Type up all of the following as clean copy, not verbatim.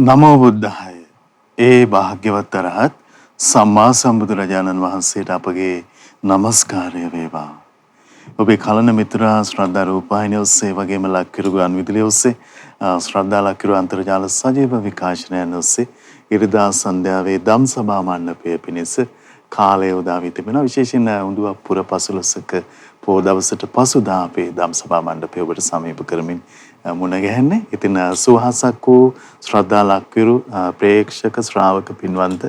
නමෝ බුද්ධාය. ඒ භාග්‍යවත් අරහත් සම්මා සම්බුදුරජාණන් වහන්සේට අපගේ নমස්කාරය වේවා. ඔබේ කලන මිත්‍රා ශ්‍රද්ධා රූපවාහිනිය ඔස්සේ වගේම ලක්කිරු ගුවන් විදුලිය ඔස්සේ ශ්‍රද්ධා ලක්කිරු අන්තර්ජාල සජීව විකාශනයන් ඔස්සේ ඉරිදා සන්ධ්‍යාවේ ධම් සභා මණ්ඩපයේ පිණිස කාලය උදා වී තිබෙනවා. විශේෂයෙන් උඳුවප් පුර පසළොස්වක පොහොය දවසට පසුදා අපේ ධම් සභා මණ්ඩපය ඔබට සමීප කරමින් මුණ ගැහෙන්නේ. ඉතින් සුවහසක් වූ ශ්‍රද්ධා ලක්විරු ප්‍රේක්ෂක ශ්‍රාවක පින්වන්ත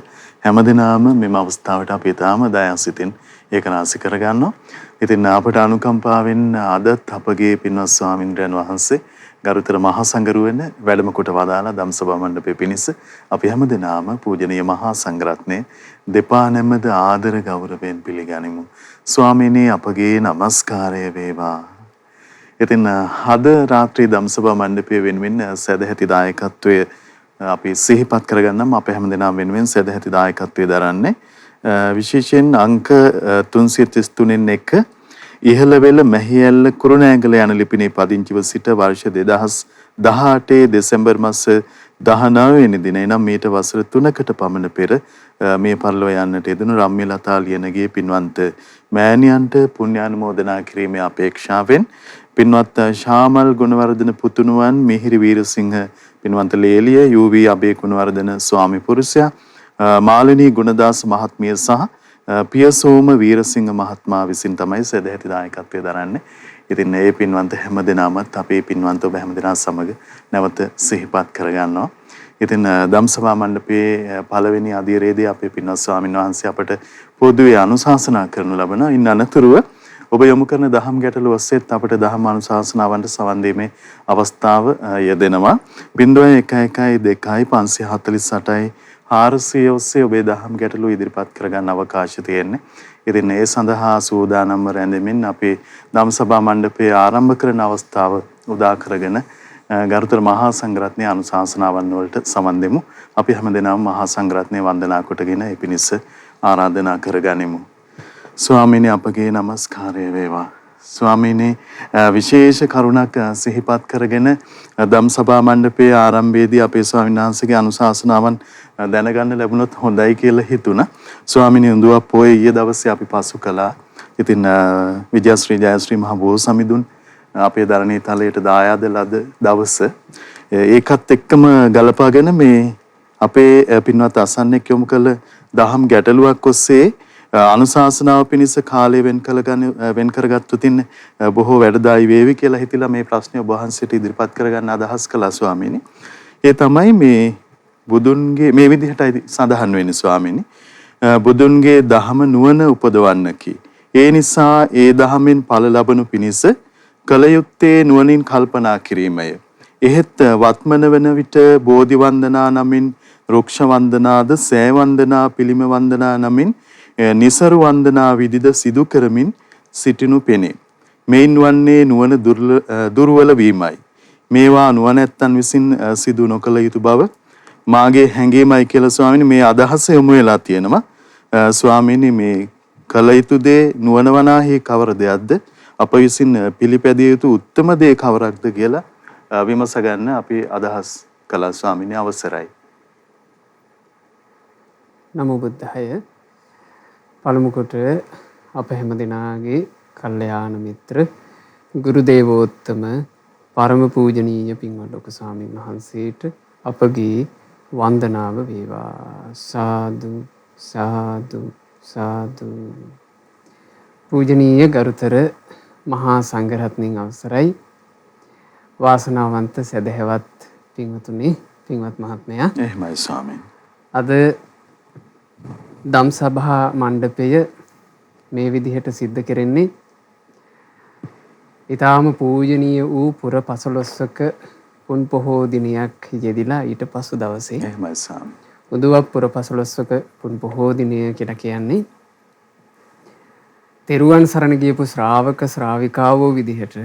හැමදෙනාම මෙම අවස්ථාවට අපි තාම දයාසිතින් ඒක නාසි කරගන්නවා. ඉතින් අපට අනුකම්පාවෙන් අදත් අපගේ පින්වත් ස්වාමින්ද්‍රයන් වහන්සේ ගරුතර මහා සංඝරුවන වැඩම කොට වදාලා ධම්සභා මණ්ඩපයේ පිණිස අපි හැමදෙනාම පූජනීය මහා සංඝරත්නයේ දෙපා නැමද ආදර ගෞරවයෙන් පිළිගනිමු. ස්වාමීනි අපගේ নমස්කාරය වේවා. ඉතින් අද රාත්‍රී ධම්සභා මණ්ඩපයේ වෙනුවෙන් සදැහැති දායකත්වයේ අපි සිහිපත් කරගන්නම්. අප හැමදෙනාම වෙනුවෙන් සදැහැති දායකත්වයේ දරන්නේ විශේෂයෙන් අංක 333න් එක ඉහළවෙල මැහියැල්ල කුරුණෑගල යන ලිපිනේ පදිංචිව සිට වර්ෂ 2018 දෙසැම්බර් මාස 19 වෙනි දින එනම් මීට වසර 3කට පමණ පෙර මේ පරිලෝක යන්නට යෙදුණු රම්‍ය ලතා ලියනගේ පින්වන්ත මෑණියන්ට පුණ්‍යානුමෝදනා කිරීමේ අපේක්ෂාවෙන් පින්වත් ශාමල් ගුණවර්ධන පුතුණුවන් මිහිරි වීරසිංහ පින්වන්ත ලේලිය යූ.වී. අබේ ගුණවර්ධන ස්වාමි පුරුෂයා මාලිනී ගුණදාස මහත්මිය සහ පියසෝම වීරසිංහ මහත්මයා විසින් තමයි සදැහැති දායකත්වයේ දරන්නේ. ඉතින් මේ පින්වන්ත හැමදෙනාමත් අපේ පින්වන්ත ඔබ හැමදෙනා සමග නැවත සිහිපත් කරගන්නවා. ඉතින් ධම්සභා මණ්ඩපයේ පළවෙනි අධීරයේදී අපේ පින්වත් ස්වාමීන් වහන්සේ අපට පොදුවේ අනුශාසනා කරනු ලබනවා. ඉන් අනතුරුව ඔබ යොමු කරන දහම් ගැටළු ඔස්සේත් අපට දහම් අනුශාසනාවන්ට සවන් දීමේ අවස්ථාව යෙදෙනවා. 0112 548 400 ඔබේ දහම් ගැටළු ඉදිරිපත් කරගන්න අවකාශ තියෙන්නේ. ඉතින් ඒ සඳහා සූදානම්ව රැඳෙමින් අපි ධම්සභා මණ්ඩපයේ ආරම්භ කරන අවස්ථාව උදා කරගෙන ගරුතර මහා සංඝරත්නයේ අනුශාසනාවන් වලට සමන් දෙමු. අපි හැමදෙනාම මහා සංඝරත්නයේ වන්දනා කොටගෙන ඒ පිණිස ආරාධනා කරගනිමු. ස්වාමීනි අපගේ নমස්කාරය වේවා. ස්වාමීනි විශේෂ කරුණක් සිහිපත් කරගෙන ධම්සභා මණ්ඩපයේ ආරම්භයේදී අපේ ස්වාමීන් වහන්සේගේ අනුශාසනාවන් දැනගන්න ලැබුණොත් හොඳයි කියලා හිතුණා. ස්වාමීනි උඳුවප් පොය ඊයේ දවසේ අපි පසු කළා. ඉතින් විජයශ්‍රී ජයශ්‍රී මහ බෝසමිඳුන් අපේ ධරණී තලයට දායාද ලද දවස ඒකත් එක්කම ගලපාගෙන මේ අපේ පින්වත් අසන්නෙක් යොමු කළ දහම් ගැටලුවක් ඔස්සේ අනුශාසනාව පිණිස කාලය වෙන් කරගත්තු තින් බොහෝ වැඩදායි වේවි කියලා හිතලා මේ ප්‍රශ්නය ඔබ වහන්සේට ඉදිරිපත් කරගන්න අදහස් කළා ස්වාමීනි. ඒ තමයි මේ බුදුන්ගේ මේ විදිහටයි සඳහන් වෙන්නේ ස්වාමීනි. බුදුන්ගේ දහම නුවණ උපදවන්නකි. ඒ නිසා ඒ දහමෙන් ඵල ලබනු පිණිස කල යුත්තේ නුවණින් කල්පනා කිරීමය. එහෙත් වත්මන වන විට බෝධි වන්දනා නමින් රුක්ෂ වන්දනාද සෑ වන්දනා පිළිම වන්දනා නමින් නිසරු වන්දනා විදිද සිදු කරමින් සිටිනු පෙනේ. මෙයින් වන්නේ නුවණ දුර්වල වීමයි. මේවා නුවණැත්තන් විසින් සිදු නොකළ යුතු බව මාගේ හැඟීමයි කියලා ස්වාමීනි මේ අදහස යොමු වෙලා තියෙනවා. ස්වාමීනි මේ කළ යුතු දේ නුවණ වනාහි කවර දෙයක්ද? අප විසින් පිළිපැදිය යුතු උත්තම දේ කවරක්ද කියලා විමස ගන්න අපි අදහස් කළා ස්වාමීනි. අවසරයි. නමෝ බුද්ධාය. පළමු කොට අප හැම දෙනාගේ කල්යාණ මිත්‍ර ගුරු දේවෝත්තම පරම පූජනීය පින්වත් ලොකු ස්වාමීන් වහන්සේට අපගේ වන්දනාව වේවා. සාදු සාදු සාදු. පූජනීය ගරුතර මහා සංඝරත්නයන් අවසරයි. වාසනාවන්ත සදහැවත් පින්වතුනි පින්වත් මහත්මයා. එහෙමයි ස්වාමීන්. අද ධම්සභා මණ්ඩපය මේ විදිහට සිද්ධ කෙරෙන්නේ ඊටාම පූජනීය වූ පුර පසළොස්වක පුන් පොහෝ දිනයක් යෙදිලා ඊට පසු දවසේ එහෙමයි ස්වාමීන්. උඳුවප් පුර පසළොස්වක පුන් පොහෝ දිනය කියලා කියන්නේ තෙරුවන් සරණ ගියපු ශ්‍රාවක ශ්‍රාවිකාවෝ විදිහට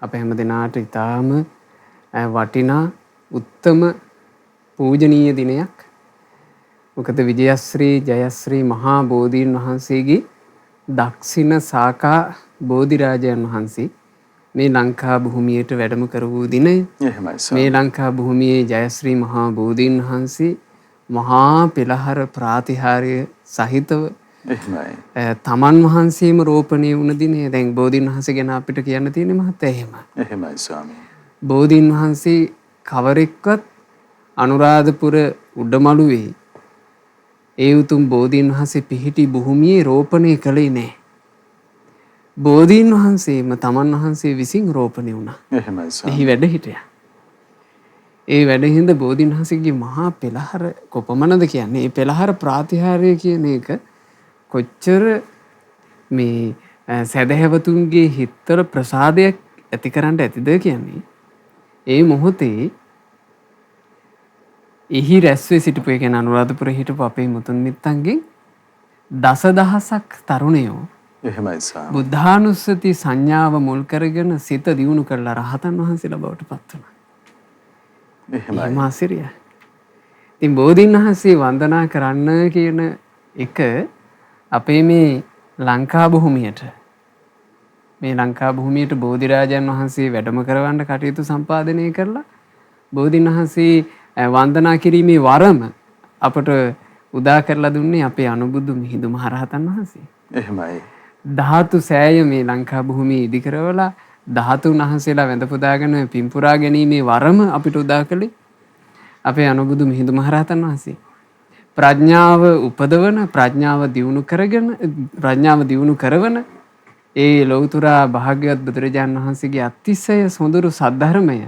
අප හැම දෙනාට ඊටාම වටිනා උත්තම පූජනීය දිනයක්. මොකද විජයශ්‍රී ජයශ්‍රී මහා බෝධීන් වහන්සේගේ දක්ෂිණ සාකා බෝධිරාජයන් වහන්සේ මේ ලංකා භූමියට වැඩම කර වූ දිනය. එහෙමයි මේ ස්වාමී. ලංකා භූමියේ ජයශ්‍රී මහා බෝධීන් වහන්සේ මහා පෙළහර ප්‍රාතිහාර්ය සහිතව එහෙමයි. තමන් වහන්සේම රෝපණය වුණ දිනේ. දැන් බෝධීන් වහන්සේ ගැන අපිට කියන්න තියෙන්නේ මහත්තයා එහෙම. එහෙමයි ස්වාමී. බෝධීන් වහන්සේ කවරෙක්වත් අනුරාධපුර උඩමළුවේ ඒ උතුම් බෝධීන් වහන්සේ පිහිටි භූමියේ රෝපණය කළේ නැහැ. බෝධීන් වහන්සේම තමන් වහන්සේ විසින් රෝපණය වුණා. එහෙමයි ස්වාමී. එහි වැඩ හිටියා. ඒ වැඩ හිඳ බෝධීන් වහන්සේගේ මහා පෙළහර කොපමණද කියන්නේ? මේ පෙළහර ප්‍රාතිහාර්ය කියන එක කොච්චර මේ සදහැවතුන්ගේ හිතවල ප්‍රසාදයක් ඇති කරන්න ඇතිද කියන්නේ. ඒ මොහොතේ එහි රැස්වේ සිටපු ඒ කියන්නේ අනුරාධපුර හිටපු අපේ මුතුන් මිත්තන්ගෙන් දසදහසක් තරුණයෝ එහෙමයි ස්වාමී. බුද්ධානුස්සති සංඥාව මුල් කරගෙන සිත දියුණු කරලා රහතන් වහන්සේලා බවට පත් වුණා. එහෙමයි. එහෙම ආසිරිය. ඉතින් බෝධීන් වහන්සේ වන්දනා කරන්න කියන එක අපේ මේ ලංකා භූමියට බෝධිරාජන් වහන්සේ වැඩම කරවන්න කටයුතු සම්පාදනය කරලා බෝධීන් වහන්සේ වන්දනා කිරීමේ වරම අපට උදා කරලා දුන්නේ අපේ අනුබුදු මිහිඳු මහරහතන් වහන්සේ. එහෙමයි. ධාතු සෑය මේ ලංකා භූමියේ ඉදි කරවලා ධාතුන් වහන්සේලා වැඳ පුදාගෙන පින්පුරා ගැනීමේ වරම අපිට උදා කළේ අපේ අනුබුදු මිහිඳු මහරහතන් වහන්සේ. ප්‍රඥාව උපදවන ප්‍රඥාව දියුණු කරවන ඒ ලෞතුරා භාග්‍යවත් බුදුරජාණන් වහන්සේගේ අතිශය සොඳුරු සද්ධර්මය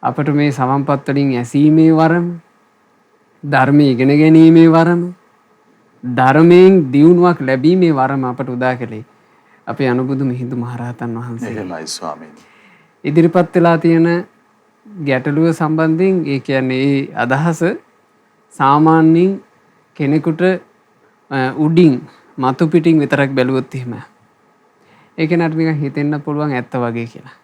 අපට මේ සමන්පත් වලින් ඇසීමේ වරම, ධර්මයේ ඉගෙන ගැනීමේ වරම, ධර්මයෙන් දියුණුවක් ලැබීමේ වරම අපට උදා කළේ අපේ අනුබුදු මිහිඳු මහරහතන් වහන්සේ. එහෙමයි ස්වාමීනි. ඉදිරිපත් වෙලා තියෙන ගැටලුව සම්බන්ධයෙන් ඒ කියන්නේ ඒ අදහස සාමාන්‍යයෙන් කෙනෙකුට උඩින් මතු පිටින් විතරක් බැලුවොත් එහෙම ඒක නට නිකන් හිතෙන්න පුළුවන් ඇත්ත වගේ කියලා.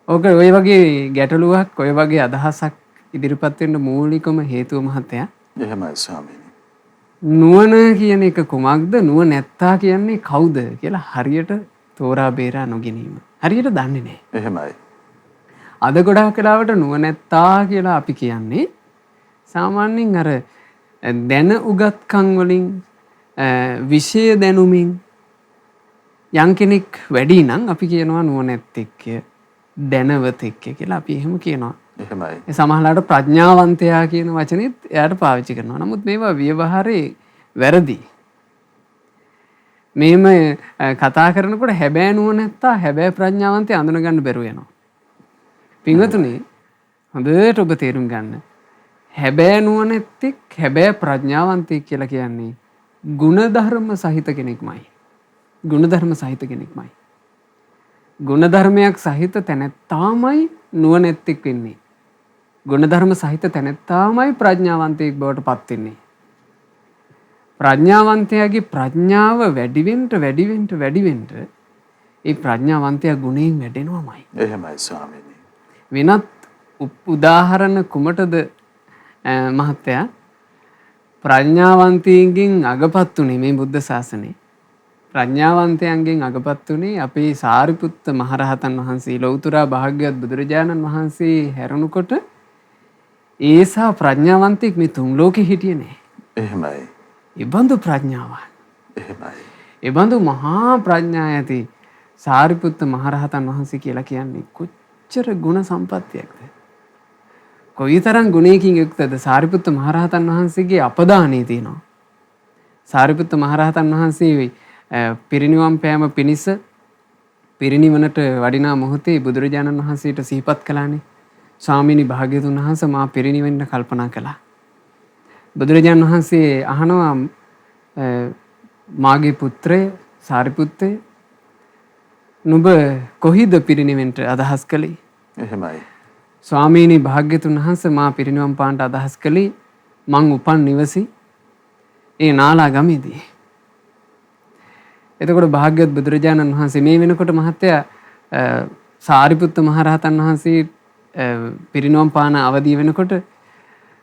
ඕක ඔය වගේ ගැටලුවක් ඔය වගේ අදහසක් ඉදිරිපත් වෙන්න මූලිකම හේතුව මහත්තයා එහෙමයි ස්වාමීනි. නුවණ කියන එක කුමක්ද? නුවණැත්තා කියන්නේ කවුද කියලා හරියට තෝරා බේරා නොගැනීම. හරියට දන්නේ නැහැ. එහෙමයි. අද ගොඩාක් වෙලාවට නුවණැත්තා කියලා අපි කියන්නේ සාමාන්‍යයෙන් අර දැන උගත්කම් වලින් විෂය දැනුමින් යම් කෙනෙක් වැඩි නම් අපි කියනවා නුවණැත්තෙක් දැනවතෙක් කියලා අපි එහෙම කියනවා. එහෙමයි. ඒ සමහරවිට ප්‍රඥාවන්තයා කියන වචනේත් එයාට පාවිච්චි කරනවා. නමුත් මේවා ව්‍යවහාරේ වැරදි. මේම කතා කරනකොට හැබෑ නුවණැත්තා හැබෑ ප්‍රඥාවන්තයා අඳුන ගන්න බැරුව යනවා. පින්වතුනි හොඳට ඔබ තේරුම් ගන්න. හැබෑ නුවණැත්තෙක් හැබෑ ප්‍රඥාවන්තයෙක් කියලා කියන්නේ ගුණධර්ම සහිත කෙනෙක්මයි. ගුණධර්ම සහිත කෙනෙක්මයි. ගුණධර්මයක් සහිත තැනැත්තාමයි නුවණැත්තෙක් වෙන්නේ. ගුණධර්ම සහිත තැනැත්තාමයි ප්‍රඥාවන්තයෙක් බවට පත් වෙන්නේ. ප්‍රඥාවන්තයාගේ ප්‍රඥාව වැඩි වෙන්න ඒ ප්‍රඥාවන්තයා ගුණයෙන් වැඩෙනවමයි. එහෙමයි ස්වාමීනි. වෙනත් උදාහරණ කුමටද මහත්තයා ප්‍රඥාවන්තයින්ගෙන් අගපත් උනේ මේ බුද්ධ ශාසනය. ප්‍රඥාවන්තයන්ගෙන් අගපත් උනේ අපේ සාරිපුත්ත මහරහතන් වහන්සේ ලෞතුරා භාග්‍යවත් බුදුරජාණන් වහන්සේ හැරුණුකොට ඒසා ප්‍රඥාවන්තයෙක් මේ තුන් ලෝකෙ හිටියේ නෑ. එහෙමයි. ඉබඳු ප්‍රඥාවන්. එහෙමයි. ඉබඳු මහා ප්‍රඥා ඇති සාරිපුත්ත මහරහතන් වහන්සේ කියලා කියන්නේ කොච්චර ගුණ සම්පත්තියක්ද? කොයිතරම් ගුණයකින් යුක්තද? සාරිපුත්ත මහරහතන් වහන්සේගේ අපදානේ තියෙනවා. සාරිපුත්ත මහරහතන් වහන්සේ පිරිනිවන් පෑම පිණිස පිරිනිවනට වඩිනා මොහොතේ බුදුරජාණන් වහන්සේට සිහිපත් කළානේ. ස්වාමීනි භාග්‍යතුන් වහන්සේ මා පිරිනිවෙන්න කල්පනා කළා. බුදුරජාණන් වහන්සේ අහනවා මාගේ පුත්‍රය සාරිපුත්තේ නුඹ කොහිද පිරිනිවෙන්න අදහස් කළේ? එහෙමයි. ස්වාමීනි භාග්‍යතුන් වහන්සේ මා පිරිනිවන් පාන්නට අදහස් කළේ මං උපන් නිවසේ ඒ නාලා ගමේදී. එතකොට භාග්‍යවත් බුදුරජාණන් වහන්සේ මේ වෙනකොට මහත්තයා සාරිපුත්ත මහරහතන් වහන්සේ පිරිනිවන් පාන අවදිය වෙනකොට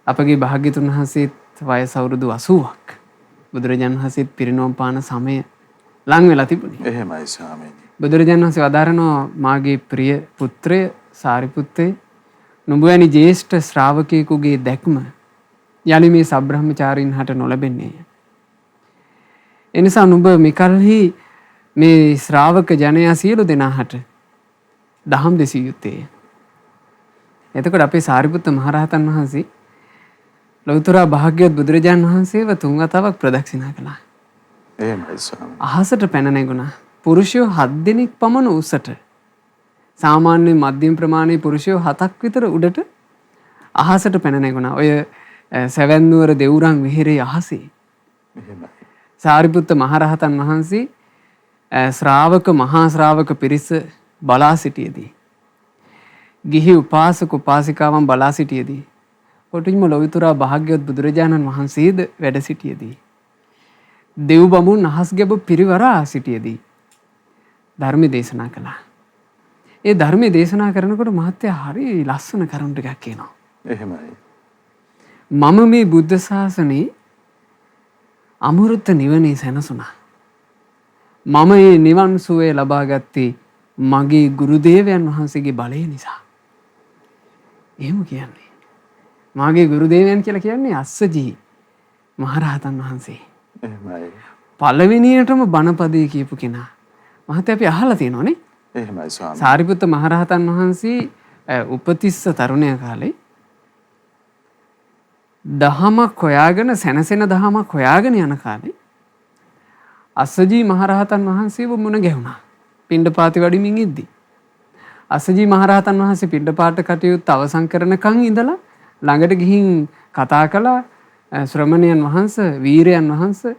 අපගේ භාග්‍යතුන් වහන්සේත් වයස අවුරුදු 80ක්. බුදුරජාණන් වහන්සේත් පිරිනිවන් පාන සමය ලං වෙලා තිබුණේ. එහෙමයි ස්වාමීනි. බුදුරජාණන් වහන්සේ වදාරනවා මාගේ ප්‍රිය පුත්‍රය සාරිපුත්තේ නුඹ වැනි ජේෂ්ඨ ශ්‍රාවකයෙකුගේ දැක්ම යලි මේ සබ්‍රහ්මචාරීන් හට නොලැබෙන්නේය. එනිසා නුඹ මෙකල්හි මේ ශ්‍රාවක ජනයා සියලු දෙනාහට දහම් දෙසිය යුත්තේය. එතකොට අපේ සාරිපුත්ත මහරහතන් වහන්සේ ලෞතර භාග්‍යවත් බුදුරජාණන් වහන්සේව 3 වතාවක් ප්‍රදක්ෂිනා කළා. එහෙමයි ස්වාමීනි. අහසට පැන නැගුණා. පුරුෂයෝ 7 දෙනෙක් පමණ උසට. සාමාන්‍ය මධ්‍යම ප්‍රමාණයේ පුරුෂයෝ 7ක් විතර උඩට අහසට පැන නැගුණා. ඔය සැවැන්නුවර දෙවුරන් විහෙරේ අහසේ. එහෙමයි. සාරිපුත්ත මහරහතන් වහන්සේ ශ්‍රාවක මහා ශ්‍රාවක පිරිස බලා සිටියේදී ගිහි උපාසක උපාසිකාවන් බලා සිටියේදී කොටින්ම ලෞතර භාග්‍යවත් බුදුරජාණන් වහන්සේද වැඩ සිටියේදී දෙව් බඹුන් අහස් ගැබ පිරිවරා සිටියේදී ධර්ම දේශනා කළා. ඒ ධර්ම දේශනා කරනකොට මහත්තයා හරි ලස්සන කරුණු ටිකක් කියනවා. එහෙමයි. මම මේ බුද්ධ ශාසනේ අමෘත නිවනේ සැනසුණා. මම මේ නිවන් සුවය ලබා ගත්තේ මගේ ගුරු දේවයන් වහන්සේගේ බලය නිසා. එහෙම කියන්නේ. මාගේ ගුරු දේවයන් කියලා කියන්නේ අස්සජී මහරහතන් වහන්සේ. එහෙමයි. පළවෙනියටම බණපදේ කියපු කෙනා. මහත්තයා අපි අහලා තියෙනවනේ. එහෙමයි ස්වාමීනි. සාරිපුත්ත මහරහතන් වහන්සේ උපතිස්ස තරුණය කාලේ දහමක් හොයාගෙන සැනසෙන දහමක් හොයාගෙන යන කාලේ අස්සජී මහරහතන් වහන්සේව මුණ ගැහුණා. පිණ්ඩපාතේ වඩිමින් ඉද්දි. අස්සජී මහරහතන් වහන්සේ පිණ්ඩපාත කටයුත්ත අවසන් කරනකන් ඉඳලා ළඟට ගිහින් කතා කළා ශ්‍රමණයන් වහන්සේ වීරයන් වහන්සේ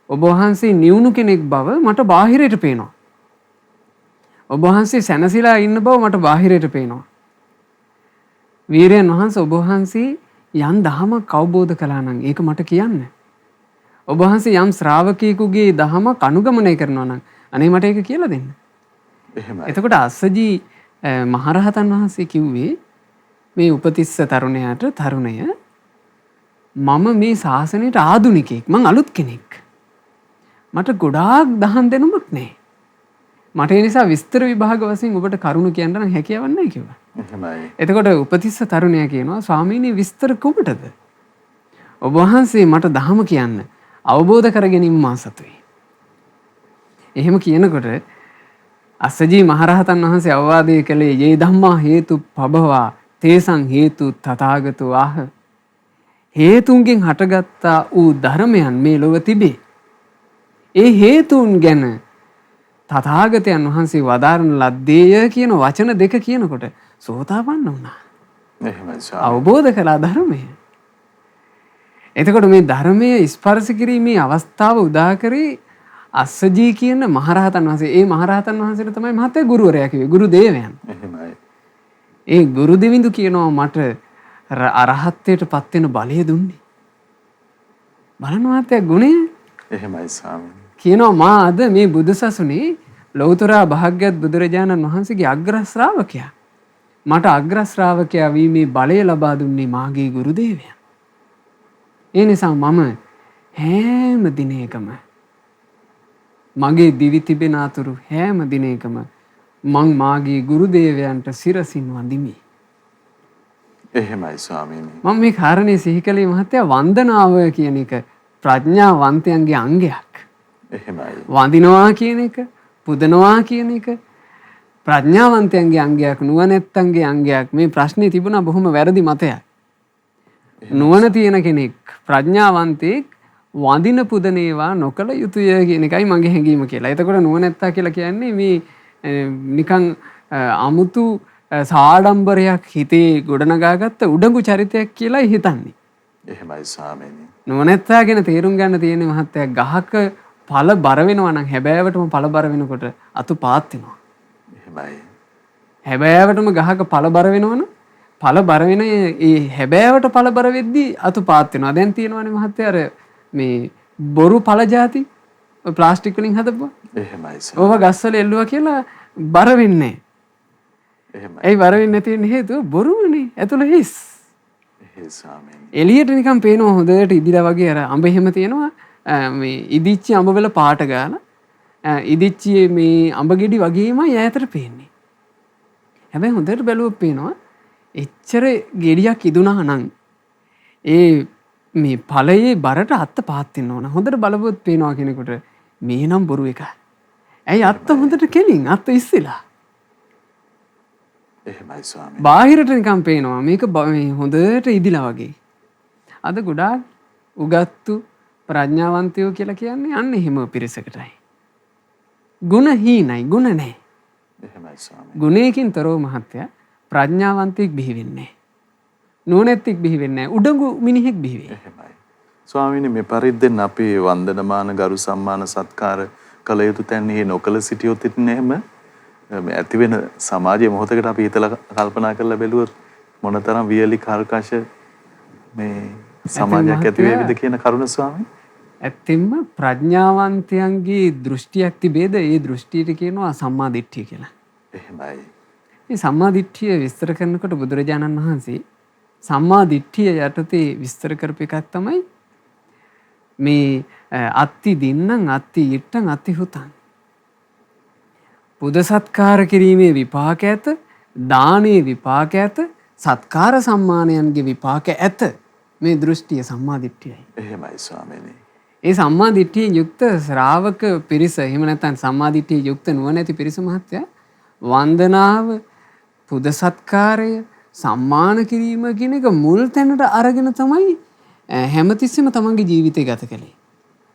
ඔබ වහන්සේ නිවුණු කෙනෙක් බව මට බාහිරයට පේනවා. ඔබ වහන්සේ සැනසීලා ඉන්න බව මට බාහිරයට පේනවා. වීරයන් වහන්සේ ඔබ වහන්සේ යම් දහමක් අවබෝධ කළා නම් ඒක මට කියන්න. ඔබ වහන්සේ යම් ශ්‍රාවකයෙකුගේ දහමක් අනුගමනය කරනවා නම් අනේ මට ඒක කියලා දෙන්න. එහෙමයි. එතකොට අස්සජී මහරහතන් වහන්සේ කිව්වේ මේ උපතිස්ස තරුණයාට තරුණය මම මේ ශාසනයට ආධුනිකයෙක්. මං අලුත් කෙනෙක්. මට ගොඩාක් දහම් දෙනුමක් නැහැ. මට ඒ නිසා විස්තර විභාග වශයෙන් ඔබට කරුණු කියන්න නම් හැකියාවක් නැහැ කිව්වා. එහෙමයි. එතකොට උපතිස්ස තරුණයා කියනවා ස්වාමීනි විස්තර කොහොමද? ඔබ වහන්සේ මට දහම කියන්න අවබෝධ කර ගැනීම මා සතුයි. එහෙම කියනකොට අස්සජී මහරහතන් වහන්සේ අවවාදය කළේ යේ ධම්මා හේතු පබවා තේසං හේතු තථාගතෝ ආහ. හේතුන්ගෙන් හටගත්තා වූ ධර්මයන් මේ ලොව තිබේ. ඒ හේතුන් ගැන තථාගතයන් වහන්සේ වදාරන ලද්දේය කියන වචන දෙක කියනකොට සෝතාපන්න වුණා. එහෙමයි ස්වාමීනි. අවබෝධ කළා ධර්මය. එතකොට මේ ධර්මය ස්පර්ශ කිරීමේ අවස්ථාව උදා කරේ අස්සජී කියන මහරහතන් වහන්සේ. ඒ මහරහතන් වහන්සේට තමයි මහත්තයා ගුරුවරයා කිව්වේ. ගුරු දේවයන්. එහෙමයි. ඒ ගුරු දෙවිඳු කියනවා මට අරහත්ත්වයට පත් වෙන බලය දුන්නේ. බලන්න මහත්තයා ගුණය. එහෙමයි ස්වාමීනි. කියනවා මා අද මේ බුදු සසුනේ ලෞතර භාග්‍යවත් බුදුරජාණන් වහන්සේගේ අග්‍ර ශ්‍රාවකයා. මට අග්‍ර ශ්‍රාවකයා වීමේ බලය ලබා දුන්නේ මාගේ ගුරු දේවයන්. ඒ නිසා මම හැම දිනයකම මගේ දිවි තිබෙන අතුරු හැම දිනයකම මං මාගේ ගුරු දේවයන්ට සිරසින් වඳිමි. එහෙමයි ස්වාමීනි. මම මේ කාරණේ සිහි කළේ මහත්තයා වන්දනාව කියන එක ප්‍රඥාවන්තයන්ගේ අංගයක්. එහෙමයි. වඳිනවා කියන එක පුදනවා කියන එක ප්‍රඥාවන්තයන්ගේ අංගයක් නුවණැත්තන්ගේ අංගයක්. මේ ප්‍රශ්නේ තිබුණා බොහොම වැරදි මතයක්. නුවණ තියෙන කෙනෙක් ප්‍රඥාවන්තයෙක් වඳින පුදන ඒවා නොකළ යුතුය කියන එකයි මගේ හැඟීම කියලා. එතකොට නුවණැත්තා කියලා කියන්නේ මේ නිකන් අමුතු සාඩම්බරයක් හිතේ ගොඩනගාගත්ත උඩඟු චරිතයක් කියලා හිතන්නේ. එහෙමයි ස්වාමීනි. නුවණැත්තා ගැන තේරුම් ගන්න තියෙන මහත්තයා ගහක ඵල බර වෙනවා නම් හැබෑවටම ඵල බර වෙනකොට අතු පාත් වෙනවා. එහෙමයි. හැබෑවටම ගහක ඵල බර වෙනවනම් ඵල බර වෙන ඒ හැබෑවට ඵල බර වෙද්දී අතු පාත් වෙනවා. දැන් තියෙනවානේ මහත්තයා අර මේ බොරු ඵල જાති ඔය ප්ලාස්ටික් වලින් හදපුවා. එහෙමයි සර්. ඕව ගස්වල එල්ලුවා කියලා බර වෙන්නේ නැහැ. එහෙමයි. ඒ බර වෙන්නේ නැති වෙන හේතුව බොරුමනේ. ඇතුළ හිස්. එහෙයි ස්වාමීනි. එළියට නිකන් පේනවා හොඳට ඉදිලා වගේ අර අඹ එහෙම තියෙනවා. මේ ඉදිච්ච අඹ වල පාට ගාලා ඉදිච්චියේ මේ අඹගෙඩි වගේමයි ඈතට පේන්නේ. හැබැයි හොඳට බැලුවොත් පේනවා එච්චර ගෙඩියක් ඉදුණා නම් ඒ මේ ඵලයේ බරට අත්ත පාත් වෙන්න ඕන. හොඳට බලපුවොත් පේනවා කෙනෙකුට මේ නම් බොරු එක. ඇයි අත්ත හොඳට කෙලින් අත්ත ඉස්සෙලා. එහෙමයි ස්වාමීනි. බාහිරට නිකන් පේනවා මේක මේ හොඳට ඉදිලා වගේ. අද ගොඩාක් උගත්තු ප්‍රඥාවන්තයෝ කියලා කියන්නේ අන්න එහෙම පිරිසකටයි. ගුණ හීනයි ගුණ නැහැ. එහෙමයි ස්වාමීනි. ගුණයකින් තොරව මහත්තයා ප්‍රඥාවන්තයෙක් බිහි වෙන්නේ නැහැ. නුවණැත්තෙක් බිහි වෙන්නේ නැහැ. උඩඟු මිනිහෙක් බිහි වෙන්නේ. එහෙමයි. ස්වාමීනි මේ පරිද්දෙන් අපි වන්දනමාන ගරු සම්මාන සත්කාර කළ යුතු තැන් හේ නොකළ සිටියොත් ඉතින් එහෙම මේ ඇති වෙන සමාජයේ මොහොතකට අපි හිතලා කල්පනා කරලා බැලුවොත් මොනතරම් වියලි කර්කශ මේ සමාජයක් ඇති වේවිද කියන කරුණ ස්වාමීනි. ඇත්තෙන්ම ප්‍රඥාවන්තයන්ගේ දෘෂ්ටියක් තිබේද? ඒ දෘෂ්ටියට කියනවා සම්මා දිට්ඨිය කියලා. එහෙමයි. මේ සම්මා දිට්ඨිය විස්තර කරනකොට බුදුරජාණන් වහන්සේ සම්මා දිට්ඨිය යටතේ විස්තර කරපු එකක් තමයි මේ අත්ති දින්නම් අත්ති ඉට්ටන් අත්ති හුතන්. පුද සත්කාර කිරීමේ විපාක ඇත, දානයේ විපාක ඇත, සත්කාර සම්මානයන්ගේ විපාක ඇත. මේ දෘෂ්ටිය සම්මා දිට්ඨියයි. එහෙමයි ස්වාමීනි. ඒ සම්මා දිට්ඨියෙන් යුක්ත ශ්‍රාවක පිරිස, එහෙම නැත්නම් සම්මා දිට්ඨියෙන් යුක්ත නුවණැති පිරිස මහත්තයා වන්දනාව, පුද සත්කාරය, සම්මාන කිරීම කියන එක මුල් තැනට අරගෙන තමයි හැමතිස්සෙම තමන්ගේ ජීවිතය ගත කළේ.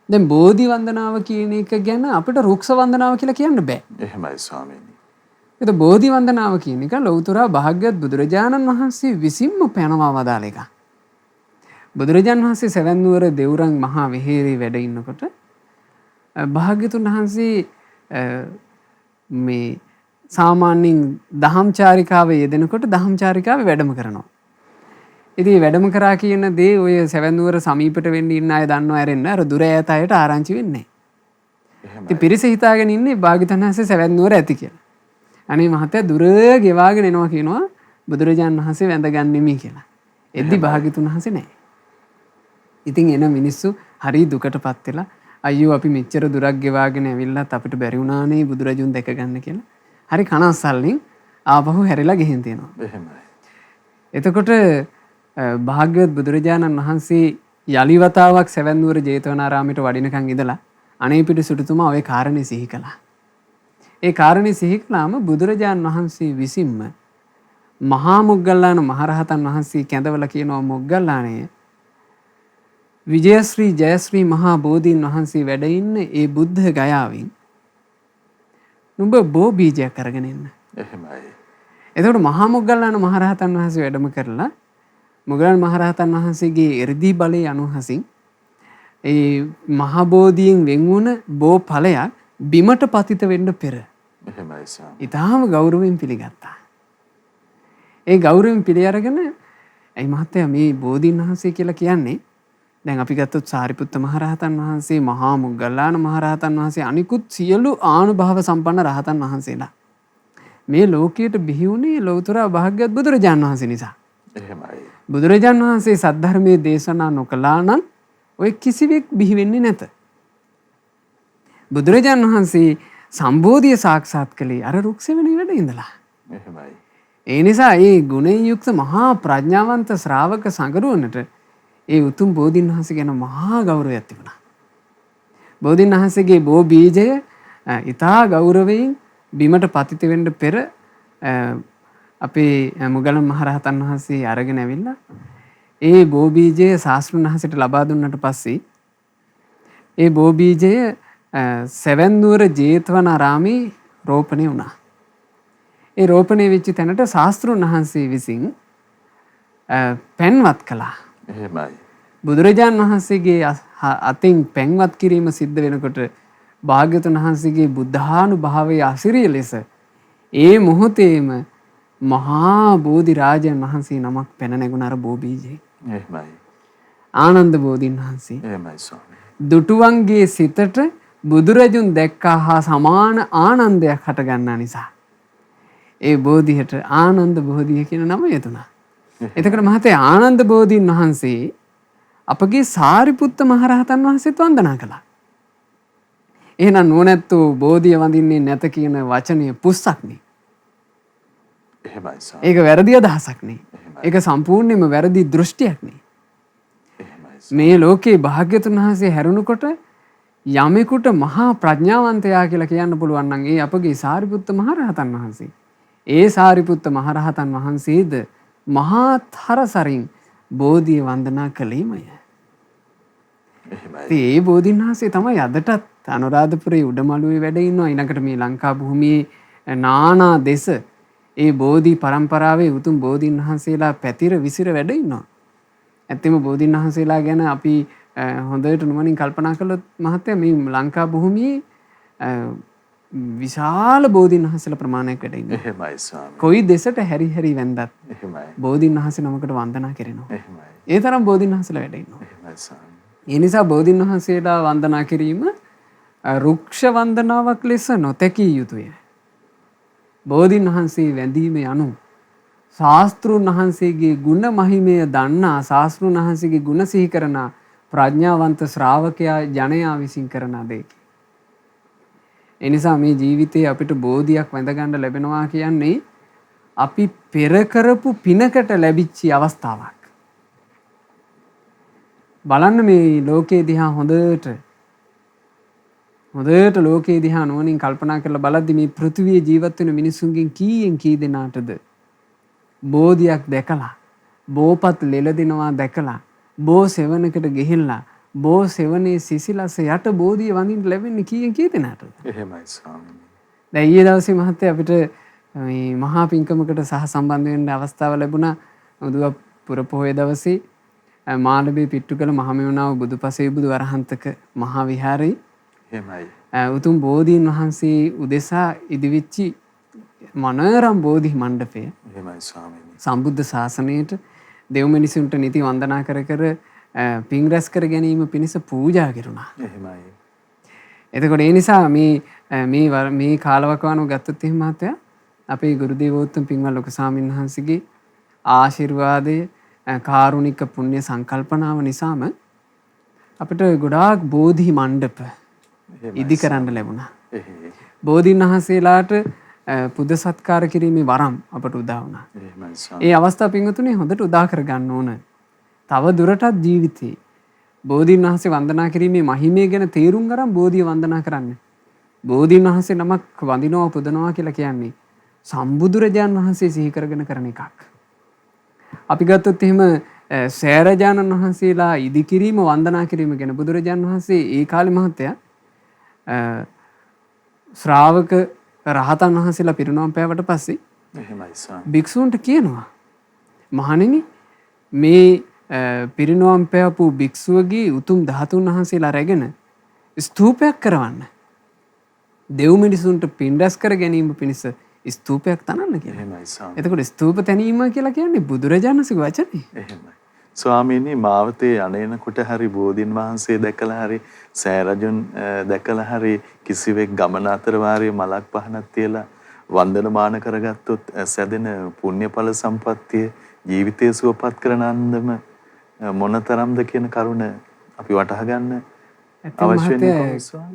දැන් බෝධි වන්දනාව කියන එක ගැන අපිට රුක්ෂ වන්දනාව කියලා කියන්න බෑ. එහෙමයි ස්වාමීනි. ඒක බෝධි වන්දනාව කියන එක ලෞතර භාග්‍යවත් බුදුරජාණන් වහන්සේ විසින්ම පැනවා වදාළ එකක්. බුදුරජාණන් වහන්සේ සවැත් නුවර දෙව්රම් මහා විහාරයේ වැඩ ඉන්නකොට භාග්‍යතුන් වහන්සේ මේ සාමාන්‍යයෙන් දහම් චාරිකාවේ යෙදෙනකොට දහම් චාරිකාවේ වැඩම කරනවා. ඉතින් වැඩම කරා කියන දේ ඔය සවැත් නුවර සමීපට වෙන්න ඉන්න අය දන්නව ඇරෙන්න අර දුර ඈත අයට ආරංචි වෙන්නේ නැහැ. ඉතින් පිරිස හිතාගෙන ඉන්නේ භාග්‍යතුන් වහන්සේ සවැත් නුවර ඇති කියලා. අනේ මහත්තයා දුර ගෙවාගෙන එනවා කියනවා බුදුරජාණන් වහන්සේ වැඳගන්නෙමි කියලා. එද්දි භාග්‍යතුන් වහන්සේ නැහැ. ඉතින් එන මිනිස්සු හරි දුකටපත් වෙලා අයියෝ අපි මෙච්චර දුරක් ගෙවාගෙන ඇවිල්ලත් අපිට බැරි වුණානේ බුදුරජුන් දැක ගන්න කියලා. හරි කනස්සල්ලින් ආපහු හැරිලා ගෙහින් තියෙනවා. එහෙමයි. එතකොට භාග්‍යවත් බුදුරජාණන් වහන්සේ යලි වතාවක් සවැත් නුවර ජේතවනාරාමයට වඩිනකන් ඉඳලා අනේපිඩු සුටුතුමා ওই කාරණේ සිහි කළා. ඒ කාරණේ සිහි කළාම බුදුරජාණන් වහන්සේ විසින්ම මහා මොග්ගල්ලාන මහරහතන් වහන්සේ කැඳවලා කියනවා මොග්ගල්ලාණේ විජයශ්‍රී ජයශ්‍රී මහා බෝධීන් වහන්සේ වැඩ ඉන්න ඒ බුද්ධ ගයාවෙන් නුඹ බෝ බීජයක් අරගෙන එන්න. එහෙමයි. එතකොට මහා මොග්ගල්ලාන මහරහතන් වහන්සේ වැඩම කරලා මොග්ගල්ලාන මහරහතන් වහන්සේගේ 이르දී බලයේ අනුහසින් ඒ මහා බෝධියෙන් වෙන් වුණ බෝ ඵලයක් බිමට පතිත වෙන්න පෙර එහෙමයි ස්වාමී. ඊටාම ගෞරවයෙන් පිළිගත්තා. ඒ ගෞරවයෙන් පිළි අරගෙන ඇයි මහත්තයා මේ බෝධීන් වහන්සේ කියලා කියන්නේ දැන් අපි ගත්තොත් සාරිපුත්ත මහරහතන් වහන්සේ, මහා මොග්ගල්ලාන මහරහතන් වහන්සේ, අනිකුත් සියලු ආනුභාව සම්පන්න රහතන් වහන්සේලා මේ ලෝකයට බිහි වුණේ ලෞතර භාග්‍යවත් බුදුරජාණන් වහන්සේ නිසා. එහෙමයි. බුදුරජාණන් වහන්සේ සද්ධර්මයේ දේශනා නොකළා නම් ඔය කිසිවෙක් බිහි වෙන්නේ නැත. බුදුරජාණන් වහන්සේ සම්බෝධිය සාක්ෂාත් කළේ අර රුක්සෙවණේ වැඩ ඉඳලා. එහෙමයි. ඒ නිසා ඒ ගුණයෙන් යුක්ත මහා ප්‍රඥාවන්ත ශ්‍රාවක සංගරුවනට ඒ උතුම් බෝධීන් වහන්සේ ගැන මහා ගෞරවයක් තිබුණා. බෝධීන් වහන්සේගේ බෝ බීජය ඊටා ගෞරවයෙන් බිමට පතිත වෙන්න පෙර අපේ මොග්ගල්ලාන මහරහතන් වහන්සේ අරගෙන ඇවිල්ලා ඒ බෝ බීජය ශාස්ත්‍රඥ වහන්සේට ලබා දුන්නාට පස්සේ ඒ බෝ බීජය සවැත් නුවර ජේතවනාරාමේ රෝපණය වුණා. ඒ රෝපණය වෙච්ච තැනට ශාස්ත්‍රඥ වහන්සේ විසින් පෙන්වත් කළා. එහෙමයි. බුදුරජාණන් වහන්සේගේ අතින් පෙන්වත් කිරීම සිද්ධ වෙනකොට භාග්‍යවතුන් වහන්සේගේ බුද්ධානුභාවයේ අසිරිය ලෙස ඒ මොහොතේම මහා බෝධි රාජයන් වහන්සේ නමක් පැන නැගුණ අර බෝ බීජේ. එහෙමයි. ආනන්ද බෝධීන් වහන්සේ. එහෙමයි ස්වාමී. දුටුවන්ගේ සිතට බුදුරජුන් දැක්කා හා සමාන ආනන්දයක් හට ගන්නා නිසා ඒ බෝධියට ආනන්ද බෝධිය කියන නම යෙදුණා. එතකොට මහත්තයා ආනන්ද බෝධීන් වහන්සේ අපගේ සාරිපුත්ත මහරහතන් වහන්සේත් වන්දනා කළා. එහෙනම් නුවණැත්තු බෝධිය වඳින්නේ නැත කියන වචනය පුස්සක්නේ. එහෙමයි ස්වාමී. ඒක වැරදි අදහසක් නේ. ඒක සම්පූර්ණයෙන්ම වැරදි දෘෂ්ටියක් නේ. එහෙමයි. මේ ලෝකේ භාග්‍යතුන් වහන්සේ හැරුණකොට යමෙකුට මහා ප්‍රඥාවන්තයා කියලා කියන්න පුළුවන් නම් ඒ අපගේ සාරිපුත්ත මහරහතන් වහන්සේ. ඒ සාරිපුත්ත මහරහතන් වහන්සේද මහා තරසරින් බෝධිය වන්දනා කළේමය. එහෙමයි. ඉතින් ඒ බෝධීන් වහන්සේ තමයි අදටත් අනුරාධපුරයේ උඩමළුවේ වැඩ ඉන්නවා. ඊළඟට මේ ලංකා භූමියේ නානා දෙස ඒ බෝධි පරම්පරාවේ උතුම් බෝධීන් වහන්සේලා පැතිර විසිර වැඩ ඉන්නවා. ඇත්තම බෝධීන් වහන්සේලා ගැන අපි හොඳට නුවණින් කල්පනා කළොත් මහත්තයා මේ ලංකා භූමියේ විශාල බෝධීන් වහන්සේලා ප්‍රමාණයක් වැඩ ඉන්නවා. එහෙමයි ස්වාමී. කොයි දෙසට හැරි හැරි වැන්දත් එහෙමයි. බෝධීන් වහන්සේ නමකට වන්දනා කරනවා. එහෙමයි. ඒ තරම් බෝධීන් වහන්සේලා වැඩ ඉන්නවා. එහෙමයි ස්වාමී. ඒ නිසා බෝධීන් වහන්සේලා වන්දනා කිරීම රුක්ෂ වන්දනාවක් ලෙස නොතැකිය යුතුය. බෝධීන් වහන්සේ වැඳීම යනු ශාස්ත්‍රුන් වහන්සේගේ ගුණ මහිමය දන්නා ශාස්ත්‍රුන් වහන්සේගේ ගුණ සිහි කරන ප්‍රඥාවන්ත ශ්‍රාවකයා ජනයා විසින් කරන දෙයකි. ඒ නිසා මේ ජීවිතේ අපිට බෝධියක් වැඳ ගන්න ලැබෙනවා කියන්නේ අපි පෙර කරපු පිනකට ලැබිච්ච අවස්ථාවක්. බලන්න මේ ලෝකයේ දිහා හොඳට ලෝකයේ දිහා නුවණින් කල්පනා කරලා බලද්දි මේ පෘථිවියේ ජීවත් වෙන මිනිසුන්ගෙන් කීයෙන් කී දෙනාටද බෝධියක් දැකලා බෝපත් ලෙලදිනවා දැකලා බෝ සෙවණකට ගිහිල්ලා බෝ සෙවණේ සිසිලස යට බෝධිය වඳින්න ලැබෙන්නේ කීයෙන් කී දෙනාටද? එහෙමයි ස්වාමී. දැන් ඊයේ දවසේ මහත්තයා අපිට මේ මහා පින්කමකට සහ සම්බන්ධ වෙන්න අවස්ථාව ලැබුණා. මුදුව පුර පොහොය දවසේ මාළඹේ පිට්ටුකල මහමෙවුනාව බුදුපසේ බුදු වරහන්තක මහා විහාරයේ එහෙමයි. උතුම් බෝධීන් වහන්සේ උදෙසා ඉදිවිච්චි මනෝරම් බෝධි මණ්ඩපය එහෙමයි ස්වාමීනි. සම්බුද්ධ ශාසනයට දෙව් මිනිසුන්ට නිති වන්දනා කර කර පින් රැස් කර ගැනීම පිණිස පූජා කෙරුණා. එහෙමයි. එතකොට ඒ නිසා මේ කාලවකවානුව ගත්තොත් එහෙම මහත්තයා අපේ ගුරු දේවෝත්තම පින්වත් ලොකු ස්වාමීන් වහන්සේගේ ආශිර්වාදය කාරුණික පුණ්‍ය සංකල්පනාව නිසාම අපිට ගොඩාක් බෝධි මණ්ඩප ඉදි කරන්න ලැබුණා. බෝධීන් වහන්සේලාට පුද සත්කාර කිරීමේ වරම් අපට උදා වුණා. එහෙමයි ස්වාමී. ඒ අවස්ථාව පින්වතුනි හොඳට උදා කරගන්න ඕන. තව දුරටත් ජීවිතේ බෝධීන් වහන්සේ වන්දනා කිරීමේ මහිමය ගැන තේරුම් ගන්න බෝධිය වන්දනා කරන්න. බෝධීන් වහන්සේ නමක් වඳිනවා පුදනවා කියලා කියන්නේ සම්බුදුරජාන් වහන්සේ සිහි කරගෙන කරන එකක්. අපි ගත්තොත් එහෙම සෑරජානන් වහන්සේලා ඉදි කිරීම වන්දනා කිරීම ගැන බුදුරජාන් වහන්සේ ඒ කාලේ මහත්තයා ශ්‍රාවක රහතන් වහන්සේලා පිරිනොම් පෑවට පස්සේ එහෙමයි ස්වාමී. භික්ෂූන්ට කියනවා මහණෙනි මේ පිරිනොම් පෑවපු භික්ෂුවගේ උතුම් ධාතුන් වහන්සේලා රැගෙන ස්තූපයක් කරවන්න. දෙව් මිනිසුන්ට පින් රැස් කර ගැනීම පිණිස ස්තූපයක් තනන්න කියලා. එහෙමයි ස්වාමී. එතකොට ස්තූප තැනීම කියලා කියන්නේ බුදුරජාණන්සේගේ වචනේ. එහෙමයි. ස්වාමීනි මාවතේ අනේනකොට හරි බෝධීන් වහන්සේ දැකලා හරි සෑරජුන් දැකලා හරි කිසිවෙක් ගමන අතර වාරයේ මලක් පහනක් තියලා වන්දනමාන කරගත්තොත් සැදෙන පුණ්‍යඵල සම්පත්තිය ජීවිතය සුවපත් කරන අන්දම මොනතරම්ද කියන කරුණ අපි වටහා ගන්න අවශ්‍ය වෙනවා.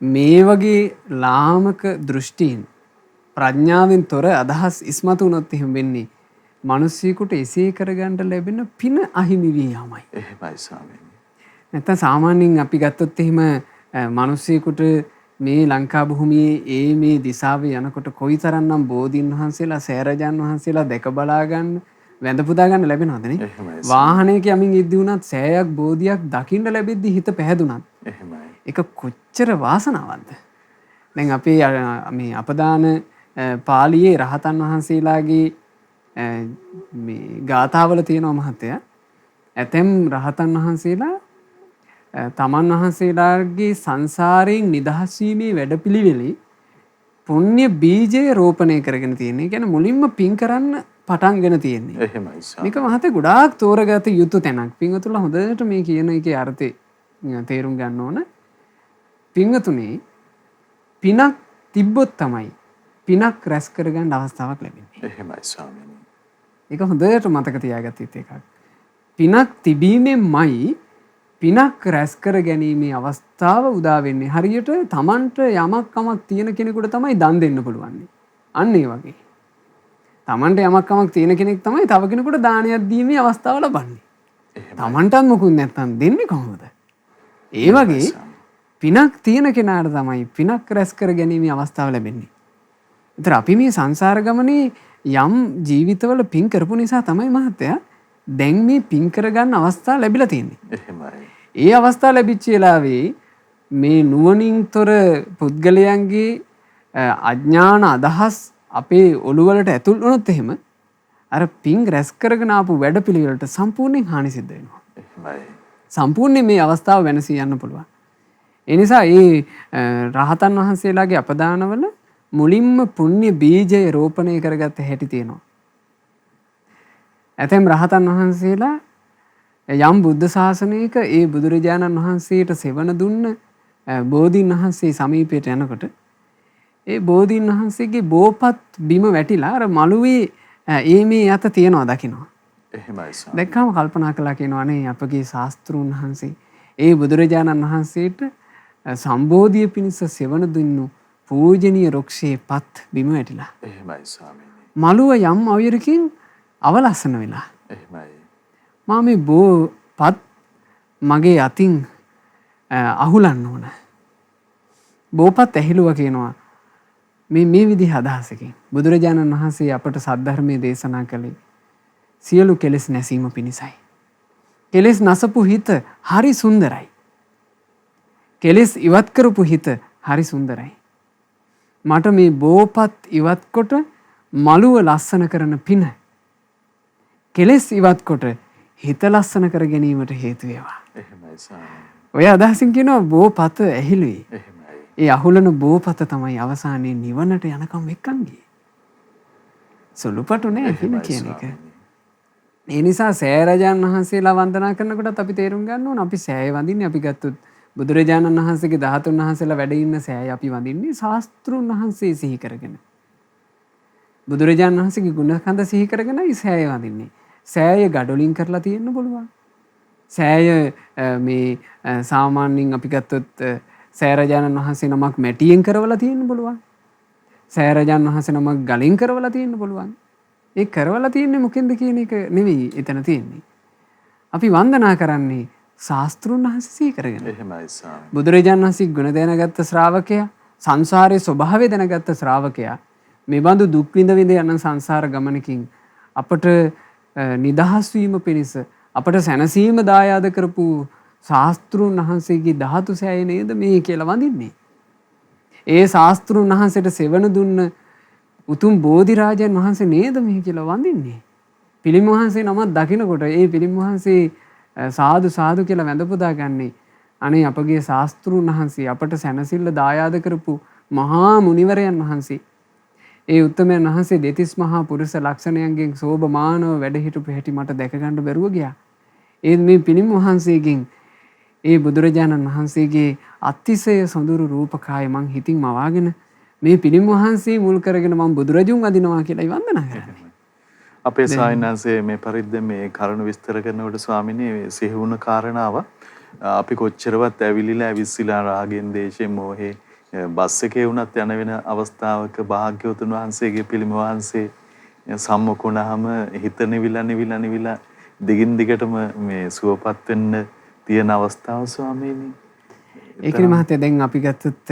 මේ වගේ ලාමක දෘෂ්ටීන් ප්‍රඥාවෙන් තොර අදහස් ඉස්මතු වුණොත් එහෙම වෙන්නේ මිනිස්සෙකුට එසේ කරගන්න ලැබෙන පින අහිමි වී යාමයි. එහෙමයි ස්වාමීනි. නැත්නම් සාමාන්‍යයෙන් අපි ගත්තොත් එහෙම මිනිස්සෙකුට මේ ලංකා භූමියේ මේ දිශාවේ යනකොට කොයිතරම්නම් බෝධීන් වහන්සේලා සෑරජාන් වහන්සේලා දැක බලා ගන්න වැඳ පුදා ගන්න ලැබෙනවද නේ? එහෙමයි. වාහනයක යමින් ඉද්දී වුණත් සෑයක් බෝධියක් දකින්න ලැබෙද්දී හිත පැහැදුනත් එහෙමයි. ඒක කොච්චර වාසනාවක්ද? දැන් අපේ මේ අපදාන පාළියේ රහතන් වහන්සේලාගේ මේ ගාථාවල තියෙනවා මහත්තයා. ඇතැම් රහතන් වහන්සේලා තමන් වහන්සේලාගේ සංසාරයෙන් නිදහස් වීමේ වැඩපිළිවෙලේ පුණ්‍ය බීජය රෝපණය කරගෙන තියෙන්නේ. කියන්නේ මුලින්ම පින් කරන්න පටන්ගෙන තියෙන්නේ. එහෙමයි ස්වාමී. මේක මහත්තයා ගොඩාක් තෝරගත යුතු තැනක්. පින්වතුන්ලා හොඳට මේ කියන එකේ අර්ථය තේරුම් ගන්න ඕන. පින්වතුනේ පිනක් තිබ්බොත් තමයි පිනක් රැස් කරගන්න අවස්ථාවක් ලැබෙන්නේ. එහෙමයි ස්වාමීනි. ඒක හොඳට මතක තියාගත යුතු එකක්. පිනක් තිබීමෙන්මයි පිනක් රැස් කර ගැනීමේ අවස්ථාව උදා වෙන්නේ හරියට Tamanට යමක් කමක් තියෙන කෙනෙකුට තමයි දන් දෙන්න පුළුවන්. අන්න ඒ වගේ. Tamanට යමක් කමක් තියෙන කෙනෙක් තමයි තව කෙනෙකුට දානයක් දීමේ අවස්ථාව ලබන්නේ. Tamanටත් මොකුත් නැත්තම් දෙන්නේ කොහොමද? ඒ වගේ පිනක් තියෙන කෙනාට තමයි පිනක් රැස් කර ගැනීමේ අවස්ථාව ලැබෙන්නේ. ඒතර අපි මේ සංසාර ගමනේ යම් ජීවිතවල පින් කරපු නිසා තමයි මහත්තයා දැන් මේ පින් කරගන්න අවස්ථාව ලැබිලා තියෙන්නේ. එහෙමයි. ඒ අවස්ථාව ලැබිච්ච වෙලාවේ මේ නුවණින් තොර පුද්ගලයන්ගේ අඥාන අදහස් අපේ ඔළුව වලට ඇතුල් වුණොත් එහෙම අර පින් රැස් කරගෙන ආපු වැඩපිළිවෙලට සම්පූර්ණයෙන් හානි සිද්ධ වෙනවා. එහෙමයි. සම්පූර්ණයෙන් මේ අවස්ථාව වෙනසී යන්න පුළුවන්. ඒ නිසා මේ රහතන් වහන්සේලාගේ අපදානවල මුලින්ම පුණ්‍ය බීජය රෝපණය කරගත්ත හැටි තියෙනවා. ඇතැම් රහතන් වහන්සේලා යම් බුද්ධ ශාසනයක ඒ බුදුරජාණන් වහන්සේට සෙවණ දුන්න බෝධීන් වහන්සේ සමීපයට යනකොට ඒ බෝධීන් වහන්සේගේ බෝපත් බිම වැටිලා අර මළුවේ මේ යත තියනවා දකිනවා. එහෙමයි. දැක්කම කල්පනා කළා කියනවානේ අපගේ ශාස්ත්‍රූන් වහන්සේ ඒ බුදුරජාණන් වහන්සේට සම්බෝධිය පිණිස සෙවණ දුන්නු පූජනීය රුක්ෂයේ පත් බිම වැටිලා. එහෙමයි ස්වාමීනි. මළුව යම් අවිරකින් අවලස්සන වෙලා. එහෙමයි. මා මේ බෝපත් මගේ අතින් අහුලන්න ඕන. බෝපත් ඇහිලුව කියනවා මේ විදිහ අදහසකින් බුදුරජාණන් වහන්සේ අපට සද්ධර්මයේ දේශනා කළේ සියලු කෙලෙස් නැසීම පිණිසයි. කෙලෙස් නසපු හිත හරි සුන්දරයි. කෙලෙස් ඉවත් කරපු හිත හරි සුන්දරයි. මට මේ බෝපත් ඉවත් කොට මළුව ලස්සන කරන පින කෙලෙස් ඉවත් කොට හිත ලස්සන කර ගැනීමට හේතු වේවා. එහෙමයි ස්වාමීනි. ඔය අදහසින් කියනවා බෝපත ඇහිලුයි. එහෙමයි. ඒ අහුලන බෝපත තමයි අවසානයේ නිවනට යනකම් එක්කන් ගියේ. සුළුපටු නෑ පින කියන එක. ඒ නිසා සෑරජාන් වහන්සේලා වන්දනා කරනකොටත් අපි තේරුම් ගන්න ඕන අපි සෑය වඳින්නේ අපි ගත්තොත් බුදුරජාණන් වහන්සේගේ 13 වහන්සේලා වැඩ ඉන්න සෑය අපි වඳින්නේ ශාස්ත්‍රුන් වහන්සේ සිහි කරගෙන. බුදුරජාණන් වහන්සේගේ ගුණ කඳ සිහි කරගෙනයි සෑය වඳින්නේ. සෑය ගඩොලින් කරලා තියෙන්න පුළුවන්. සෑය මේ සාමාන්‍යයෙන් අපි ගත්තොත් සෑරජාණන් වහන්සේ නමක් මැටියෙන් කරවලා තියෙන්න පුළුවන්. සෑරජාණන් වහන්සේ නමක් ගලින් කරවලා තියෙන්න පුළුවන්. ඒ කරවලා තියෙන්නේ මොකෙන්ද කියන එක නෙවෙයි එතන තියෙන්නේ. අපි වන්දනා කරන්නේ ශාස්ත්‍රුන් වහන්සේ සිහි කරගෙන. එහෙමයි ස්වාමීනි. බුදුරජාණන් වහන්සේ ගුණ දැනගත්ත ශ්‍රාවකයා, සංසාරයේ ස්වභාවය දැනගත්ත ශ්‍රාවකයා මේ බඳු දුක් විඳ යන සංසාර ගමනකින් අපට නිදහස් වීම පිණිස අපට සැනසීම දායාද කරපු ශාස්ත්‍රුන් වහන්සේගේ ධාතු සෑය නේද මේ කියලා වඳින්නේ. ඒ ශාස්ත්‍රුන් වහන්සේට සෙවණ දුන්න උතුම් බෝධිරාජයන් වහන්සේ නේද මේ කියලා වඳින්නේ. පිළිම වහන්සේ නමක් දකිනකොට ඒ පිළිම වහන්සේ සාදු සාදු කියලා වැඳ පුදා ගන්නේ අනේ අපගේ ශාස්ත්‍රුන් වහන්සේ අපට සැනසෙල්ල දායාද කරපු මහා මුනිවරයන් වහන්සේ. ඒ උත්තමයන් වහන්සේ දෙතිස් මහා පුරුෂ ලක්ෂණයන්ගෙන් සෝභමානව වැඩ හිටපු හැටි මට දැක ගන්න බැරුව ගියා. ඒ මේ පිළිම වහන්සේගෙන් ඒ බුදුරජාණන් වහන්සේගේ අතිශය සොඳුරු රූපකාය මං හිතින් මවාගෙන මේ පිළිම වහන්සේ මුල් කරගෙන මම බුදුරජුන් අදිනවා කියලා වන්දනා කරන්නේ. අපේ සායනන්සේ මේ පරිද්ද මේ කරුණ විස්තර කරනකොට ස්වාමීනි සිහි වුණ කාරණාව අපි කොච්චරවත් ඇවිලිලා ඇවිස්සීලා රාගෙන් දේශයෙන් මොහේ බස් එකේ වුණත් යන වෙන අවස්ථාවක භාග්‍යවතුන් වහන්සේගේ පිළිම වහන්සේ සම්මුඛ වුණාම හිත නිවිලා දිගින් දිගටම මේ සුවපත් වෙන්න තියෙන අවස්ථාව ස්වාමීනි. ඒකනේ මහත්තයා දැන් අපි ගත්තොත්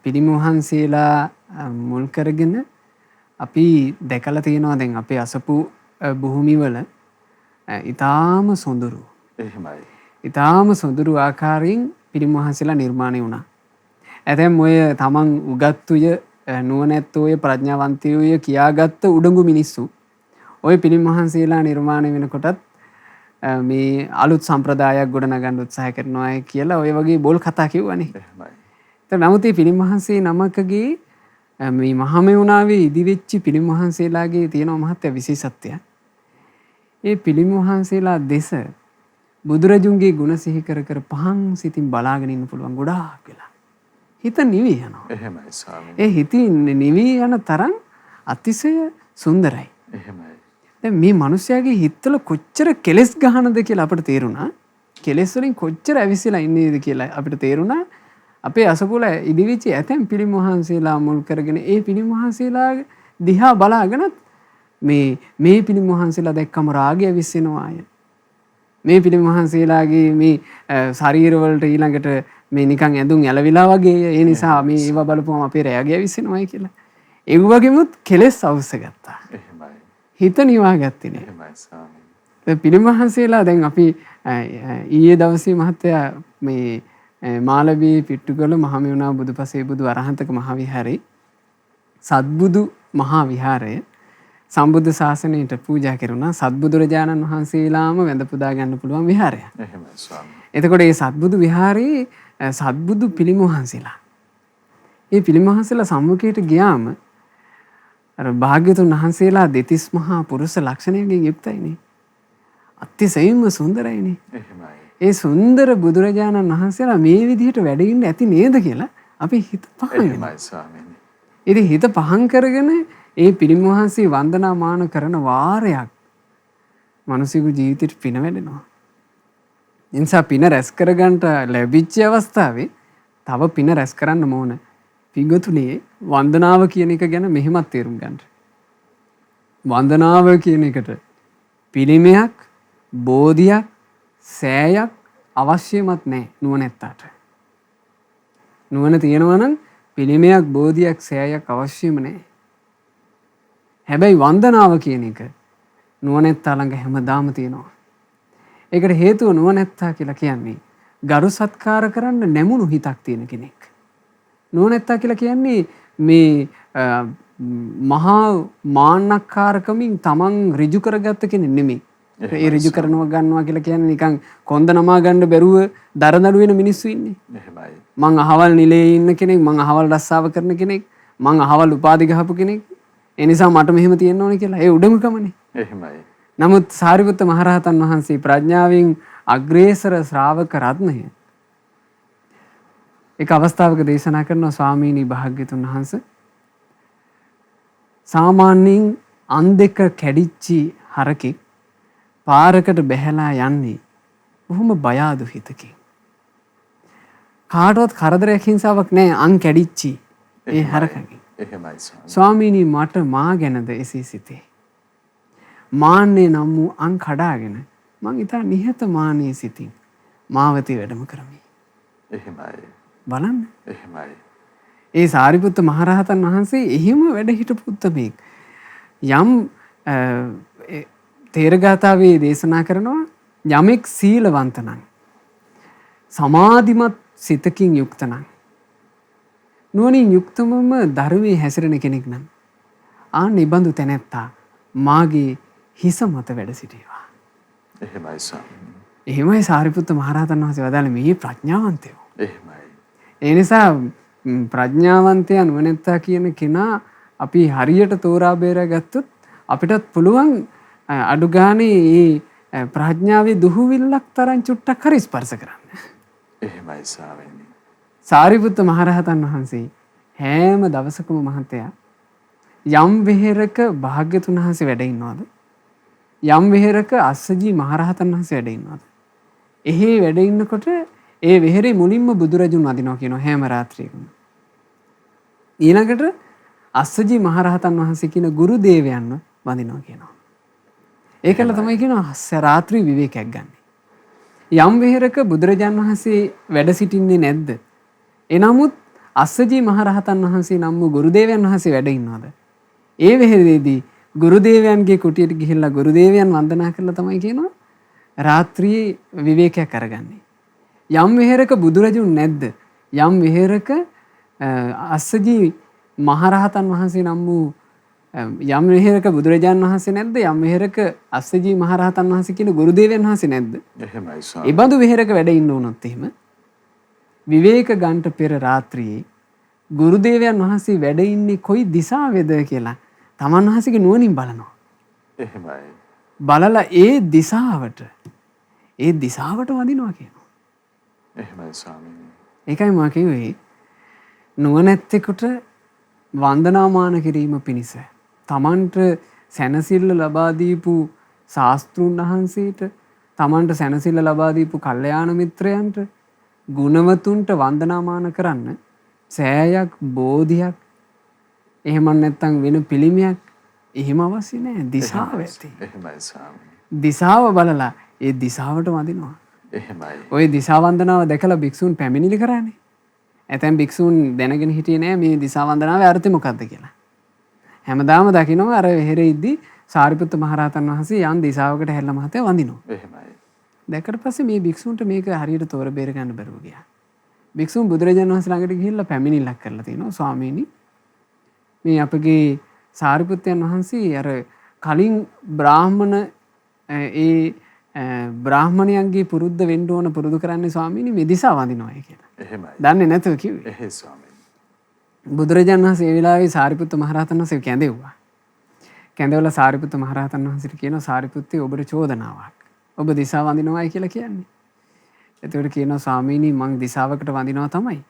පිළිම වහන්සේලා මුල් කරගෙන අපි දැකලා තියෙනවා දැන් අපේ අසපු භූමිවල ඊටාම සොඳුරු. එහෙමයි. ඊටාම සොඳුරු ආකාරයෙන් පිළිම වහන්සේලා නිර්මාණය වුණා. ඇතැම් ඔය තමන් උගත්තුය නුවණැත්තෝය ප්‍රඥාවන්තයෝය කියාගත්ත උඩඟු මිනිස්සු ඔය පිළිම වහන්සේලා නිර්මාණය වෙනකොටත් මේ අලුත් සම්ප්‍රදායක් ගොඩනගන්න උත්සාහ කරනවා කියලා ඔය වගේ බොල් කතා කිව්වනේ. එහෙමයි. ඒත් නමුත් මේ පිළිම වහන්සේ නමකගේ මේ මහමෙවුනාවේ ඉදිවෙච්ච පිළිම වහන්සේලාගේ තියෙන මහත්ය විශේෂත්වය. ඒ පිළිම වහන්සේලා දෙස බුදුරජුන්ගේ ගුණ සිහි කර කර පහන් සිතින් බලාගෙන ඉන්න පුළුවන් ගොඩාක් වෙලා. හිත නිවි යනවා. එහෙමයි ස්වාමීනි. ඒ හිතින් නිවි යන තරම් අතිශය සුන්දරයි. එහෙමයි. දැන් මේ මිනිස්යාගේ හිතවල කොච්චර කෙලෙස් ගහනද කියලා අපිට තේරුණා. කෙලෙස් වලින් කොච්චර ඇවිස්සලා ඉන්නේද කියලා අපිට තේරුණා. අපේ අසපුල ඉදිවිච්ච ඇතැම් පිළිම වහන්සේලා මුල් කරගෙන ඒ පිළිම වහන්සේලා දිහා බලාගෙනත් මේ පිළිම වහන්සේලා දැක්කම රාගය ඇවිස්සෙනවාය. මේ පිළිම වහන්සේලාගේ මේ ශරීරවලට ඊළඟට මේ නිකන් ඇඳුම් ඇලවිලා වගේ ඒ නිසා මේ ඒවා බලපුවම අපේ රාගය ඇවිස්සෙනවායි කියලා. ඒ වගේමුත් කෙලෙස් අවශ්‍ය ගත්තා. එහෙමයි. හිත නිවා ගත්තේ නෑ. එහෙමයි ස්වාමීනි. පිළිම වහන්සේලා දැන් අපි ඊයේ දවසේ මහත්තයා මේ මාළවී පිට්ටුගල මහමෙවුනා බුදුපසේ බුදු අරහන්තක මහා විහාරේ සත්බුදු මහා විහාරය සම්බුද්ධ ශාසනයට පූජා කෙරුණා. සත්බුදුරජාණන් වහන්සේලාම වැඳ පුදා ගන්න පුළුවන් විහාරයක්. එහෙමයි ස්වාමීනි. එතකොට මේ සත්බුදු විහාරේ සත්බුදු පිළිම වහන්සේලා. මේ පිළිම වහන්සේලා සම්මුඛයට ගියාම අර භාග්‍යතුන් වහන්සේලා දෙතිස් මහා පුරුෂ ලක්ෂණයකින් යුක්තයිනේ. අතිශයින්ම සුන්දරයිනේ. එහෙමයි. ඒ සුන්දර බුදුරජාණන් වහන්සේලා මේ විදිහට වැඩ ඉන්න ඇති නේද කියලා අපි හිත පහන් වෙනවා. එහෙමයි ස්වාමීනි. ඉතින් හිත පහන් කරගෙන ඒ පිළිම වහන්සේ වන්දනාමාන කරන වාරයක් මිනිසෙකු ජීවිතේට පින වැඩෙනවා. ඒ නිසා පින රැස් කරගන්න ලැබිච්ච අවස්ථාවේ තව පින රැස් කරන්න ඕන. පිඟුතුනේ වන්දනාව කියන එක ගැන මෙහෙමත් තේරුම් ගන්න. වන්දනාව කියන එකට පිළිමයක්, බෝධියක්, සෑයක් අවශ්‍යමත් නැහැ නුවණැත්තාට. නුවණ තියෙනවා නම් පිළිමයක්, බෝධියක්, සෑයක් අවශ්‍යම නැහැ. හැබැයි වන්දනාව කියන එක නුවණැත්තා ළඟ හැමදාම තියෙනවා. ඒකට හේතුව නුවණැත්තා කියලා කියන්නේ ගරු සත්කාර කරන්න නැමුණු හිතක් තියෙන කෙනෙක්. නුවණැත්තා කියලා කියන්නේ මේ මහා මාන්නක්කාරකමින් තමන් ඍජු කරගත්ත කෙනෙක් නෙමෙයි. ඒ ඍජු කරනවා ගන්නවා කියලා කියන්නේ නිකන් කොන්ද නමා ගන්න බැරුව දරදඬු වෙන මිනිස්සු ඉන්නේ. එහෙමයි. මං අහවල් නිලයේ ඉන්න කෙනෙක්, මං අහවල් රස්සාව කරන කෙනෙක්, මං අහවල් උපාධි ගහපු කෙනෙක්. ඒ නිසා මට මෙහෙම තියෙන්න ඕනේ කියලා. ඒ උඩඟුකමනේ. එහෙමයි. නමුත් සාරිපුත්ත මහරහතන් වහන්සේ ප්‍රඥාවෙන් අග්‍රේසර ශ්‍රාවක රත්නය එක අවස්ථාවක දේශනා කරනවා ස්වාමීනි භාග්‍යතුන් වහන්සේ සාමාන්‍යයෙන් අන් දෙක කැඩිච්චි හරකෙක් පාරකට බැහැලා යන්නේ බොහොම බය අඩු හිතකින්. කාටවත් කරදරයක් හිංසාවක් නැහැ අන් කැඩිච්චි ඒ හරකගේ. එහෙමයි ස්වාමීනි මට මා ගැනද එසේ සිතේ. මාන්නේ නම් වූ අන් කඩාගෙන මං ඉතා නිහතමානී සිතින් මාවතේ වැඩම කරමි. එහෙමයි. බලන්න. එහෙමයි. ඒ සාරිපුත්ත මහරහතන් වහන්සේ එහෙම වැඩ හිටපු උත්තමයෙක්. යම් තේරගාථාවේ දේශනා කරනවා යමෙක් සීලවන්ත නම් සමාධිමත් සිතකින් යුක්ත නම් නුවණින් යුක්තවම ධර්මයේ හැසිරෙන කෙනෙක් නම් නිබඳු තැනැත්තා මාගේ හිස මත වැඩ සිටිනවා. එහෙමයි ස්වාමීනි. එහෙමයි සාරිපුත්ත මහරහතන් වහන්සේ වදාළේ මේ ප්‍රඥාවන්තයෝ. එහෙමයි. ඒ නිසා ප්‍රඥාවන්තයා නුවණැත්තා කියන කෙනා අපි හරියට තෝරා බේරා ගත්තොත් අපිටත් පුළුවන් අඩු ගානේ මේ ප්‍රඥාවේ දුහුවිල්ලක් තරම් චුට්ටක් හරි ස්පර්ශ කරන්න. එහෙමයි ස්වාමීනි. සාරිපුත්ත මහරහතන් වහන්සේ හැම දවසකම මහත්තයා යම් වෙහෙරක භාග්‍යතුන් වහන්සේ වැඩ ඉන්නවද? යම් වෙහෙරක අස්සජී මහරහතන් වහන්සේ වැඩ ඉන්නවද? එහි වැඩ ඉන්නකොට ඒ වෙහෙරේ මුලින්ම බුදුරජුන් වදිනවා කියනවා හැම රාත්‍රියකම. ඊළඟට අස්සජී මහරහතන් වහන්සේ කියන ගුරු දේවයන්ව වදිනවා කියනවා. ඒකල තමයි කියනවා රාත්‍රී විවේකයක් ගන්න. යම් වෙහෙරක බුදුරජාන් වහන්සේ වැඩ සිටින්නේ නැද්ද? එනමුත් අස්සජී මහරහතන් වහන්සේ නම් වූ ගුරුදේවයන් වහන්සේ වැඩ ඉන්නවද? ඒ වෙහෙරේදී ගුරුදේවයන්ගේ කුටියට ගිහිල්ලා ගුරුදේවයන් වන්දනා කරලා තමයි කියනවා රාත්‍රියේ විවේකයක් අරගන්නේ. යම් වෙහෙරක බුදුරජුන් නැද්ද? යම් වෙහෙරක අස්සජී මහරහතන් වහන්සේ නම් වූ යම් වෙහෙරක බුදුරජාණන් වහන්සේ නැද්ද? යම් වෙහෙරක අස්සජී මහරහතන් වහන්සේ කියන ගුරුදේවයන් වහන්සේ නැද්ද? එහෙමයි ස්වාමීනි. ඒ බඳු වෙහෙරක වැඩ ඉන්න උනොත් එහෙම විවේක ගන්නට පෙර රාත්‍රියේ ගුරුදේවයන් වහන්සේ වැඩ ඉන්නේ කොයි දිශාවේද කියලා තමන් වහන්සේගේ නුවණින් බලනවා. එහෙමයි. බලලා ඒ දිශාවට වදිනවා කියනවා. එහෙමයි ස්වාමීනි. ඒකයි මා කිව්වේ නුවණැත්තෙකුට වන්දනාමාන කිරීම පිණිස තමන්ට සැනසෙල්ල ලබා දීපු ශාස්ත්‍රුන් වහන්සේට තමන්ට සැනසෙල්ල ලබා දීපු කල්යාණ මිත්‍රයන්ට ගුණවතුන්ට වන්දනාමාන කරන්න සෑයක් බෝධියක් එහෙම නැත්නම් වෙන පිළිමයක් එහෙම අවශ්‍ය නැහැ. දිශාව ඇති. එහෙමයි ස්වාමීනි. දිශාව බලලා ඒ දිශාවට වඳිනවා. එහෙමයි. ওই දිශා වන්දනාව දැකලා භික්ෂුන් පැමිණිලි කරානේ. ඇතැම් භික්ෂුන් දැනගෙන හිටියේ නෑ මේ දිශා වන්දනාවේ අර්ථය මොකක්ද කියලා. හැමදාම දකිනවා අර වෙහෙර ඉද්දි සාරිපුත්ත මහරහතන් වහන්සේ යම් දිශාවකට හැරිලා මහතේ වඳිනවා. එහෙමයි. දැක්කට පස්සේ මේ භික්ෂුන්ට මේක හරියට තෝර බේර ගන්න බැරුව ගියා. භික්ෂුන් බුදුරජාණන් වහන්සේ ළඟට ගිහිල්ලා පැමිණිල්ලක් කරලා තිනවා ස්වාමීනි මේ අපගේ සාරිපුත්තයන් වහන්සේ අර කලින් බ්‍රාහ්මණ බ්‍රාහ්මණයන්ගේ පුරුද්ද වෙන්න ඕන පුරුදු කරන්නේ ස්වාමීනි මේ දිශා වඳිනවායි කියලා. එහෙමයි. දන්නේ නැතුව කිව්වේ. එහෙයි ස්වාමීනි. බුදුරජාණන් වහන්සේ ඒ වෙලාවේ සාරිපුත්ත මහරහතන් වහන්සේ කැඳෙව්වා. කැඳවලා සාරිපුත්ත මහරහතන් වහන්සේට කියනවා සාරිපුත්තේ ඔබට චෝදනාවක්. ඔබ දිශා වඳිනවායි කියලා කියන්නේ. එතකොට කියනවා ස්වාමීනි මං දිශාවකට වඳිනවා තමයි.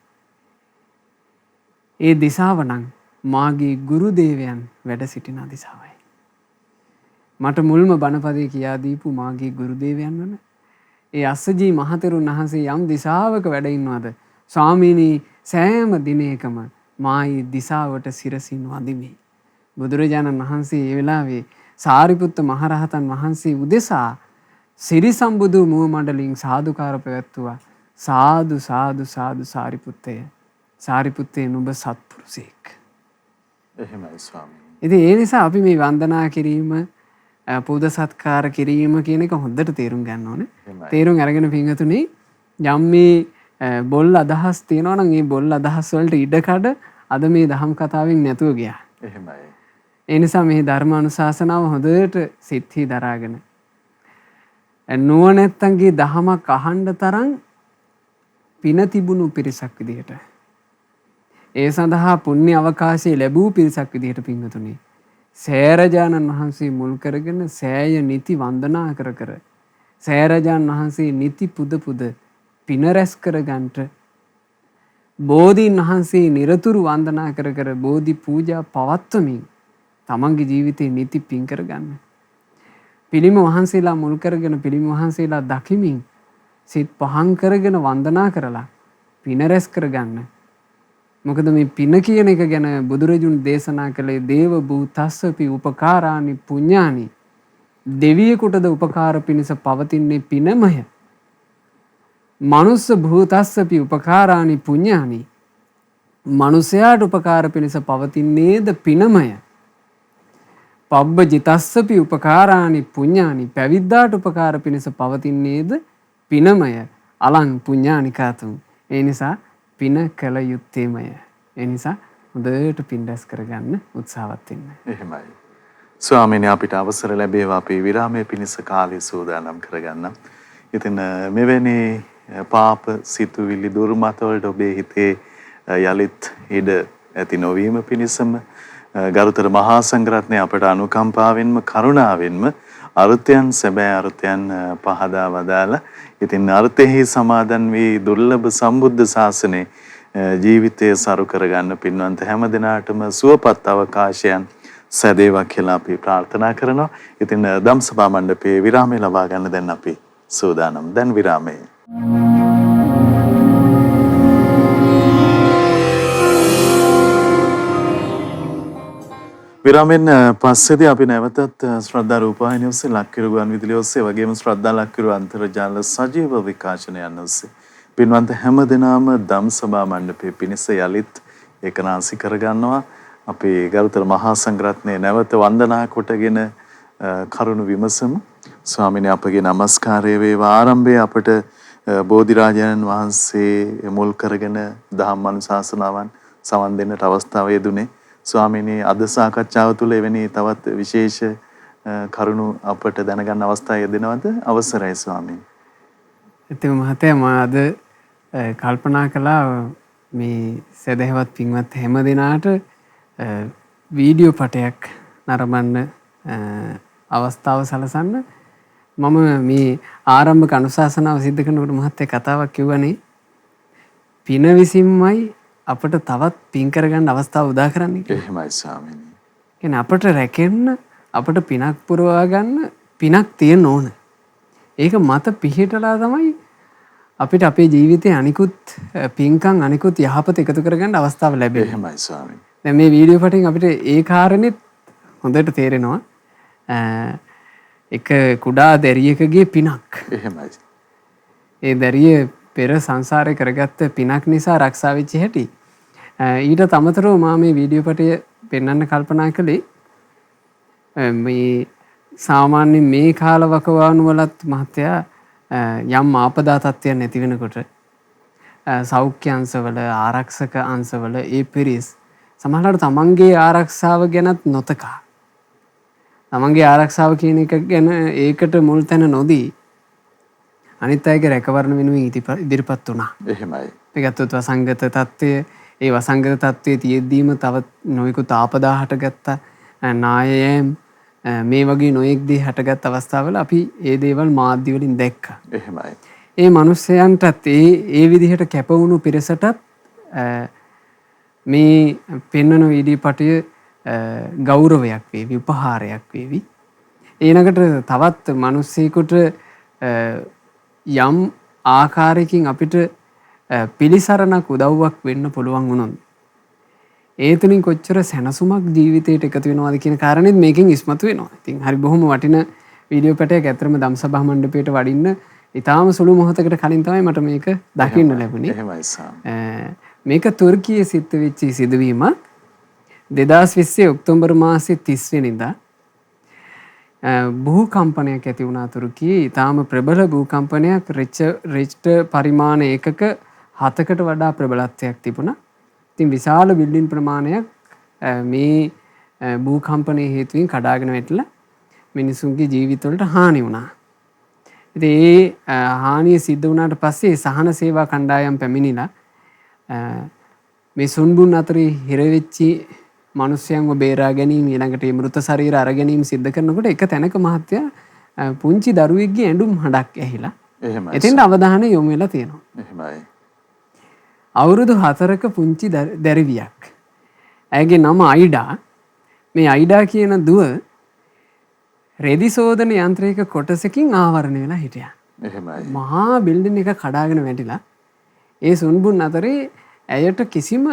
ඒ දිශාව නම් මාගේ ගුරු දේවයන් වැඩ සිටින දිශාවයි. මට මුල්ම බණපදේ කියා දීපු මාගේ ගුරු දේවයන් වන ඒ අස්සජී මහතෙරුන් වහන්සේ යම් දිශාවක වැඩ ඉන්නවද ස්වාමීනි සෑම දිනයකම මායි දිශාවට සිරසින් වඳිමි. බුදුරජාණන් වහන්සේ ඒ වෙලාවේ සාරිපුත්ත මහරහතන් වහන්සේ උදෙසා සිරි සම්බුදු මුව මණ්ඩලින් සාදුකාර පැවැත්තුවා. සාදු සාදු සාදු සාරිපුත්තය. සාරිපුත්තේ නුඹ සත්පුරුෂයෙක්. එහෙමයි ස්වාමීනි. ඉතින් ඒ නිසා අපි මේ වන්දනා කිරීම පූජ සත්කාර කිරීම කියන එක හොඳට තේරුම් ගන්න ඕනේ. තේරුම් අරගෙන පින්වතුනි යම් මේ බොල් අදහස් තියෙනවා නම් ඒ බොල් අදහස් වලට ඉඩකඩ අද මේ දහම් කතාවෙන් නැතුව ගියා. එහෙමයි. ඒ නිසා මේ ධර්ම අනුශාසනාව හොඳට සිත්හි දරාගෙන නුවණැත්තන්ගේ දහමක් අහන්න තරම් පින තිබුණු පිරිසක් විදිහට ඒ සඳහා පුණ්‍ය අවකාශය ලැබූ පිරිසක් විදිහට පින්වතුනි සෑරජානන් වහන්සේ මුල් කරගෙන සෑය නිති වන්දනා කර කර සෑරජානන් වහන්සේ නිති පුද පුද පින රැස් කරගන්නට බෝධීන් වහන්සේ නිරතුරු වන්දනා කර කර බෝධි පූජා පවත්වමින් තමන්ගේ ජීවිතේ නිති පින් කරගන්න. පිළිම වහන්සේලා මුල් කරගෙන පිළිම වහන්සේලා දකිමින් සිත් පහන් කරගෙන වන්දනා කරලා පින රැස් කරගන්න. මොකද මේ පින කියන එක ගැන බුදුරජුන් දේශනා කළේ දේව භූතස්සපි උපකාරානි පුඤ්ඤානි. දෙවියෙකුටද උපකාර පිණිස පවතින්නේ පිනමය. මනුස්ස භූතස්සපි උපකාරානි පුඤ්ඤානි. මනුෂයාට උපකාර පිණිස පවතින්නේද පිනමය. පබ්බ ජිතස්සපි උපකාරානි පුඤ්ඤානි. පැවිද්දාට උපකාර පිණිස පවතින්නේද පිනමය. අලං පුඤ්ඤානිකාතුං. ඒ නිසා පින කළ යුත්තේමය. ඒ නිසා හොඳට පින් රැස් කරගන්න උත්සාහවත් වෙන්න. එහෙමයි. ස්වාමීනි අපිට අවසර ලැබේවා අපි විරාමයේ පිණිස කාලය සූදානම් කරගන්න. ඉතින් මෙවැනි පාප සිතුවිලි දුර්මත වලට ඔබේ හිතේ යලිත් ඉඩ ඇති නොවීම පිණිසම ගරුතර මහා සංඝරත්නය අපට අනුකම්පාවෙන්ම කරුණාවෙන්ම අර්ථයන් සැබෑ අර්ථයන් පහදා වදාලා ඉතින් අර්ථෙහි සමාදන් වී දුර්ලභ සම්බුද්ධ ශාසනයේ ජීවිතය සරු කරගන්න පින්වන්ත හැම දිනාටම සුවපත් අවකාශයන් සැදේවා කියලා අපි ප්‍රාර්ථනා කරනවා. ඉතින් ධම්සභා මණ්ඩපයේ විරාමය ලබා ගන්න දැන් අපි සූදානම්. දැන් විරාමය. විරාමෙන් පස්සේදී අපි නැවතත් ශ්‍රද්ධා රූපවාහිනිය ඔස්සේ ලක්කිරු ගුවන් විදුලිය ඔස්සේ වගේම ශ්‍රද්ධා ලක්කිරු අන්තර්ජාල සජීව විකාශනයන් ඔස්සේ පින්වන්ත හැම දිනම ධම්සභා මණ්ඩපයේ පිණිස යලිත් ඒකනාසි කරගන්නවා. අපි ගරුතර මහා සංඝරත්නයේ නැවත වන්දනා කොටගෙන කරුණ විමසමු. ස්වාමීනි අපගේ নমස්කාරය වේවා. ආරම්භයේ අපට බෝධිරාජයන් වහන්සේ මුල් කරගෙන දහම් අනුශාසනාවන් සවන් දෙන්නට අවස්ථාව ලැබුණේ. ස්වාමීනි අද සාකච්ඡාව තුළ එවැනි තවත් විශේෂ කරුණු අපට දැනගන්න අවස්ථාව යෙදෙනවද? අවසරයි ස්වාමීනි. ඉතින් මහත්තයා මම අද කල්පනා කළා මේ සදහවත් පින්වත් හැම දිනාට වීඩියෝ පටයක් නරඹන්න අවස්ථාව සලසන්න. මම මේ ආරම්භක අනුශාසනාව සිද්ධ කරනකොට මහත්තයා කතාවක් කිව්වනේ පින විසින්මයි අපට තවත් පින් කරගන්න අවස්ථාව උදා කරන්නේ. එහෙමයි ස්වාමීනි. කියන්නේ අපට රැකෙන්න අපට පිනක් පුරවා ගන්න පිනක් තියෙන්න ඕන. ඒක මත පිහිටලා තමයි අපිට අපේ ජීවිතේ අනිකුත් පින්කම් අනිකුත් යහපත එකතු කරගන්න අවස්ථාව ලැබෙන්නේ. එහෙමයි ස්වාමීනි. දැන් මේ වීඩියෝ පටින් අපිට ඒ කාරණෙත් හොඳට තේරෙනවා. එක කුඩා දැරියකගේ පිනක්. එහෙමයි. ඒ දැරිය පෙර සංසාරේ කරගත්ත පිනක් නිසා ආරක්ෂා වෙච්ච හැටි. ඊට අමතරව මා මේ වීඩියෝ පටය පෙන්වන්න කල්පනා කළේ මේ සාමාන්‍ය මේ කාල වකවානු වලත් මහත්තයා යම් ආපදා තත්ත්වයක් නැති වෙනකොට සෞඛ්‍ය අංශවල ආරක්ෂක අංශවල ඒ පිරිස් සමහරවිට තමන්ගේ ආරක්ෂාව ගැනත් නොතකා තමන්ගේ ආරක්ෂාව කියන එක ගැන ඒකට මුල් තැන නොදී අනිත් අයගේ රැකවරණ වෙනුවෙන් ඉදිරිපත් වුණා. එහෙමයි. ඒකත් වසංගත තත්ත්වය ඒ වසංගත තත්ත්වයේ තියෙද්දීම තව නොයෙකුත් ආපදා හටගත්තා. නායයන් මේ වගේ නොයෙක් දේ හටගත් අවස්ථාවල අපි ඒ දේවල් මාධ්‍ය වලින් දැක්කා. එහෙමයි. ඒ මිනිස්යන්ටත් ඒ විදිහට කැප වුණු පිරිසටත් මේ පෙන්වන වීඩියෝ පටය ගෞරවයක් වේවි, උපහාරයක් වේවි. ඊළඟට තවත් මිනිස්සෙකුට යම් ආකාරයකින් අපිට පිළිසරණක් උදව්වක් වෙන්න පුළුවන් වුණොත් ඒ තුලින් කොච්චර සැනසුමක් ජීවිතයට එකතු වෙනවද කියන කාරණේත් මේකෙන් ඉස්මතු වෙනවා. ඉතින් හරි බොහොම වටින වීඩියෝ පැටයක් ඇත්තටම දම්සභා මණ්ඩපයට වඩින්න ඊටාම සුළු මොහොතකට කලින් තමයි මට මේක දකින්න ලැබුණේ. එහෙමයි සාම. මේක තුර්කියේ සිද්ධ වෙච්ච සිදුවීමක් 2020 ඔක්තෝබර් මාසයේ 30 වෙනිදා භූකම්පනයක් ඇති වුණා තුර්කියේ. ඊටාම ප්‍රබල භූකම්පනයක් රිච්ටර් පරිමාණ ඒකක 7කට වඩා ප්‍රබලත්වයක් තිබුණා. ඉතින් විශාල බිල්ඩින් ප්‍රමාණයක් මේ භූකම්පනයේ හේතුවෙන් කඩාගෙන වැටිලා මිනිසුන්ගේ ජීවිතවලට හානි වුණා. ඉතින් ඒ හානිය සිද්ධ වුණාට පස්සේ සහන සේවා කණ්ඩායම් පැමිණිලා මේ සුන්බුන් අතරේ හිර වෙච්චි මිනිස්යන්ව බේරා ගැනීම ඊළඟට මේ මృత ශරීර අර ගැනීම සිද්ධ කරනකොට එක තැනක මහත්තයා පුංචි දරුවෙක්ගේ ඇඬුම් හඬක් ඇහිලා එහෙමයි. එතෙන්ට අවධානය යොමු වෙලා තියෙනවා. එහෙමයි. අවුරුදු 4ක පුංචි දැරිවියක්. ඇයගේ නම අයිඩා. මේ අයිඩා කියන දුව රෙදි සෝදන යන්ත්‍රයක කොටසකින් ආවරණය වෙලා හිටියා. එහෙමයි. මහා බිල්ඩින් එක කඩාගෙන වැටිලා ඒ සුන්බුන් අතරේ ඇයට කිසිම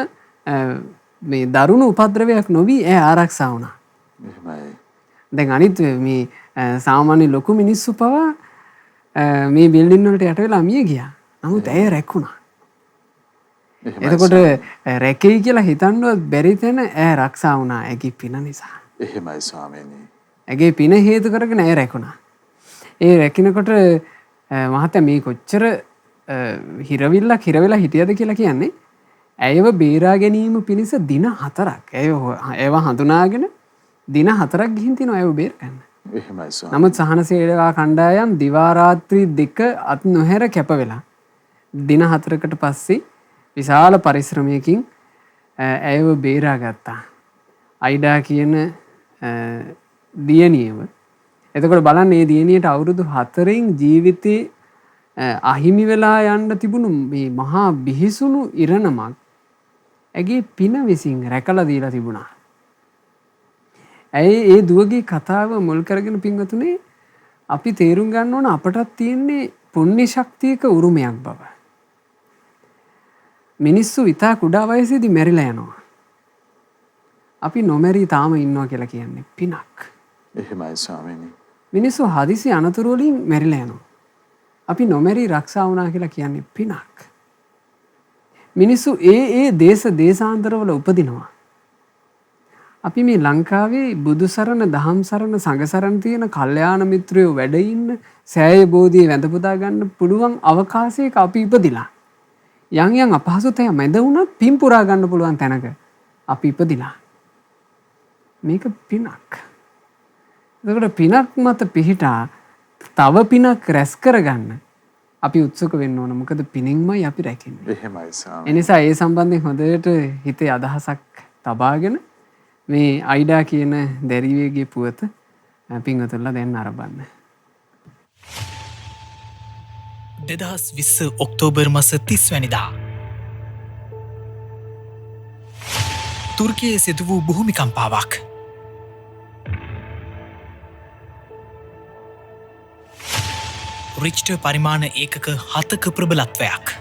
මේ දරුණු උපද්‍රවයක් නොවි ඇය ආරක්ෂා වුණා. එහෙමයි. දැන් අනිත් මේ සාමාන්‍ය ලොකු මිනිස්සු පවා මේ බිල්ඩින් වලට යට වෙලා මිය ගියා. නමුත් ඇය රැකුණා. එතකොට රැකෙයි කියලා හිතන්නවත් බැරි තැන ඇය ආරක්ෂා වුණා ඇගේ පින නිසා. එහෙමයි ස්වාමීනි. ඇගේ පින හේතු කරගෙන ඇය රැකුණා. ඒ රැකිනකොට මහත්තයා මේ කොච්චර හිරවිල්ලක් හිරවෙලා හිටියද කියලා කියන්නේ ඇයව බේරා ගැනීම පිණිස දින 4ක් ඇයව හඳුනාගෙන දින 4ක් ගිහින් තිනවා ඇයව බේරගන්න. එහෙමයි ස්වාමීනි. නමුත් සහන සේවා කණ්ඩායම් දිවා රාත්‍රී දෙක අත් නොහැර කැප වෙලා දින 4කට පස්සේ විශාල පරිශ්‍රමයකින් ඇයව බේරා ගත්තා. අයිඩා කියන දියණියව. එතකොට බලන්න මේ දියණියට අවුරුදු 4න් ජීවිතේ අහිමි වෙලා යන්න තිබුණු මේ මහා බිහිසුණු ඉරණමක් ඇගේ පින විසින් රැකලා දීලා තිබුණා. ඇයි ඒ දුවගේ කතාව මුල් කරගෙන පින්වතුනේ අපි තේරුම් ගන්න ඕන අපටත් තියෙන්නේ පුණ්‍ය ශක්තියක උරුමයක් බව. මිනිස්සු ඉතා කුඩා වයසේදී මැරිලා යනවා. අපි නොමැරී තාම ඉන්නවා කියලා කියන්නේ පිනක්. එහෙමයි ස්වාමීනි. මිනිස්සු හදිසි අනතුරු වලින් මැරිලා යනවා. අපි නොමැරී රක්ෂා වුණා කියලා කියන්නේ පිනක්. මිනිස්සු ඒ දේශාන්තරවල උපදිනවා. අපි මේ ලංකාවේ බුදු සරණ, දහම් සරණ, සංඝ සරණ තියෙන කල්යාණ මිත්‍රයෝ වැඩ ඉන්න සෑය බෝධිය වැඳ පුදා ගන්න පුළුවන් අවකාශයක අපි ඉපදිලා. යම් අපහසුතාවය මැද වුණත් පින් පුරා ගන්න පුළුවන් තැනක අපි ඉපදිලා. මේක පිනක්. එතකොට පිනක් මත පිහිටා තව පිනක් රැස් කරගන්න අපි උත්සුක වෙන්න ඕන. මොකද පිනින්මයි අපි රැකෙන්නේ. එහෙමයි ස්වාමීනි. ඒ නිසා ඒ සම්බන්ධයෙන් හොඳට හිතේ අදහසක් තබාගෙන මේ අයිඩා කියන දැරිවියගේ පුවත පින්වතුන්ලා දැන් අරබන්න. 2020 ඔක්තෝබර් මාස 30 වැනිදා තුර්කියේ සිදු වූ භූමිකම්පාවක්. රිච්ට පරිමාණ ඒකක 7ක ප්‍රබලත්වයක්.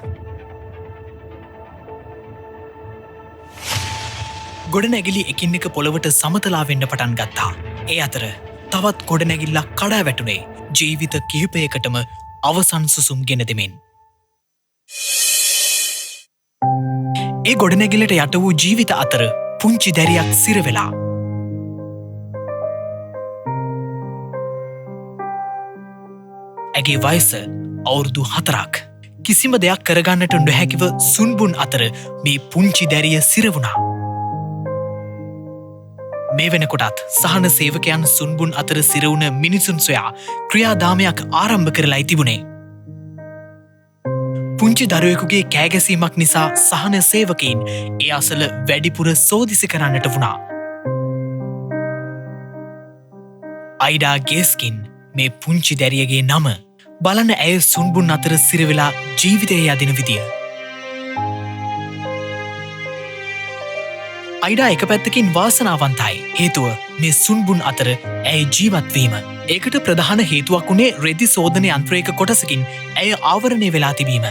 ගොඩනැගිලි එකින් එක පොළවට සමතලා වෙන්න පටන් ගත්තා. ඒ අතර තවත් ගොඩනැගිල්ලක් කඩා වැටුනේ ජීවිත කිහිපයකටම අවසන් සුසුම් ගෙන දෙමින්. ඒ ගොඩනැගිල්ලට යට වූ ජීවිත අතර පුංචි දැරියක් සිරවෙලා. ඇගේ වයස අවුරුදු 4ක්. කිසිම දෙයක් කරගන්නට නොහැකිව සුන්බුන් අතර මේ පුංචි දැරිය සිරවුණා. මේ වෙනකොටත් සහන සේවකයන් සුන්බුන් අතර සිරවුණ මිනිසුන් සොයා ක්‍රියාදාමයක් ආරම්භ කරලා තිබුණේ. පුංචි දරුවෙකුගේ කෑගැසීමක් නිසා සහන සේවකයින් ඒ අසල වැඩිපුර සෝදිසි කරන්නට වුණා. අයිඩා ගේස්කින් මේ පුංචි දැරියගේ නම බලන්න ඇය සුන්බුන් අතර සිරවෙලා ජීවිතය යදින විදිය. අයිඩා එක පැත්තකින් වාසනාවන්තයි. හේතුව මේ සුන්බුන් අතර ඇය ජීවත්වීම. ඒකට ප්‍රධාන හේතුවක් වුණේ රෙදි සෝදන යන්ත්‍රයක කොටසකින් ඇය ආවරණය වෙලා තිබීම.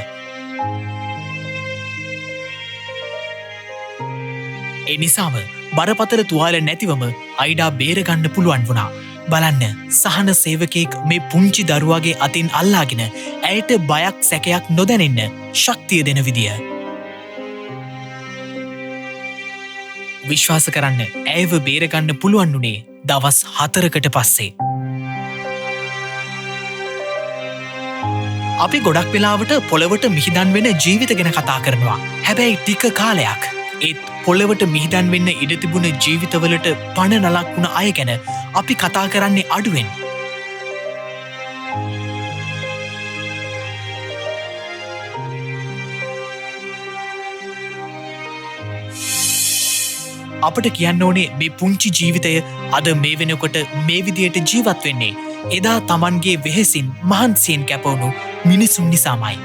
ඒ නිසාම බරපතල තුවාල නැතිවම අයිඩා බේරගන්න පුළුවන් වුණා. බලන්න සහන සේවකයෙක් මේ පුංචි දරුවාගේ අතින් අල්ලාගෙන ඇයට බයක් සැකයක් නොදැනෙන්න ශක්තිය දෙන විදිය. විශ්වාස කරන්න ඇයව බේරගන්න පුළුවන් වුණේ දවස් 4කට පස්සේ. අපි ගොඩක් වෙලාවට පොළවට මිහිදන් වෙන ජීවිත ගැන කතා කරනවා. හැබැයි ටික කාලයක් ඒත් පොළවට මිහිදන් වෙන්න ඉඩ තිබුණ ජීවිතවලට පණ නලක් වුණ අය ගැන අපි කතා කරන්නේ අඩුවෙන්. අපට කියන්න ඕනේ මේ පුංචි ජීවිතය අද මේ වෙනකොට මේ විදියට ජීවත් වෙන්නේ එදා Tamanගේ වෙහෙසින් මහන්සියෙන් කැපවුණු මිනිසුන් නිසාමයි.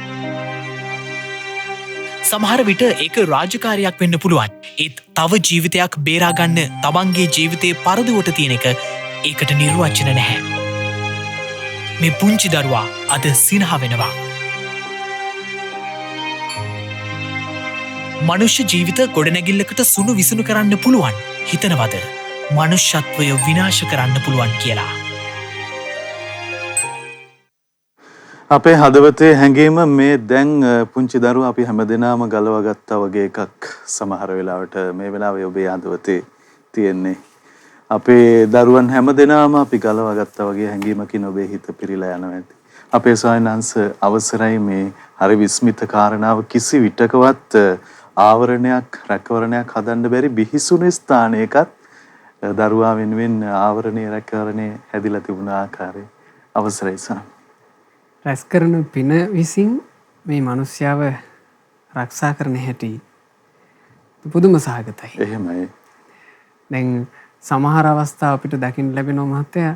සමහර විට ඒක රාජකාරියක් වෙන්න පුළුවන්. ඒත් තව ජීවිතයක් බේරාගන්න Tamanගේ ජීවිතේ පරදුවට තියෙන එක ඒකට නිර්වචන නැහැ. මේ පුංචි දරුවා අද සිනහ වෙනවා. මනුෂ්‍ය ජීවිත ගොඩනැගිල්ලකට සුණු විසුණු කරන්න පුළුවන් හිතනවද? මනුෂ්‍යත්වය විනාශ කරන්න පුළුවන් කියලා. අපේ හදවතේ හැඟීම මේ දැන් පුංචි දරුවා අපි හැමදෙනාම ගලවා ගත්තා වගේ එකක් සමහර වෙලාවට මේ වෙලාවේ ඔබේ හදවතේ තියෙන්නේ. අපේ දරුවන් හැමදෙනාම අපි ගලවා ගත්තා වගේ හැඟීමකින් ඔබේ හිත පිරීලා යනවා ඇති. අපේ සායනංශ අවසරයි මේ හරි විස්මිත කාරණාව කිසි විටකවත් ආවරණයක් රැකවරණයක් හදන්න බැරි බිහිසුණු ස්ථානයකත් දරුවා වෙනුවෙන් ආවරණය රැකවරණය හැදිලා තිබුණ ආකාරය අවසරයි සා. රැස් කරන පින විසින් මේ මිනිස්යාව ආරක්ෂා කරන හැටි පුදුම සහගතයි. එහෙමයි. දැන් සමහර අවස්ථා අපිට දකින්න ලැබෙනවා මහත්තයා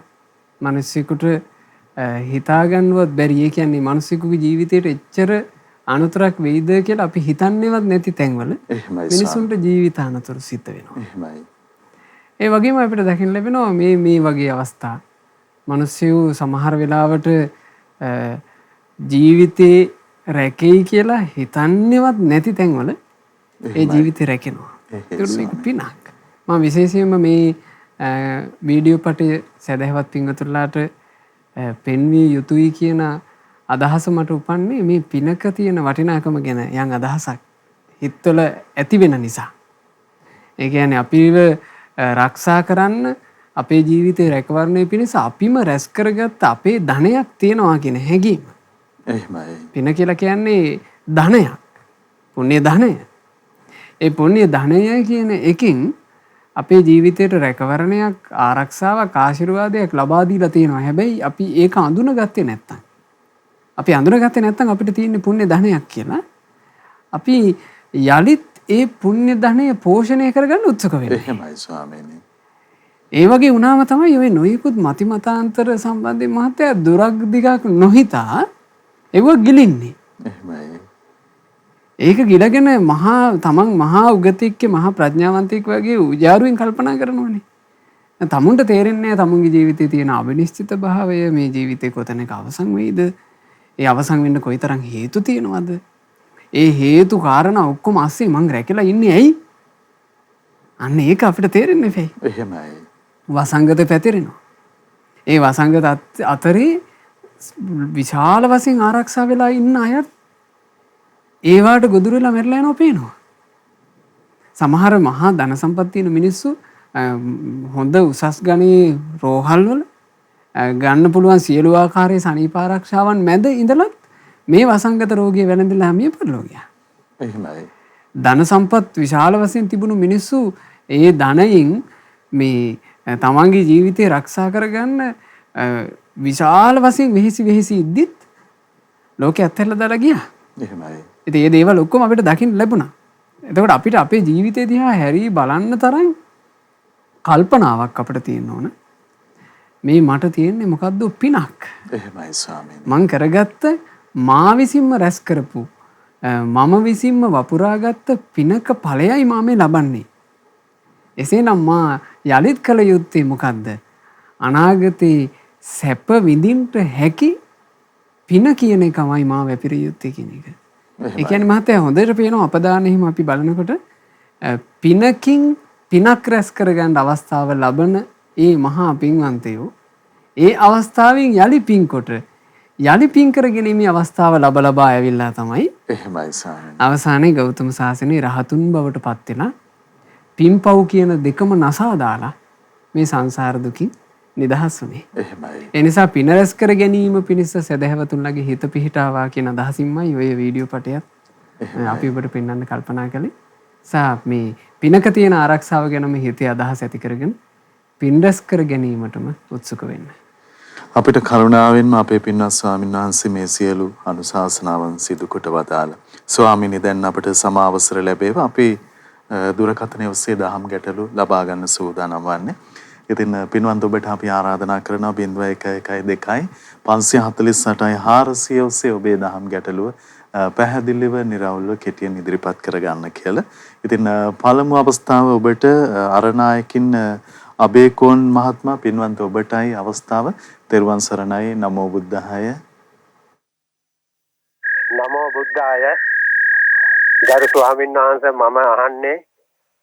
මිනිස්සුෙකුට හිතාගන්නවත් බැරි. ඒ කියන්නේ මිනිස්සුෙකුගේ ජීවිතේට එච්චර අනතුරක් වෙයිද කියලා අපි හිතන්නේවත් නැති තැන්වල මිනිසුන්ට ජීවිත අනතුරු සිද්ධ වෙනවා. එහෙමයි. ඒ වගේම අපිට දකින්න ලැබෙනවා මේ වගේ අවස්ථා. මිනිස්සු සමහර වෙලාවට ජීවිතේ රැකෙයි කියලා හිතන්නේවත් නැති තැන්වල ඒ ජීවිතේ රැකෙනවා. ඒක පිනක්. මම විශේෂයෙන්ම මේ වීඩියෝ පටය සදහවත් පින්වතුන්ලාට පෙන්විය යුතුයි කියන අදහස මට උපන්නේ මේ පිනක තියෙන වටිනාකම ගැන යම් අදහසක් හිතවල ඇති වෙන නිසා. ඒ කියන්නේ අපිව ආරක්ෂා කරන්න අපේ ජීවිතේ රැකවරණය පිණිස අපිම රැස් කරගත්ත අපේ ධනයක් තියෙනවා කියන හැඟීම. එහෙමයි. පින කියලා කියන්නේ ධනයක්. පුණ්‍ය ධනය. ඒ පුණ්‍ය ධනය කියන එකෙන් අපේ ජීවිතේට රැකවරණයක් ආරක්ෂාවක් ආශිර්වාදයක් ලබා දීලා තියෙනවා. හැබැයි අපි ඒක අඳුනගත්තේ නැත්තම්. අපි අඳුනගත්තේ නැත්තම් අපිට තියෙන පුණ්‍ය ධනයක් කියලා. අපි යලිත් ඒ පුණ්‍ය ධනය පෝෂණය කරගන්න උත්සුක වෙනවා. එහෙමයි ස්වාමීනි. ඒ වගේ වුණාම තමයි ඔය නොයෙකුත් මතිමතාන්තර සම්බන්ධයෙන් මහත්තයා දුරක් දිගක් නොහිතා ඒව ගිලින්නේ. එහෙමයි. ඒක ගිලගෙන තමන් මහා උගතෙක්ක මහා ප්‍රඥාවන්තයෙක් වගේ උජාරුවෙන් කල්පනා කරනවනේ. තමුන්ට තේරෙන්නේ නැහැ තමුන්ගේ ජීවිතේ තියෙන අවිනිශ්චිත භාවය මේ ජීවිතේ කොතැනක අවසන් වෙයිද? ඒ අවසන් වෙන්න කොයිතරම් හේතු තියෙනවද? ඒ හේතු කාරණා ඔක්කොම ASCII මං රැකලා ඉන්නේ ඇයි? අන්න ඒක අපිට තේරෙන්නේ නැහැ. එහෙමයි. වසංගත පැතිරෙනවා. ඒ වසංගත අතරේ විශාල වශයෙන් ආරක්ෂා වෙලා ඉන්න අයත් ඒවාට ගොදුරු වෙලා මැරලා යනවා පේනවා. සමහර මහා ධන සම්පත් තියෙන මිනිස්සු හොඳ උසස් ගණේ රෝහල් වල ගන්න පුළුවන් සියලු ආකාරයේ සනීප ආරක්ෂාවන් මැද ඉඳලත් මේ වසංගත රෝගිය වැළඳිලා හැමිය පරලෝ ගියා. එහෙමයි. ධන සම්පත් විශාල වශයෙන් තිබුණු මිනිස්සු ඒ ධනයෙන් මේ තමන්ගේ ජීවිතය රක්ෂා කරගන්න විශාල වශයෙන් වෙහෙසි ඉද්දිත් ලෝකෙ අත්හැරලා දාලා ගියා. එහෙමයි. ඉතින් මේ දේවල් ඔක්කොම අපිට දකින්න ලැබුණා. එතකොට අපිට අපේ ජීවිතය දිහා හැරී බලන්න තරම් කල්පනාවක් අපිට තියෙන්න ඕන. මේ මට තියෙන්නේ මොකද්ද පිනක්. එහෙමයි ස්වාමීනි. මං කරගත්ත මා විසින්ම රැස් කරපු මම විසින්ම වපුරාගත්ත පිනක ඵලයයි මා මේ ලබන්නේ. එසේනම් මා යලිත් කළ යුත්තේ මොකද්ද? අනාගතේ සැප විඳින්න හැකි පින කියන එකමයි මා වැපිරිය යුත්තේ කියන එක. ඒ කියන්නේ මහත්තයා හොඳට පේනවා අපදානෙහිම අපි බලනකොට පිනකින් පිනක් රැස් කරගන්න අවස්ථාව ලබන ඒ මහා පින්වන්තයෝ ඒ අවස්ථාවෙන් යලි පින්කොට යලි පින් කරගැනීමේ අවස්ථාව ලබා ඇවිල්ලා තමයි එහෙමයි ස්වාමීනි. අවසානයේ ගෞතම සාසනයේ රහතුන් බවට පත් වෙලා පින්පව් කියන දෙකම නසා දාලා මේ සංසාර දුකින් නිදහස් වුනේ. එහෙමයි. ඒ නිසා පින රැස් කර ගැනීම පිණිස සදහැවතුන්ලගේ හිත පිහිටාවා කියන අදහසින්මයි ඔය වීඩියෝ පටයත් අපි ඔබට පෙන්වන්න කල්පනා කළේ. සා මේ පිනක තියෙන ආරක්ෂාව ගැන මේ හිතේ අදහස් ඇති කරගෙන පින් රැස් කර ගැනීමටම උත්සුක වෙන්න. අපිට කරුණාවෙන්ම අපේ පින්වත් ස්වාමීන් වහන්සේ මේ සියලු අනුශාසනාවන් සිදු කොට වදාලා. ස්වාමීනි දැන් අපිට සම අවසර ලැබේවා. අපි දුරකථනයේ ඔස්සේ දහම් ගැටලු ලබා ගන්න සූදානම් වන්නේ. ඉතින් පින්වත් ඔබට අපි ආරාධනා කරනවා 0112 548 400 ඔස්සේ ඔබේ දහම් ගැටලුව පැහැදිලිව නිරවුල්ව කෙටියෙන් ඉදිරිපත් කරගන්න කියලා. ඉතින් පළමු අවස්ථාව ඔබට අරනායකින් අබේකෝන් මහත්මයා පින්වන්ත ඔබටයි අවස්ථාව. තෙරුවන් සරණයි. නමෝ බුද්ධාය. නමෝ බුද්ධාය. ගරු ස්වාමීන් වහන්සේ මම අහන්නේ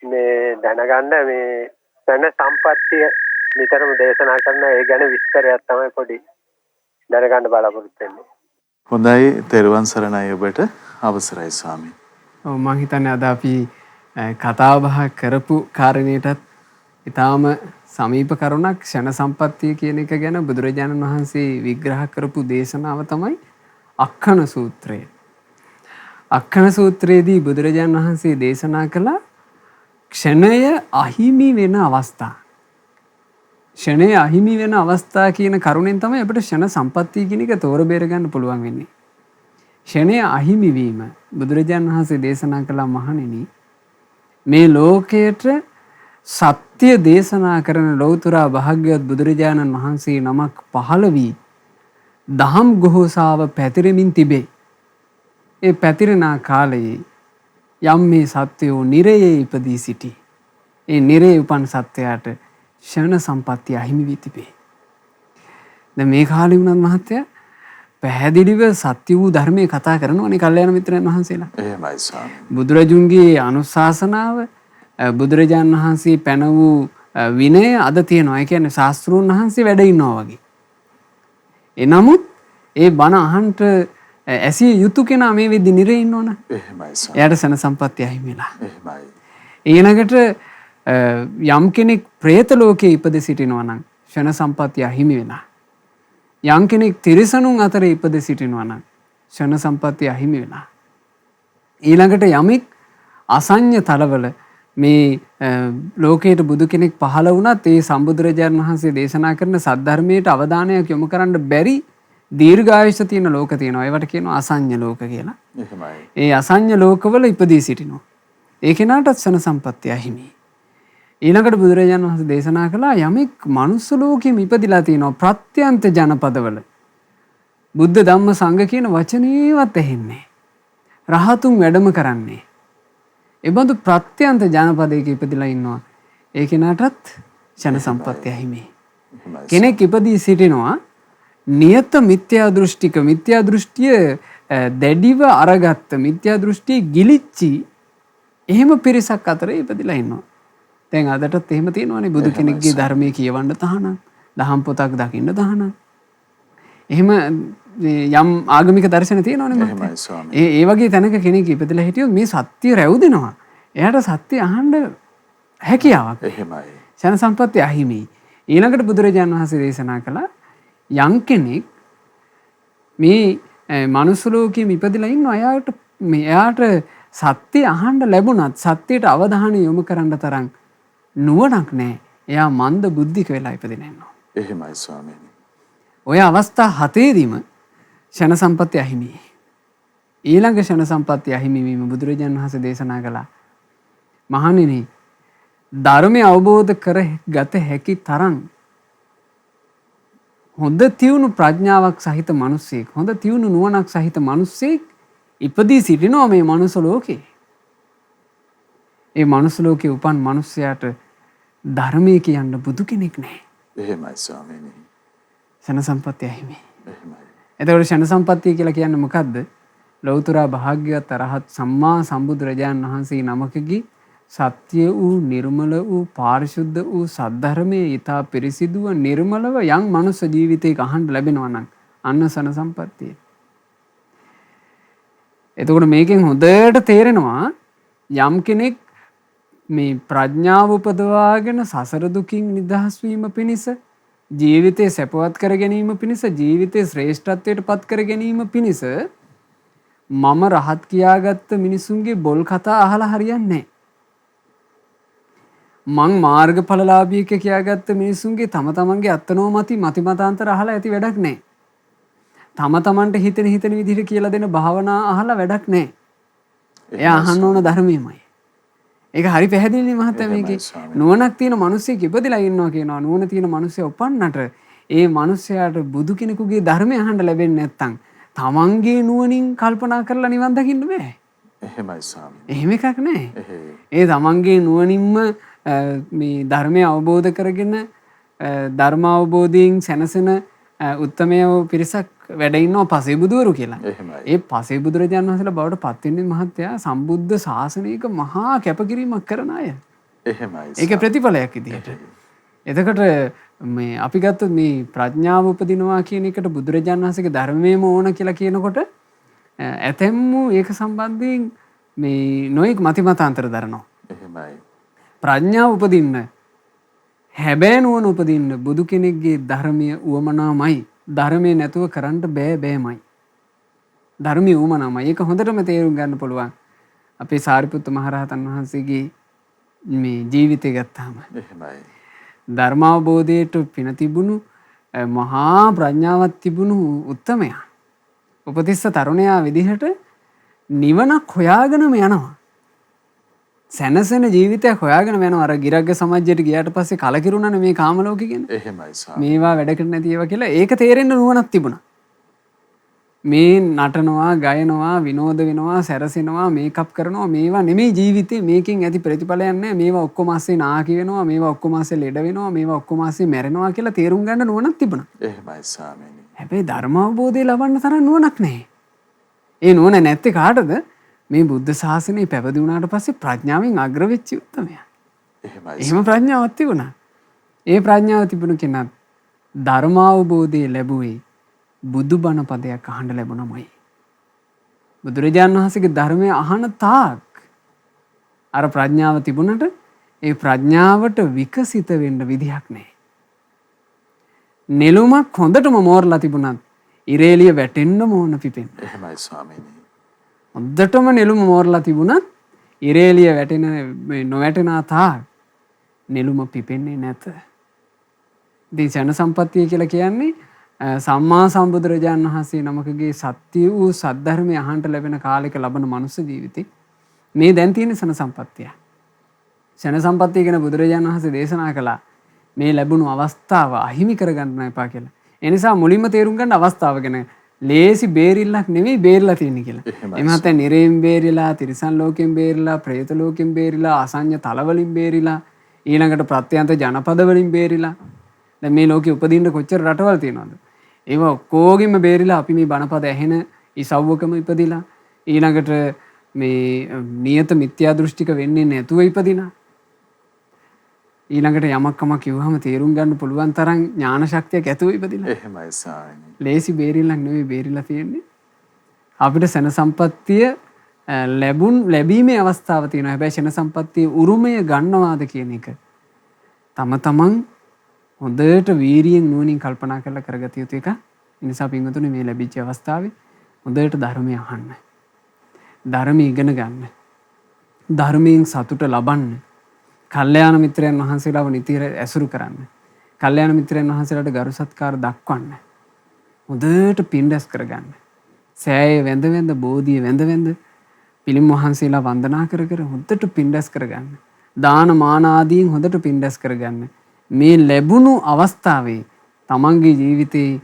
මේ දැනගන්න මේ ධන සම්පත්තිය නිතරම දේශනා කරන ඒ ගැන විස්තරයක් තමයි පොඩි දැනගන්න බලාපොරොත්තු වෙන්නේ. හොඳයි. තෙරුවන් සරණයි ඔබට. අවසරයි ස්වාමීන්. ඔව් මම හිතන්නේ අද අපි කතා බහ කරපු කාරණේටත් ඊටාම සමීප කරුණක් ක්ෂණ සම්පත්තිය කියන එක ගැන බුදුරජාණන් වහන්සේ විග්‍රහ කරපු දේශනාව තමයි අක්ඛන සූත්‍රය. අක්ඛන සූත්‍රයේදී බුදුරජාණන් වහන්සේ දේශනා කළ ක්ෂණය අහිමි වෙන අවස්ථා. ක්ෂණය අහිමි වෙන අවස්ථා කියන කරුණෙන් තමයි අපිට ක්ෂණ සම්පත්තිය කියන එක තෝර බේර ගන්න පුළුවන් වෙන්නේ. ක්ෂණය අහිමි වීම බුදුරජාණන් වහන්සේ දේශනා කළ මහණෙනි මේ ලෝකයට සත්‍ය දේශනා කරන ලෞතුරා භාග්‍යවත් බුදුරජාණන් වහන්සේ නමක් පහළ වී දහම් ගොහෝසාව පැතිරෙමින් තිබේ. ඒ පැතිරෙන කාලයේ යම් මේ සත්වයෝ නිරයේ ඉපදී සිටි. ඒ නිරයේ උපන් සත්වයාට ක්ෂණ සම්පත්තිය අහිමි වී තිබේ. දැන් මේ කාලේ වුණත් මහත්තයා පැහැදිලිව සත්‍ය වූ ධර්මයේ කතා කරනවනේ කල්යාණ මිත්‍රයන් වහන්සේලා. එහෙමයි ස්වාමීන්. බුදුරජුන්ගේ අනුශාසනාව බුදුරජාණන් වහන්සේ පැන වූ විනය අද තියෙනවා. ඒ කියන්නේ ශාස්ත්‍රූන් වහන්සේ වැඩ ඉන්නවා වගේ. එනමුත් ඒ බණ අහන්ට ඇසිය යුතු කෙනා මේ වෙද්දි නිරේ ඉන්නවන. එහෙමයි ස්වාමීන්. එයාට සන සම්පත්තිය අහිමි වෙලා. එහෙමයි. ඊළඟට යම් කෙනෙක් പ്രേත ලෝකයේ ඉපද සිටිනවා නම් ක්ෂණ සම්පත්තිය අහිමි වෙලා. යම් කෙනෙක් තිරිසනුන් අතර ඉපද සිටිනවා නම් ක්ෂණ සම්පත්තිය අහිමි වෙලා. ඊළඟට යමෙක් අසඤ්ඤ තලවල මේ ලෝකයට බුදු කෙනෙක් පහළ වුණත් ඒ සම්බුදුරජාණන් වහන්සේ දේශනා කරන සද්ධර්මයට අවධානයක් යොමු කරන්න බැරි දීර්ඝායුෂ තියෙන ලෝක තියෙනවා. ඒවට කියනවා අසඤ්ඤ ලෝක කියලා. එහෙමයි. ඒ අසඤ්ඤ ලෝකවල ඉපදී සිටිනවා. ඒ කෙනාටත් සන සම්පත්තිය අහිමි. ඊළඟට බුදුරජාණන් වහන්සේ දේශනා කළා යමෙක් මනුස්ස ලෝකෙම ඉපදිලා තියෙනවා ප්‍රත්‍යන්ත ජනපදවල. බුද්ධ ධම්ම සංඝ කියන වචනේවත් ඇහෙන්නේ. රහතුන් වැඩම කරන්නේ. එබඳු ප්‍රත්‍යන්ත ජනපදයක ඉපදිලා ඉන්නවා. ඒ කෙනාටත් ක්ෂණ සම්පත්තිය අහිමි. කෙනෙක් ඉපදී සිටිනවා නියත මිත්‍යා දෘෂ්ටිය දැඩිව අරගත්ත මිත්‍යා දෘෂ්ටිය ගිලිච්චි එහෙම පිරිසක් අතරේ ඉපදිලා ඉන්නවා. දැන් අදටත් එහෙම තියෙනවානේ බුදු කෙනෙක්ගේ ධර්මයේ කියවන්න තහනම්, දහම් පොතක් දකින්න තහනම්. එහෙම යම් ආගමික දර්ශන තියෙනවනේ මහත්තයා. ඒ වගේ තැනක කෙනෙක් ඉපදලා හිටියොත් මේ සත්‍ය රැවුදෙනවා. එයාට සත්‍ය අහන්න හැකියාවක්. එහෙමයි. ශන සම්පත්‍ය අහිමි. ඊළඟට බුදුරජාණන් වහන්සේ දේශනා කළා යම් කෙනෙක් මේ මනුස්ස ලෝකෙම ඉපදිලා ඉන්නවා එයාට සත්‍ය අහන්න ලැබුණත් සත්‍යයට අවධානය යොමු කරන්න තරම් නුවණක් නැහැ. එයා මන්ද බුද්ධික වෙලා ඉපදිලා ඉන්නවා. එහෙමයි ස්වාමීනි. ඔය අවස්ථා 7ෙදිම ශන සම්පත්‍ය අහිමි. ඊළඟ ශන සම්පත්‍ය අහිමි වීම බුදුරජාණන් වහන්සේ දේශනා කළා. මහණෙනි ධර්මය අවබෝධ කරගත හැකි තරම් හොඳ තියුණු ප්‍රඥාවක් සහිත මිනිසෙක්, හොඳ තියුණු නුවණක් සහිත මිනිසෙක් ඉපදී සිටිනවා මේ මනුස්ස ලෝකේ. ඒ මනුස්ස ලෝකේ උපන් මිනිසයාට ධර්මයේ කියන්න බුදු කෙනෙක් නැහැ. එහෙමයි ස්වාමීනි. ශන සම්පත්‍ය අහිමි. එහෙමයි. එතකොට ශන සම්පත්තිය කියලා කියන්නේ මොකද්ද? ලෞතර භාග්‍යවත් අරහත් සම්මා සම්බුදුරජාණන් වහන්සේ නමකගේ සත්‍ය වූ නිර්මල වූ පාරිශුද්ධ වූ සද්ධර්මයේ ඊතා පිරිසිදුව නිර්මලව යම් මනුස්ස ජීවිතයක අහන්න ලැබෙනවා නම් අන්න ශන සම්පත්තිය. එතකොට මේකෙන් හොඳට තේරෙනවා යම් කෙනෙක් මේ ප්‍රඥාව උපදවාගෙන සසර දුකින් නිදහස් වීම පිණිස ජීවිතේ සැපවත් කර ගැනීම පිණිස ජීවිතේ ශ්‍රේෂ්ඨත්වයට පත් කර ගැනීම පිණිස මම රහත් කියාගත්ත මිනිසුන්ගේ බොල් කතා අහලා හරියන්නේ නැහැ. මං මාර්ගඵලලාභී කියාගත්ත මිනිසුන්ගේ තම තමන්ගේ අත්නෝමති මතිමතාන්තර අහලා ඇති වැඩක් නැහැ. තම තමන්ට හිතෙන විදිහට කියලා දෙන භාවනා අහලා වැඩක් නැහැ. එයා අහන්න ඕන ධර්මයමයි. ඒක හරි පැහැදිලිනේ මහත්තයා මේකේ. නුවණක් තියෙන මිනිස්සෙක් ඉපදිලා ඉන්නවා කියනවා. නුවණ තියෙන මිනිස්සෙ උපන්නට ඒ මිනිස්සයාට බුදු කෙනෙකුගේ ධර්මය අහන්න ලැබෙන්නේ නැත්නම් තමන්ගේ නුවණින් කල්පනා කරලා නිවන් දකින්න බෑ. එහෙමයි ස්වාමීනි. එහෙම එකක් නැහැ. ඒ තමන්ගේ නුවණින්ම මේ ධර්මය අවබෝධ කරගෙන ධර්ම අවබෝධයෙන් සැනසෙන උත්තමයෝ පිරිසක් වැඩ ඉන්නවා පසේබුදුවරු කියලා. ඒ පසේබුදුරජාණන් වහන්සේලා බවට පත් වෙන්නේ මහත්තයා සම්බුද්ධ ශාසනයක මහා කැපකිරීමක් කරන අය. එහෙමයි. ඒක ප්‍රතිඵලයක් විදිහට. එතකොට මේ අපි ගත්තොත් මේ ප්‍රඥාව උපදිනවා කියන එකට බුදුරජාණන් වහන්සේගේ ධර්මයේම ඕන කියලා කියනකොට ඇතැම්මු ඒක සම්බන්ධයෙන් මේ නොයෙක් මතිමතාන්තර දරනවා. එහෙමයි. ප්‍රඥාව උපදින්න හැබෑ නුවණ උපදින්න බුදු කෙනෙක්ගේ ධර්මය උවමනාමයි. ධර්මයේ නැතුව කරන්න බෑමයි. ධර්මයේ උවමනාමයි. ඒක හොඳටම තේරුම් ගන්න පුළුවන්. අපේ සාරිපුත්ත මහරහතන් වහන්සේගේ මේ ජීවිතය ගත්තාම. එහෙමයි. ධර්මාවබෝධයට පින තිබුණු මහා ප්‍රඥාවක් තිබුණු උත්තමයා. උපතිස්ස තරුණයා විදිහට නිවනක් හොයාගෙනම යනවා. සැනසෙන ජීවිතයක් හොයාගෙන යනවා. අර ගිරග්ග සමාජයට ගියාට පස්සේ කලකිරුණානේ මේ කාම ලෝකෙ ගැන. එහෙමයි ස්වාමීනි. මේවා වැඩකට නැති ඒවා කියලා ඒක තේරෙන්න නුවණක් තිබුණා. මේ නටනවා, ගයනවා, විනෝද වෙනවා, සැරසෙනවා, මේකප් කරනවා මේවා නෙමෙයි ජීවිතේ. මේකෙන් ඇති ප්‍රතිඵලයක් නැහැ. මේවා ඔක්කොම ASCII නාකි වෙනවා, මේවා ඔක්කොම ASCII ලෙඩ වෙනවා, මේවා ඔක්කොම ASCII මැරෙනවා කියලා තේරුම් ගන්න නුවණක් තිබුණා. එහෙමයි ස්වාමීනි. හැබැයි ධර්ම අවබෝධය ලබන්න තරම් නුවණක් නැහැ. ඒ නුවණ නැත්තේ කාටද? මේ බුද්ධ ශාසනය පැවිදි වුණාට පස්සේ ප්‍රඥාවෙන් අග්‍ර වෙච්ච උත්තමයා. එහෙමයි. එහෙම ප්‍රඥාවක් තිබුණා. ඒ ප්‍රඥාව තිබුණ කෙනා ධර්මාවබෝධය ලැබුවේ බුදුබණ පදයක් අහන්න ලැබුණමයි. බුදුරජාණන් වහන්සේගේ ධර්මය අහන තාක් අර ප්‍රඥාව තිබුණට ඒ ප්‍රඥාවට විකසිත වෙන්න විදිහක් නැහැ. නෙළුමක් හොඳටම මෝරලා තිබුණත් ඉරේලිය වැටෙන්නම ඕන පිපෙන්න. එහෙමයි ස්වාමීනි. හොඳටම නෙළුම මෝරලා තිබුණත් ඉරේලිය වැටෙන නොවැටෙන තාක් නෙළුම පිපෙන්නේ නැත. ඉතින් ශන සම්පත්තිය කියලා කියන්නේ සම්මා සම්බුදුරජාණන් වහන්සේ නමකගේ සත්‍ය වූ සද්ධර්මය අහන්ට ලැබෙන කාලෙක ලබන මනුස්ස ජීවිතේ මේ දැන් තියෙන ශන සම්පත්තිය. ශන සම්පත්තිය ගැන බුදුරජාණන් වහන්සේ දේශනා කළා මේ ලැබුණු අවස්ථාව අහිමි කරගන්න එපා කියලා. ඒ නිසා මුලින්ම තේරුම් ගන්න අවස්ථාව ගැන ලේසි බේරිල්ලක් නෙවෙයි බේරිලා තියෙන්නේ කියලා. එමත් නිරේම් බේරිලා, තිරිසන් ලෝකෙන් බේරිලා, പ്രേත ලෝකෙන් බේරිලා, අසඤ්ඤ තල වලින් බේරිලා, ඊළඟට ප්‍රත්‍යන්ත ජනපද වලින් බේරිලා. දැන් මේ ලෝකෙ උපදින්න කොච්චර රටවල් තියෙනවද? ඒව ඔක්කොගෙම බේරිලා අපි මේ බණපද ඇහෙන ඉසව්වකම ඉපදිලා ඊළඟට මේ නියත මිත්‍යා දෘෂ්ටික වෙන්නේ නැතුව ඉපදිනා. ඊළඟට යමක්කම කිව්වහම තේරුම් ගන්න පුළුවන් තරම් ඥාන ශක්තියක් ඇතුව ඉපදිලා. එහෙමයි ස්වාමීනි. ලේසි බේරිල්ලක් නෙවෙයි බේරිලා තියෙන්නේ. අපිට සෙන සම්පත්තිය ලැබීමේ අවස්ථාව තියෙනවා. හැබැයි ෂණ සම්පත්තිය උරුමය ගන්නවාද කියන එක තම තමන් හොඳට වීරියෙන් නුවණින් කල්පනා කරලා කරගත යුතු එක. ඒ නිසා පින්වතුනි මේ ලැබිච්ච අවස්ථාවේ හොඳට ධර්මය අහන්න. ධර්මය ඉගෙන ගන්න. ධර්මයෙන් සතුට ලබන්න. කල්යාණ මිත්‍රයන් වහන්සේලාව නිතර ඇසුරු කරන්න. කල්යාණ මිත්‍රයන් වහන්සේලාට ගරු සත්කාර දක්වන්න. හොඳට පින් රැස් කරගන්න. සෑයේ වැඳ වැඳ බෝධිය වැඳ වැඳ පිළිම වහන්සේලා වන්දනා කර කර හොඳට පින් රැස් කරගන්න. දාන මාන ආදීන් හොඳට පින් රැස් කරගන්න. මේ ලැබුණු අවස්ථාවේ තමන්ගේ ජීවිතේ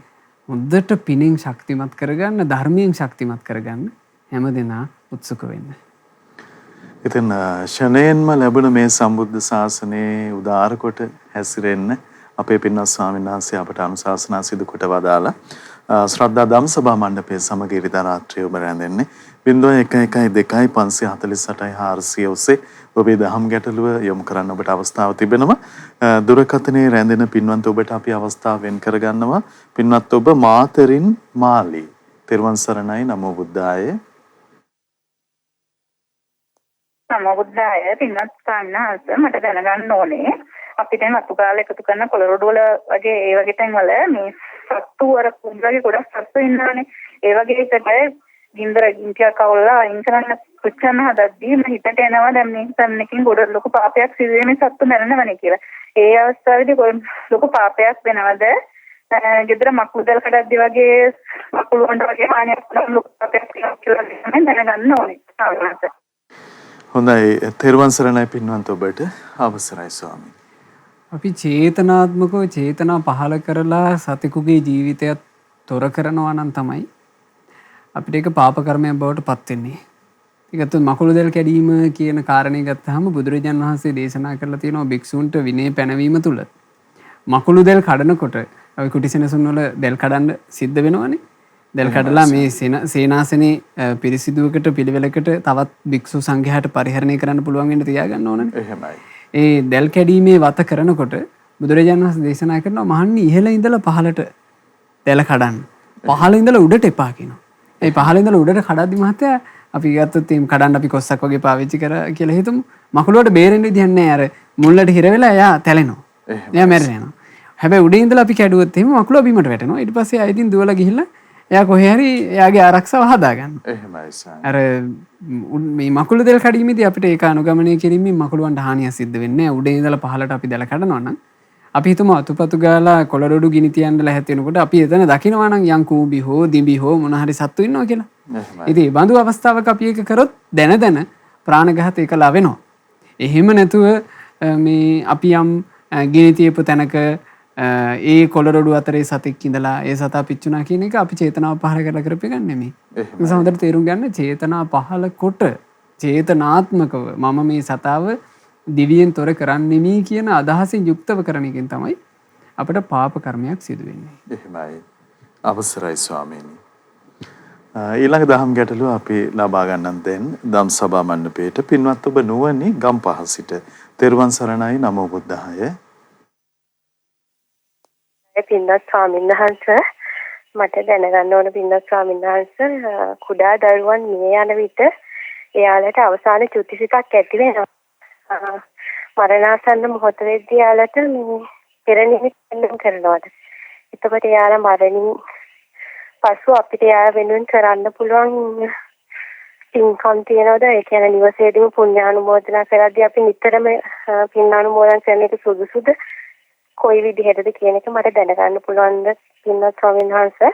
හොඳට පිනෙන් ශක්තිමත් කරගන්න, ධර්මයෙන් ශක්තිමත් කරගන්න හැමදෙනා උත්සුක වෙන්න. ඉතින් ෂණයෙන්ම ලැබුණ මේ සම්බුද්ධ ශාසනයේ උදාාර කොට හැසිරෙන්න අපේ පින්වත් ස්වාමීන් වහන්සේ අපට අනුශාසනා සිදු කොට වදාලා ශ්‍රද්ධා ධම්සභා මණ්ඩපයේ සමග ඉරිදා රාත්‍රියේ ඔබ රැඳෙන්නේ 0112548400 ඔස්සේ ඔබේ දහම් ගැටලුව යොමු කරන්න ඔබට අවස්ථාව තිබෙනවා. දුරකථනයේ රැඳෙන පින්වන්ත ඔබට අපි අවස්ථාව වෙන් කරගන්නවා. පින්වත් ඔබ මාතරින් මාලි. තෙරුවන් සරණයි. නමෝ බුද්ධාය. නමෝ බුද්ධාය. පින්වත් ස්වාමීන් මට දැනගන්න ඕනේ අපිට වතු කාලේ එකතු කරන කොළරොඩු වල වගේ ඒ වගේ තැන් වල මේ සත්තු වර කුඹරගේ ගොඩක් සත්තු ඉන්නවනේ. ඒ වගේ එකට ගින්දර ගින්තියක් කවලා අයින් කරන්න පුච්චන්න හදද්දී මම හිතට එනවා දැන් මේ සම්නකින් ගොඩ ලොකු පාපයක් සිදු වෙන්නේ සත්තු මැරෙනවනේ කියලා. ඒ අවස්ථාවේදී ලොකු පාපයක් වෙනවද? ගෙදර මකුළුදල් කඩද්දී වගේ මකුළු වන්ට වගේ හානියක් ලොකු පාපයක් කියලා දැනගන්න ඕනේ. හොඳයි. තෙරුවන් සරණයි පින්වන්ත ඔබට අවසරයි ස්වාමී. අපි චේතනාත්මකව චේතනා පහළ කරලා සතෙකුගේ ජීවිතයත් තොර කරනවා නම් තමයි අපිට ඒක පාප කර්මයක් බවට පත් වෙන්නේ. ඒකත් මකුළු දැල් කැඩීම කියන කාරණේ ගත්තාම බුදුරජාන් වහන්සේ දේශනා කරලා තියෙනවා භික්ෂූන්ට විනය පැනවීම තුල මකුළු දැල් කඩනකොට අපි කුටිසෙනසුන් වල දැල් කඩන්න සිද්ධ වෙනවනේ. දැල් කඩලා මේ සේනාසනේ පිරිසිදුවකට පිළිවෙලකට තවත් භික්ෂු සංඝයාට පරිහරණය කරන්න පුළුවන් වෙන්න තියාගන්න ඕනනේ. එහෙමයි. ඒ දැල් කැඩීමේ වත කරනකොට බුදුරජාණන් වහන්සේ දේශනා කරනවා මහන්නේ ඉහළ ඉඳලා පහළට දැල කඩන්න. පහළ ඉඳලා උඩට එපා කියනවා. ඒ පහළ ඉඳලා උඩට කඩද්දි මහත්තයා අපි ගත්තොත් එම් කඩන්න අපි කොස්සක් වගේ පාවිච්චි කර කියලා හිතමු. මකුළුවට බේරෙන්න විදිහක් නැහැ. අර මුල්ලට හිර වෙලා එයා තැලෙනවා. එයා මැරෙනවා. හැබැයි උඩින් ඉඳලා අපි කැඩුවොත් එහෙම මකුළුව බිමට වැටෙනවා. ඊට පස්සේ ආයෙත් දුවලා ගිහිල්ලා එයා කොහේ හරි එයාගේ ආරක්ෂාව හදා ගන්නවා. එහෙමයි සර්. අර මේ මකුළු දැල් කඩීමේදී අපිට ඒක අනුගමනය කිරීමෙන් මකුළුවන්ට හානියක් සිද්ධ වෙන්නේ නැහැ. උඩින් ඉඳලා පහළට අපි දැල කඩනවා නම් අපි හිතමු අතුපතු ගාලා කොළරොඩු ගිනි තියන්න ලැහැත් වෙනකොට අපි එතන දකිනවා නම් යම් කූඹි හෝ දිඹි හෝ මොන හරි සත්තු ඉන්නවා කියලා. ඉතින් මේ බඳු අවස්ථාවක අපි ඒක කරොත් දැන ප්‍රාණඝාතය කළා වෙනවා. එහෙම නැතුව මේ අපි යම් ගිනි තියපු තැනක ඒ කොළරොඩු අතරේ සතෙක් ඉඳලා ඒ සතා පිච්චුණා කියන එක අපි චේතනාව පහළ කරලා කරපු එකක් නෙමෙයි. ඒක හොඳට තේරුම් ගන්න චේතනා පහළ කොට චේතනාත්මකව මම මේ සතාව දිවියෙන් තොර කරන්නෙමි කියන අදහසින් යුක්තව කරන එකෙන් තමයි අපිට පාප කර්මයක් සිදු වෙන්නේ. එහෙමයි. අවසරයි ස්වාමීනි. ඊළඟ දහම් ගැටලුව අපි ලබා ගන්නන් දැන් ධම්සභා මණ්ඩපයේට පින්වත් ඔබ නුවණි ගම්පහ සිට තෙරුවන් සරණයි. නමෝ බුද්ධාය. පින්වත් ස්වාමීන් වහන්සේ මට දැනගන්න ඕන පින්වත් ස්වාමීන් වහන්සේ කුඩා දරුවන් මිය යන විට එයාලට අවසාන චුතිසිතක් ඇති වෙනවා. මරණාසන්න මොහොත වෙද්දී එයාලට මේ පෙර නිමිති කරනවාද? එතකොට එයාලා මරණින් පසු අපිට එයා වෙනුවෙන් කරන්න පුළුවන් පින්කම් තියනවාද? ඒ කියන්නේ නිවසේදීම පුණ්‍යානුමෝදනා කරද්දී අපි නිතරම පින්නානුමෝදන් කරන එක සුදුසුද? කොයි විදිහටද කියන එක මට දැනගන්න පුළුවන්ද පින්වත් ස්වාමීන් වහන්සේ?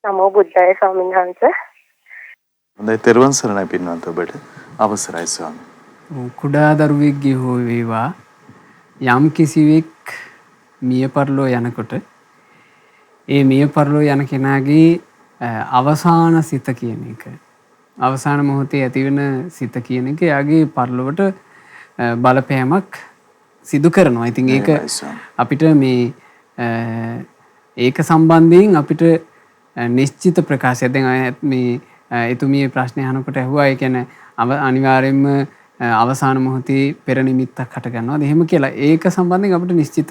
නමෝ බුද්ධාය ස්වාමීන් වහන්සේ. හොඳයි තෙරුවන් සරණයි පින්වත් ඔබට අවසරයි ස්වාමී. කුඩා දරුවෙක්ගේ හෝ වේවා යම් කිසිවෙක් මිය පරලෝ යනකොට ඒ මිය පරලෝ යන කෙනාගේ අවසාන සිත කියන එක අවසාන මොහොතේ ඇතිවෙන සිත කියන එක එයාගේ පරලොවට බලපෑමක් සිදු කරනවා. ඉතින් ඒක අපිට මේ ඒක සම්බන්ධයෙන් අපිට නිශ්චිත ප්‍රකාශයක් දැන් මේ එතුමිය ප්‍රශ්නය අහනකොට ඇහුවා ඒ කියන්නේ අනිවාර්යයෙන්ම අවසාන මොහොතේ පෙර නිමිත්තක් හට ගන්නවා. එහෙම කියලා ඒක සම්බන්ධයෙන් අපිට නිශ්චිත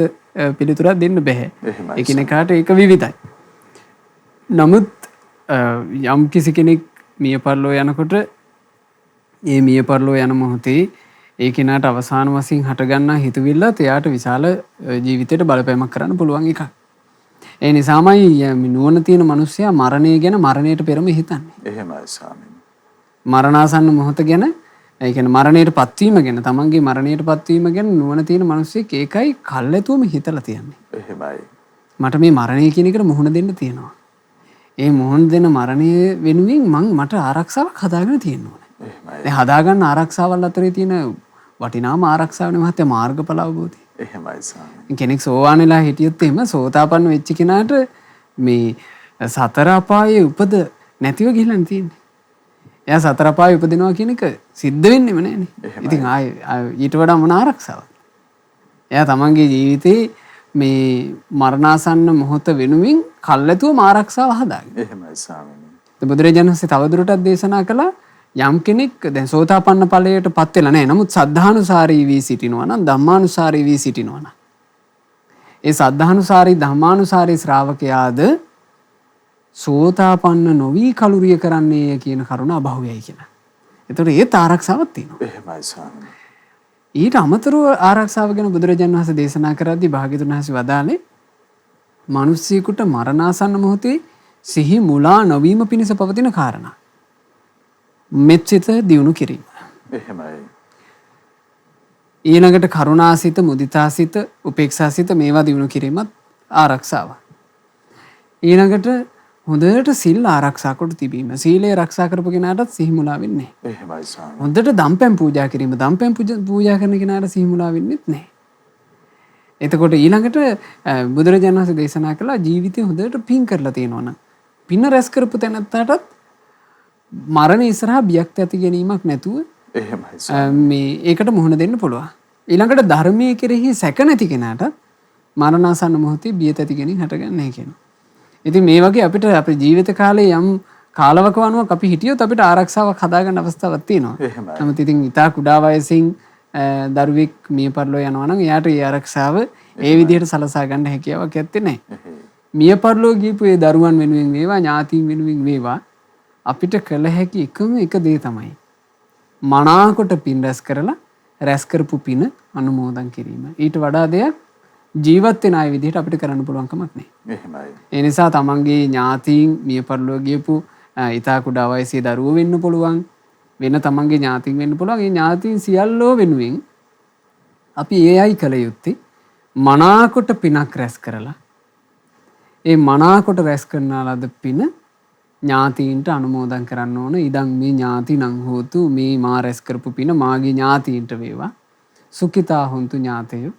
පිළිතුරක් දෙන්න බෑ. එකිනෙකාට ඒක විවිධයි. නමුත් යම් කිසි කෙනෙක් මිය පරලෝ යනකොට ඒ මිය පරලෝ යන මොහොතේ ඒ කෙනාට අවසාන වශයෙන් හටගන්නා හිතවිල්ලත් එයාට විශාල ජීවිතයට බලපෑමක් කරන්න පුළුවන් එකක්. ඒ නිසාමයි නුවණ තියෙන මිනිස්සයා මරණය ගැන මරණයට පෙරම හිතන්නේ. එහෙමයි ස්වාමීනි. මරණාසන්න මොහොත ගැන ඒ කියන්නේ මරණයට පත්වීම ගැන තමන්ගේ මරණයට පත්වීම ගැන නුවණ තියෙන මිනිස්සෙක් ඒකයි කල්ැතුවම හිතලා තියන්නේ. එහෙමයි. මට මේ මරණය කියන එකට මුහුණ දෙන්න තියෙනවා. ඒ මුහුණ දෙන මරණය වෙනුවෙන් මට ආරක්ෂාවක් හදාගෙන තියෙන්න ඕනේ. එහෙමයි. දැන් හදාගන්න ආරක්ෂාවල් අතරේ තියෙන වටිනාම ආරක්ෂාවනේ මහත්තයා මාර්ගඵල අවබෝධය. එහෙමයි ස්වාමීනි. කෙනෙක් සෝවාන් වෙලා හිටියොත් එහෙම සෝතාපන්න වෙච්ච කෙනාට මේ සතර අපායේ උපද නැතිව ගිහිල්ලා තියෙන්නේ. එයා සතර අපායේ උපදිනවා කියන එක සිද්ධ වෙන්නෙම නෑනේ. ඉතින් ආයේ ඊට වඩා මොන ආරක්ෂාවක්? එයා තමන්ගේ ජීවිතේ මේ මරණාසන්න මොහොත වෙනුවෙන් කල්ැතුව ආරක්ෂාව හදාගෙන. එහෙමයි ස්වාමීනි. බුදුරජාණන් වහන්සේ තවදුරටත් දේශනා කළා යම් කෙනෙක් දැන් සෝතාපන්න ඵලයට පත් වෙලා නැහැ. නමුත් සද්ධානුසාරී වී සිටිනවා නම් ධම්මානුසාරී වී සිටිනවා නම් ඒ සද්ධානුසාරී ධම්මානුසාරී ශ්‍රාවකයාද සෝතාපන්න නොවි කලුරිය කරන්නේ කියන කරුණ අභව්‍යයි කියලා. ඒතකොට ඒත් ආරක්ෂාවක් තියෙනවා. එහෙමයි ස්වාමීනි. ඊට අමතරව ආරක්ෂාව ගැන බුදුරජාණන් වහන්සේ දේශනා කරද්දී භාග්‍යවතුන් වහන්සේ වදාළේ මිනිස්සෙකුට මරණාසන්න මොහොතේ සිහි මුලා නොවීම පිණිස පවතින කාරණා. මෙත්සිත දියුණු කිරීම. එහෙමයි. ඊළඟට කරුණාසිත, මුදිතාසිත, උපේක්ෂාසිත මේවා දියුණු කිරීමත් ආරක්ෂාව. ඊළඟට හොඳට සිල් ආරක්ෂා කොට තිබීම. සීලය ආරක්ෂා කරපු කෙනාටත් සිහි මුලා වෙන්නේ නැහැ. එහෙමයි ස්වාමීනි. හොඳට දම්පැන් පූජා කිරීම. දම්පැන් පූජා කරන කෙනාට සිහි මුලා වෙන්නේ නැහැ. එතකොට ඊළඟට බුදුරජාණන් වහන්සේ දේශනා කළා ජීවිතේ හොඳට පින් කරලා තියෙනවා නම් පින රැස් කරපු තැනටත් මරණ ඉස්සරහා බියක් ඇති ගැනීමක් නැතුව එහෙමයි මේ ඒකට මුහුණ දෙන්න පුළුවන්. ඊළඟට ධර්මයේ කෙරෙහි සැක නැති කෙනාට මරණාසන්න මොහොතේ බියත ඇති ගැනීම හටගන්නේ නැහැ කියනවා. ඉතින් මේ වගේ අපිට අපේ ජීවිත කාලේ යම් කාලවකවානුවක් අපි හිටියොත් අපිට ආරක්ෂාවක් හදාගන්න අවස්ථාවක් තියෙනවා. එහෙමයි. නමුත් ඉතින් ඉතා කුඩා වයසින් දරුවෙක් මිය පරලෝ යනවා නම් එයාට ඒ ආරක්ෂාව ඒ විදිහට සලසා ගන්න හැකියාවක් ඇත්තේ නැහැ. මිය පරලෝ ගිහපු ඒ දරුවන් වෙනුවෙන් වේවා ඥාතීන් වෙනුවෙන් වේවා අපිට කළ හැකි එකම එක දේ තමයි මනාකොට පින් රැස් කරලා රැස් කරපු පින අනුමෝදන් කිරීම. ඊට වඩා දෙයක් ජීවත් වෙන අය විදිහට අපිට කරන්න පුළුවන් කමක් නැහැ. එහෙමයි. ඒ නිසා තමන්ගේ ඥාතීන් මිය පරලෝ ගියපු ඉතා කුඩා වයසේ දරුවෝ වෙන්න පුළුවන්. වෙන තමන්ගේ ඥාතීන් වෙන්න පුළුවන්. ඒ ඥාතීන් සියල්ලෝ වෙනුවෙන් අපි ඒ අය කළ යුත්තේ මනාකොට පිනක් රැස් කරලා ඒ මනාකොට රැස් කරනා ලද පින ඥාතීන්ට අනුමෝදන් කරන්න ඕන. ඉදන් මේ ඥාති නං හෝතු මේ මා රැස් කරපු පින මාගේ ඥාතීන්ට වේවා. සුඛිතා හොන්තු ඥාතයෝ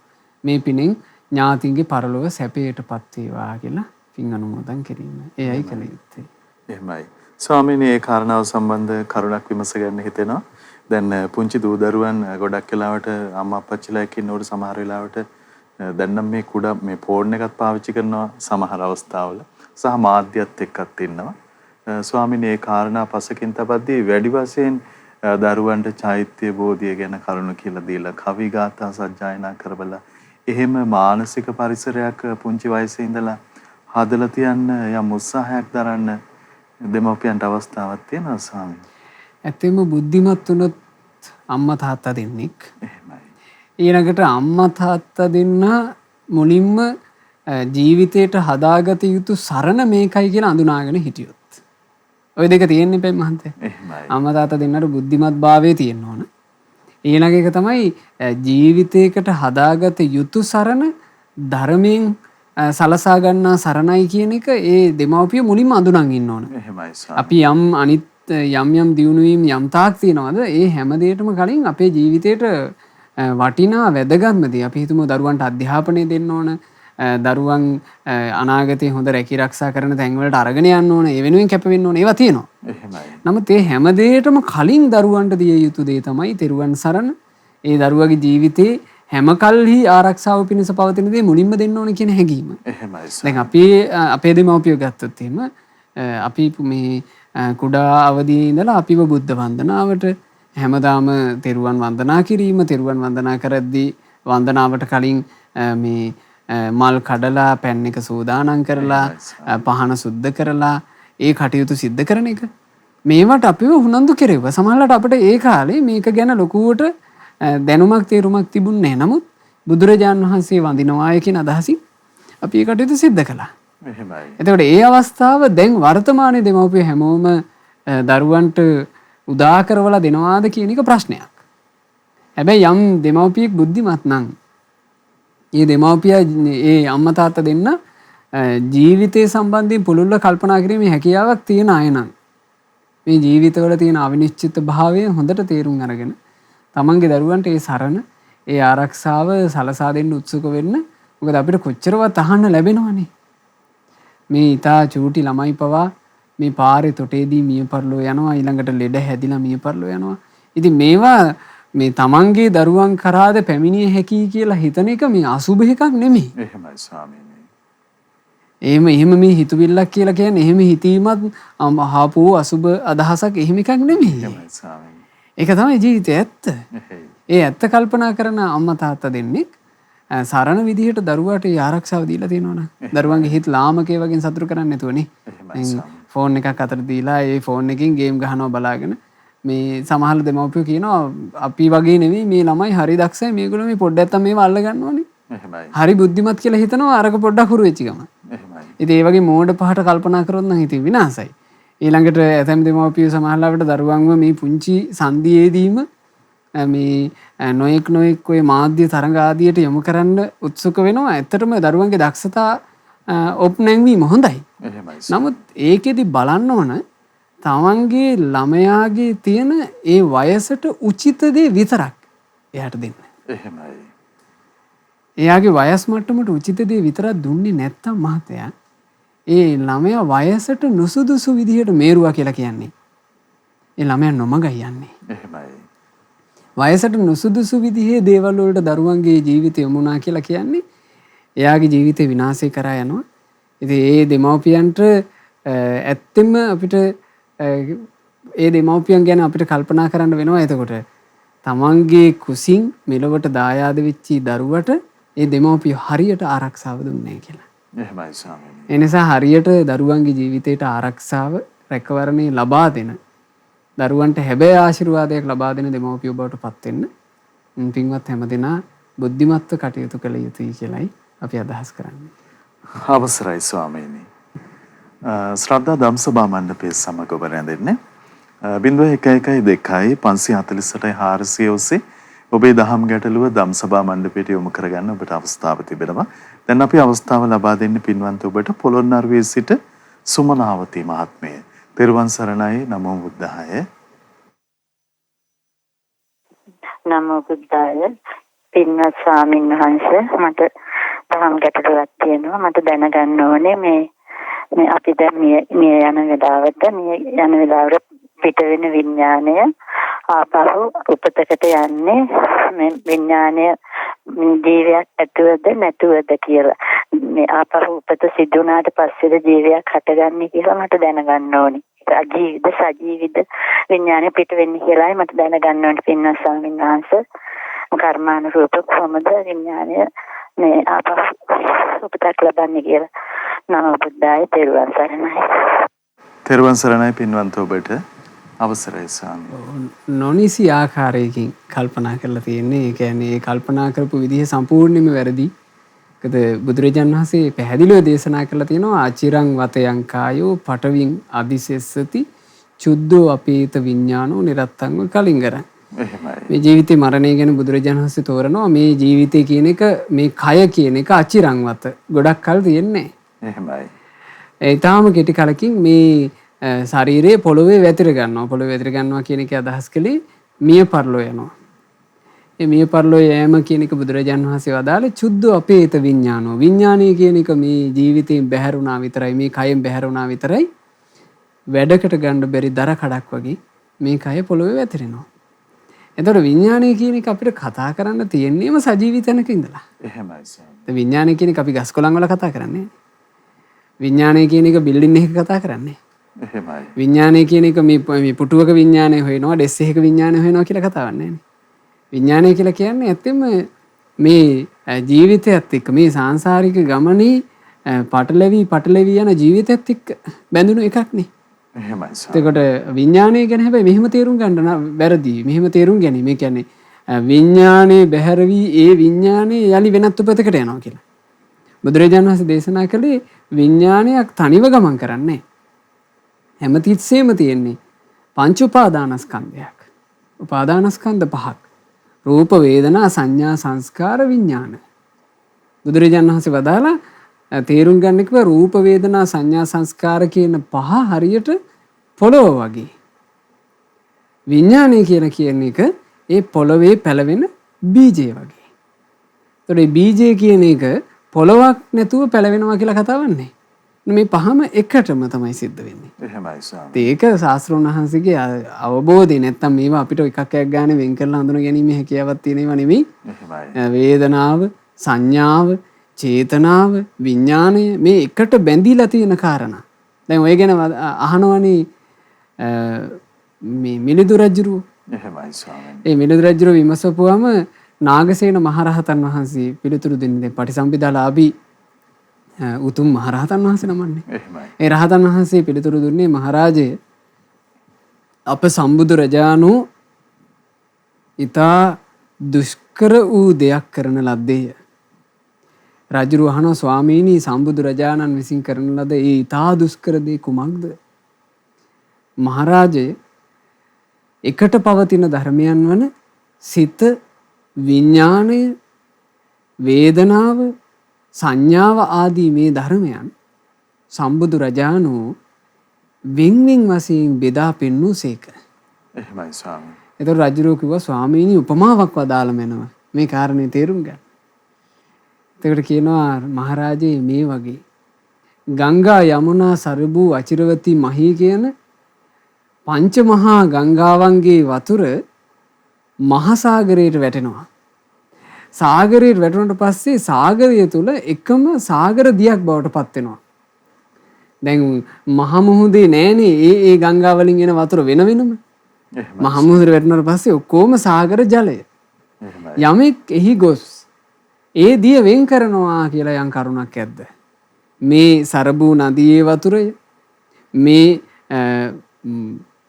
මේ පිනෙන් ඥාතීන්ගේ පරලොව සැපයටපත් වේවා කියලා පින් අනුමෝදන් කිරීම. එයයි කළ යුත්තේ. එහෙමයි. ස්වාමීනි මේ කාරණාව සම්බන්ධ කරුණක් විමස ගන්න හිතෙනවා. දැන් පුංචි දූ දරුවන් ගොඩක් වෙලාවට අම්මා අප්පච්චිලා එක්ක ඉන්නකොට සමහර වෙලාවට දැන් නම් මේ කුඩා මේ ෆෝන් එකත් පාවිච්චි කරනවා සමහර අවස්ථාවල සහ මාධ්‍යත් එක්කත් ඉන්නවා. ස්වාමීනි මේ කාරණා පසකින් තබද්දී වැඩි වශයෙන් දරුවන්ට චෛත්‍ය බෝධිය ගැන කරුණු කියලා දීලා කවි ගාථා සජ්ජායනා කරබලා එහෙම මානසික පරිසරයක් පුංචි වයසේ ඉඳලා හදලා තියන්න යම් උත්සාහයක් දරන්න දෙමව්පියන්ට අවස්ථාවක් තියෙනවා ස්වාමීනි. ඇත්තෙම බුද්ධිමත් වුණොත් අම්මා තාත්තා දෙන්නෙක්. එහෙමයි. ඊළඟට අම්මා තාත්තා දෙන්න මුලින්ම ජීවිතයට හදාගත යුතු සරණ මේකයි කියලා අඳුනාගෙන හිටියොත්. ඔය දෙක තියෙන්නේ පෙම් මහන්තේ. එහෙමයි. අම්මා තාත්තා දෙන්නට බුද්ධිමත් භාවයේ තියෙන්න ඕන. ඊළඟ එක තමයි ජීවිතයකට හදාගත යුතු සරණ ධර්මයෙන් සලසා ගන්නා සරණයි කියන එක ඒ දෙමව්පිය මුලින්ම අඳුනන් ඉන්න ඕන. එහෙමයි ස්වාමීනි. අපි අනිත් යම් දියුණුවීම් යම් තාක් තියනවාද ඒ හැම දෙයකටම කලින් අපේ ජීවිතේට වටිනා වැදගත්ම දේ අපි හිතමු දරුවන්ට අධ්‍යාපනය දෙන්න ඕන. දරුවන් අනාගතයේ හොඳ රැකී ආරක්ෂා කරන තැන්වලට අරගෙන යන්න ඕන. ඒ වෙනුවෙන් කැප වෙන්න ඕන. ඒවා තියෙනවා. එහෙමයි. නමුත් ඒ හැම දෙයකටම කලින් දරුවන්ට දිය යුතු දේ තමයි තෙරුවන් සරණ. ඒ දරුවගේ ජීවිතේ හැම කල්හි ආරක්ෂාව පිණිස පවතින දේ මුලින්ම දෙන්න ඕන කියන හැඟීම. එහෙමයි දැන් අපි අපේ දෙමව්පියෝ ගත්තොත් එහෙම අපි මේ කුඩා අවදියේ ඉඳලා අපිව බුද්ධ වන්දනාවට හැමදාම තෙරුවන් වන්දනා කිරීම, තෙරුවන් වන්දනා කරද්දී වන්දනාවට කලින් මේ මල් කඩලා පැන් එක සූදානම් කරලා පහන සුද්ධ කරලා ඒ කටයුතු සිද්ධ කරන එක. මේවට අපිව උනන්දු කෙරෙව්වා. සමහරවිට අපිට ඒ කාලේ මේක ගැන ලොකුවට දැනුමක් තේරුමක් තිබුණේ නැහැ. නමුත් බුදුරජාණන් වහන්සේ වඳිනවාය කියන අදහසින් අපි ඒ කටයුතු සිද්ධ කළා. එහෙමයි. එතකොට ඒ අවස්ථාව දැන් වර්තමානයේ දෙමව්පිය හැමෝම දරුවන්ට උදා කරවලා දෙනවාද කියන එක ප්‍රශ්නයක්. හැබැයි යම් දෙමව්පියෙක් බුද්ධිමත් නම් ඒ දෙමව්පියා ඒ අම්මා තාත්තා දෙන්න ජීවිතය සම්බන්ධයෙන් පුළුල්ව කල්පනා කිරීමේ හැකියාවක් තියෙන අය නම් මේ ජීවිතවල තියෙන අවිනිශ්චිත භාවය හොඳට තේරුම් අරගෙන තමන්ගේ දරුවන්ට ඒ සරණ ඒ ආරක්ෂාව සලසා දෙන්න උත්සුක වෙන්න. මොකද අපිට කොච්චරවත් අහන්න ලැබෙනවනේ. මේ ඊටා චූටි ළමයි පවා මේ පාරේ තොටේදී මිය පරලෝ යනවා, ඊළඟට ලෙඩ හැදිලා මිය පරලෝ යනවා. ඉතින් මේවා මේ තමන්ගේ දරුවන් කරාද පැමිණිය හැකි කියලා හිතන එක මේ අසුබ එකක් නෙමෙයි. එහෙමයි ස්වාමීනි. එහෙම මේ හිතුවිල්ලක් කියලා කියන්නේ එහෙම හිතීමත් ආපු අසුබ අදහසක් එහෙම එකක් නෙමෙයි. එහෙමයි ස්වාමීනි. ඒක තමයි ජීවිතයේ ඇත්ත. එහෙයි. ඒ ඇත්ත කල්පනා කරන අම්මා තාත්තා දෙන්නෙක් සරණ විදිහට දරුවාට ඒ ආරක්ෂාව දීලා තියෙනවනේ. දරුවන්ගේ හිත ලාමකේ වගේ සතුටු කරන්නේ නැතුවනේ. ෆෝන් එකක් අතට දීලා ඒ ෆෝන් එකෙන් ගේම් ගහනවා බලාගෙන මේ සමහර දෙමව්පියෝ කියනවා අපි වගේ නෙවෙයි මේ ළමයි හරි දක්ෂයි මේගොල්ලෝ මේ පොඩ්ඩක් තමයි මේව අල්ල ගන්නවනේ. එහෙමයි. හරි බුද්ධිමත් කියලා හිතනවා අරක පොඩ්ඩක් හුරු වෙච්ච ගමන්. එහෙමයි. ඉතින් ඒ වගේ මෝඩ පහට කල්පනා කරොත් නම් ඉතින් විනාසයි. ඊළඟට ඇතැම් දෙමව්පියෝ සමහරවිට දරුවන්ව මේ පුංචි සංදියේදීම මේ නොයෙක් ඔය මාධ්‍ය තරඟ ආදියට යොමු කරන්න උත්සුක වෙනවා. ඇත්තටම දරුවන්ගේ දක්ෂතා ඔප් නැංවීම හොඳයි. එහෙමයි. නමුත් ඒකෙදි බලන්න ඕන තමන්ගේ ළමයාගේ තියෙන ඒ වයසට උචිත දේ විතරක් එයාට දෙන්න. එහෙමයි. එයාගේ වයස් මට්ටමට උචිත දේ විතරක් දුන්නේ නැත්තම් මහත්තයා ඒ ළමයා වයසට නුසුදුසු විදිහට මේරුවා කියලා කියන්නේ. ඒ ළමයා නොමග යන්නේ. එහෙමයි. වයසට නුසුදුසු විදිහේ දේවල් වලට දරුවන්ගේ ජීවිතය යොමුනා කියලා කියන්නේ එයාගේ ජීවිතේ විනාශය කරා යනවා. ඉතින් ඒ දෙමව්පියන්ට ඇත්තෙම අපිට ඒ දෙමව්පියන් ගැන අපිට කල්පනා කරන්න වෙනවා. එතකොට තමන්ගේ කුසින් මෙලොවට දායාද වෙච්ච දරුවට ඒ දෙමව්පිය හරියට ආරක්ෂාව දුන්නේ කියලා. එහෙමයි ස්වාමීනි. ඒ නිසා හරියට දරුවන්ගේ ජීවිතයට ආරක්ෂාව රැකවරණේ ලබා දෙන දරුවන්ට හැබැයි ආශිර්වාදයක් ලබා දෙන දෙමව්පියෝ බවට පත් වෙන්න පින්වත් හැමදෙනා බුද්ධිමත්ව කටයුතු කළ යුතුයි කියලයි අපි අදහස් කරන්නේ. අවසරයි ස්වාමීනි. ශ්‍රද්ධා ධම්සභා මණ්ඩපයේ සමග ඔබ රැඳෙන්නේ 0112 548 400 ඔස්සේ ඔබේ දහම් ගැටලුව ධම්සභා මණ්ඩපයට යොමු කරගන්න ඔබට අවස්ථාව තිබෙනවා. දැන් අපි අවස්ථාව ලබා දෙන්නේ පින්වන්ත ඔබට පොළොන්නරුවේ සිට සුමනාවති මහත්මිය. තෙරුවන් සරණයි. නමෝ බුද්ධාය. නමෝ බුද්ධාය. පින්වත් ස්වාමීන් වහන්සේ මට දහම් ගැටලුවක් තියෙනවා. මට දැනගන්න ඕනේ මේ අපි දැන් මිය යන වෙලාවට පිට වෙන විඥාණය ආපහු උපතකට යන්නේ මේ විඥාණය ජීවයක් ඇතුවද නැතුවද කියලා. මේ ආපහු උපත සිදු වුණාට පස්සේද ජීවයක් හටගන්නේ කියලා මට දැනගන්න ඕනේ. සජීවිද විඥාණය පිට වෙන්නේ කියලායි මට දැනගන්න ඕනේ. පින්වත් ස්වාමීන් වහන්සේ කර්මානුරූප කොහොමද විඥාණය මේ ආපහු උපතක් ලබන්නේ කියලා. නමෝ බුද්ධාය. තෙරුවන් සරණයි. තෙරුවන් සරණයි පින්වන්ත ඔබට. අවසරයි ස්වාමී. නොනිසි ආකාරයකින් කල්පනා කරලා තියෙන්නේ. ඒ කියන්නේ ඒ කල්පනා කරපු විදිහ සම්පූර්ණයෙන්ම වැරදි. ඒකද බුදුරජාණන් වහන්සේ පැහැදිලිව දේශනා කරලා තියෙනවා අචිරං වතයන් කායෝ පටවින් අදිසෙස්සති චුද්ධෝ අපේත විඥානෝ නිරත්තංව කලින්ගරං. එහෙමයි. මේ ජීවිතේ මරණය ගැන බුදුරජාණන් වහන්සේ තෝරනවා මේ ජීවිතය කියන එක මේ කය කියන එක අචිරං වත ගොඩක් කල් තියෙන්නේ. එහෙමයි. ඒ තාම කෙටි කලකින් මේ ශරීරයේ පොළොවේ වැතිර ගන්නවා. පොළොවේ වැතිර ගන්නවා කියන එක අදහස් කළේ මිය පරලෝ යනවා. මේ මිය පරලෝ යෑම කියන එක බුදුරජාණන් වහන්සේ වදාළේ චුද්ධ අපේත විඥානෝ. විඥානය කියන එක මේ ජීවිතයෙන් බැහැරුණා විතරයි, මේ කයෙන් බැහැරුණා විතරයි. වැඩකට ගන්න බැරි දර කඩක් වගේ මේ කය පොළොවේ වැතිරෙනවා. එතකොට විඥානය කියන එක අපිට කතා කරන්න තියෙන්නේම සජීවී තැනක ඉඳලා. එහෙමයි ස්වාමී. දැන් විඥානය කියන එක අපි ගස් කොළන් වල කතා කරන්නේ. විඥානය කියන එක බිල්ඩින් එකක කතා කරන්නේ. එහෙමයි. විඥානය කියන එක මේ පුටුවක විඥානය හොයනවා, ඩෙස් එකක විඥානය හොයනවා කියලා කතාවක් නැහැ. විඥානය කියලා කියන්නේ ඇත්තෙම මේ ජීවිතයත් එක්ක මේ සාංශාරික ගමනේ පටලවි යන ජීවිතයත් එක්ක බැඳුණු එකක් නේ. එහෙමයි ස්වාමී. එතකොට විඥානය ගැන හැබැයි මෙහෙම තේරුම් ගන්න වැරදි. මෙහෙම තේරුම් ගැනීම. ඒ කියන්නේ විඥානේ බැහැර වී ඒ විඥානේ යලි වෙනත් උපතකට යනවා කියලා. බුදුරජාණන් වහන්සේ දේශනා කළේ විඥානයක් තනිව ගමන් කරන්නේ. හැමතිස්සෙම තියෙන්නේ පංච උපාදානස්කන්ධයක්. උපාදානස්කන්ධ පහක්. රූප වේදනා සංඥා සංස්කාර විඥාන. බුදුරජාණන් වහන්සේ වදාලා තේරුම් ගන්න කිව්වා රූප වේදනා සංඥා සංස්කාර කියන පහ හරියට පොළොව වගේ. විඥානය කියලා කියන එක ඒ පොළොවේ පැලවෙන බීජය වගේ. ඒතකොට මේ බීජය කියන එක පොළොවක් නැතුව පැලවෙනවා කියලා කතාවක් නැහැ. මේ පහම එකටම තමයි සිද්ධ වෙන්නේ. එහෙමයි ස්වාමී. ඒක ශාස්ත්‍රඥ වහන්සේගේ අවබෝධය නැත්තම් මේවා අපිට එකක් ගානේ වෙන් කරලා හඳුන ගැනීම හැකියාවක් තියෙනව නෙමෙයි. එහෙමයි. වේදනාව, සංඥාව, චේතනාව, විඥාණය මේ එකට බැඳීලා තියෙන කාරණා. දැන් ඔය ගැන අහනවනේ මේ මිලිඳු රජුරු. එහෙමයි ස්වාමී. ඒ මිලිඳු රජුරු විමසපුවම නාගසේන මහරහතන් වහන්සේ පිළිතුරු දෙන්නේ පටිසම්භිදාලාභී උතුම් මහරහතන් වහන්සේ නමන්නේ. එහෙමයි. ඒ රහතන් වහන්සේ පිළිතුරු දුන්නේ මහරජය අප සම්බුදු රජාණෝ ඊතා දුෂ්කර වූ දෙයක් කරන ලද්දේය. රජුරු අහනවා ස්වාමීනි සම්බුදු රජාණන් විසින් කරන ලද ඒ ඊතා දුෂ්කර දේ කුමක්ද? මහරජය එකට පවතින ධර්මයන් වන සිත, විඥාණය, වේදනාව, සංඥාව ආදී මේ ධර්මයන් සම්බුදු රජාණෝ වෙන්වෙන් වශයෙන් බෙදා පෙන්වූසේක. එහෙමයි ස්වාමී. එතකොට රජුරෝ කිව්වා ස්වාමීනි උපමාවක් වදාළ මෙනව මේ කාරණේ තේරුම් ගන්න. එතකොට කියනවා මහරජේ මේ වගේ ගංගා යමුනා සරබූ අචිරවති මහී කියන පංච මහා ගංගාවන්ගේ වතුර මහසාගරයට වැටෙනවා. සාගරයට වැටුණට පස්සේ සාගරය තුල එකම සාගර දියක් බවට පත් වෙනවා. දැන් මහ මුහුදේ නෑනේ ඒ ගංගා වලින් එන වතුර වෙන වෙනම. මහ මුහුදේ වැටුණාට පස්සේ ඔක්කොම සාගර ජලය. යමෙක් එහි ගොස් ඒ දිය වෙන් කරනවා කියලා යම් කරුණක් ඇද්ද? මේ සරබූ නදියේ වතුරය මේ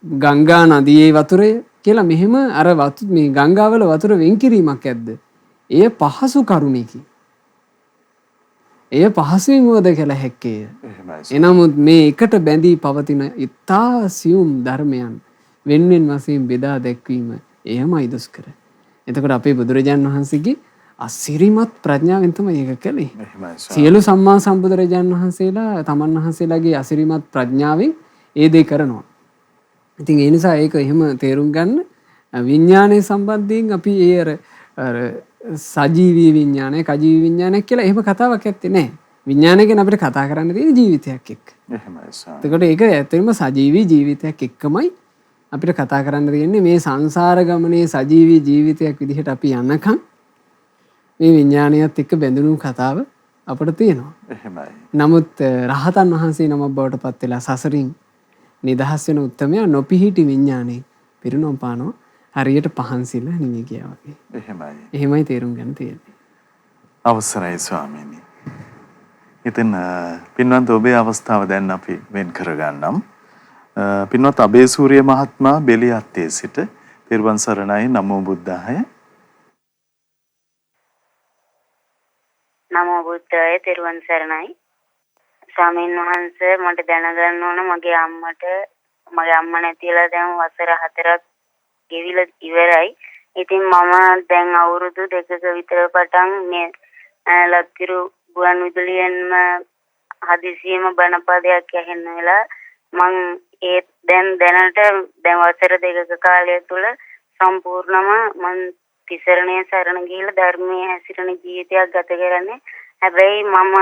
ගංගා නදියේ වතුරය කියලා මෙහෙම අර මේ ගංගාවල වතුර වෙන් කිරීමක් ඇද්ද? එය පහසු කරුණකි. එය පහසුවෙන් වද කළ හැක්කේය. එනමුත් මේ එකට බැඳී පවතින ඉතා සියුම් ධර්මයන් වෙන්වෙන් වශයෙන් බෙදා දැක්වීම එයමයි දුෂ්කර. එතකොට අපේ බුදුරජාණන් වහන්සේගේ අසිරිමත් ප්‍රඥාවෙන් තමයි ඒක කළේ. සියලු සම්මා සම්බුදුරජාණන් වහන්සේලා තමන් වහන්සේලාගේ අසිරිමත් ප්‍රඥාවෙන් ඒ දේ කරනවා. ඉතින් ඒ නිසා ඒක එහෙම තේරුම් ගන්න විඥානයේ සම්බන්ධයෙන් අපි ඒ අර සජීවී විඥානය, කජීවී විඥානය කියලා එහෙම කතාවක් ඇත්තේ නැහැ. විඥානය ගැන අපිට කතා කරන්න තියෙන ජීවිතයක් එක්ක. එහෙමයි සාරා. එතකොට ඒක ඇත්තටම සජීවී ජීවිතයක් එක්කමයි අපිට කතා කරන්න තියෙන්නේ. මේ සංසාර ගමනේ සජීවී ජීවිතයක් විදිහට අපි යනකම් මේ විඥානයත් එක්ක බැඳුණු කතාව අපිට තියෙනවා. එහෙමයි. නමුත් රහතන් වහන්සේ නමක් බවට පත් වෙලා සසරින් නිදහස් වෙන උත්තමයා නොපිහිටි විඥානේ පිරුණම් පානවා. හරියට පහන් සිල නිවි ගියා වගේ. එහෙමයි. එහෙමයි තේරුම් ගන්න තියෙන්නේ. අවසරයි ස්වාමීනි. ඉතින් පින්වත් ඔබේ අවස්ථාව දැන් අපි වෙන් කරගන්නම්. පින්වත් අබේසූරිය මහත්මයා බෙලියත්තේ සිට පෙරවන් සරණයි නමෝ බුද්ධාය. නමෝ බුද්ධාය පෙරවන් සරණයි. ස්වාමීන් වහන්සේ මට දැනගන්න ඕන මගේ අම්මා නැතිලා දැන් වසර 4ක් ගෙවිලා ඉවරයි. ඉතින් මම දැන් අවුරුදු 2ක විතර පටන් මේ ලක්කිරු ගුවන් විදුලියෙන්ම හදිසියෙම බණපදයක් ඇහෙන්න වෙලා මං ඒ දැන් දැනට දැන් වසර 2ක කාලය තුල සම්පූර්ණම මං තිසරණේ සරණ ගිහිල්ලා ධර්මයේ හැසිරෙන ජීවිතයක් ගත කරන්නේ. හැබැයි මම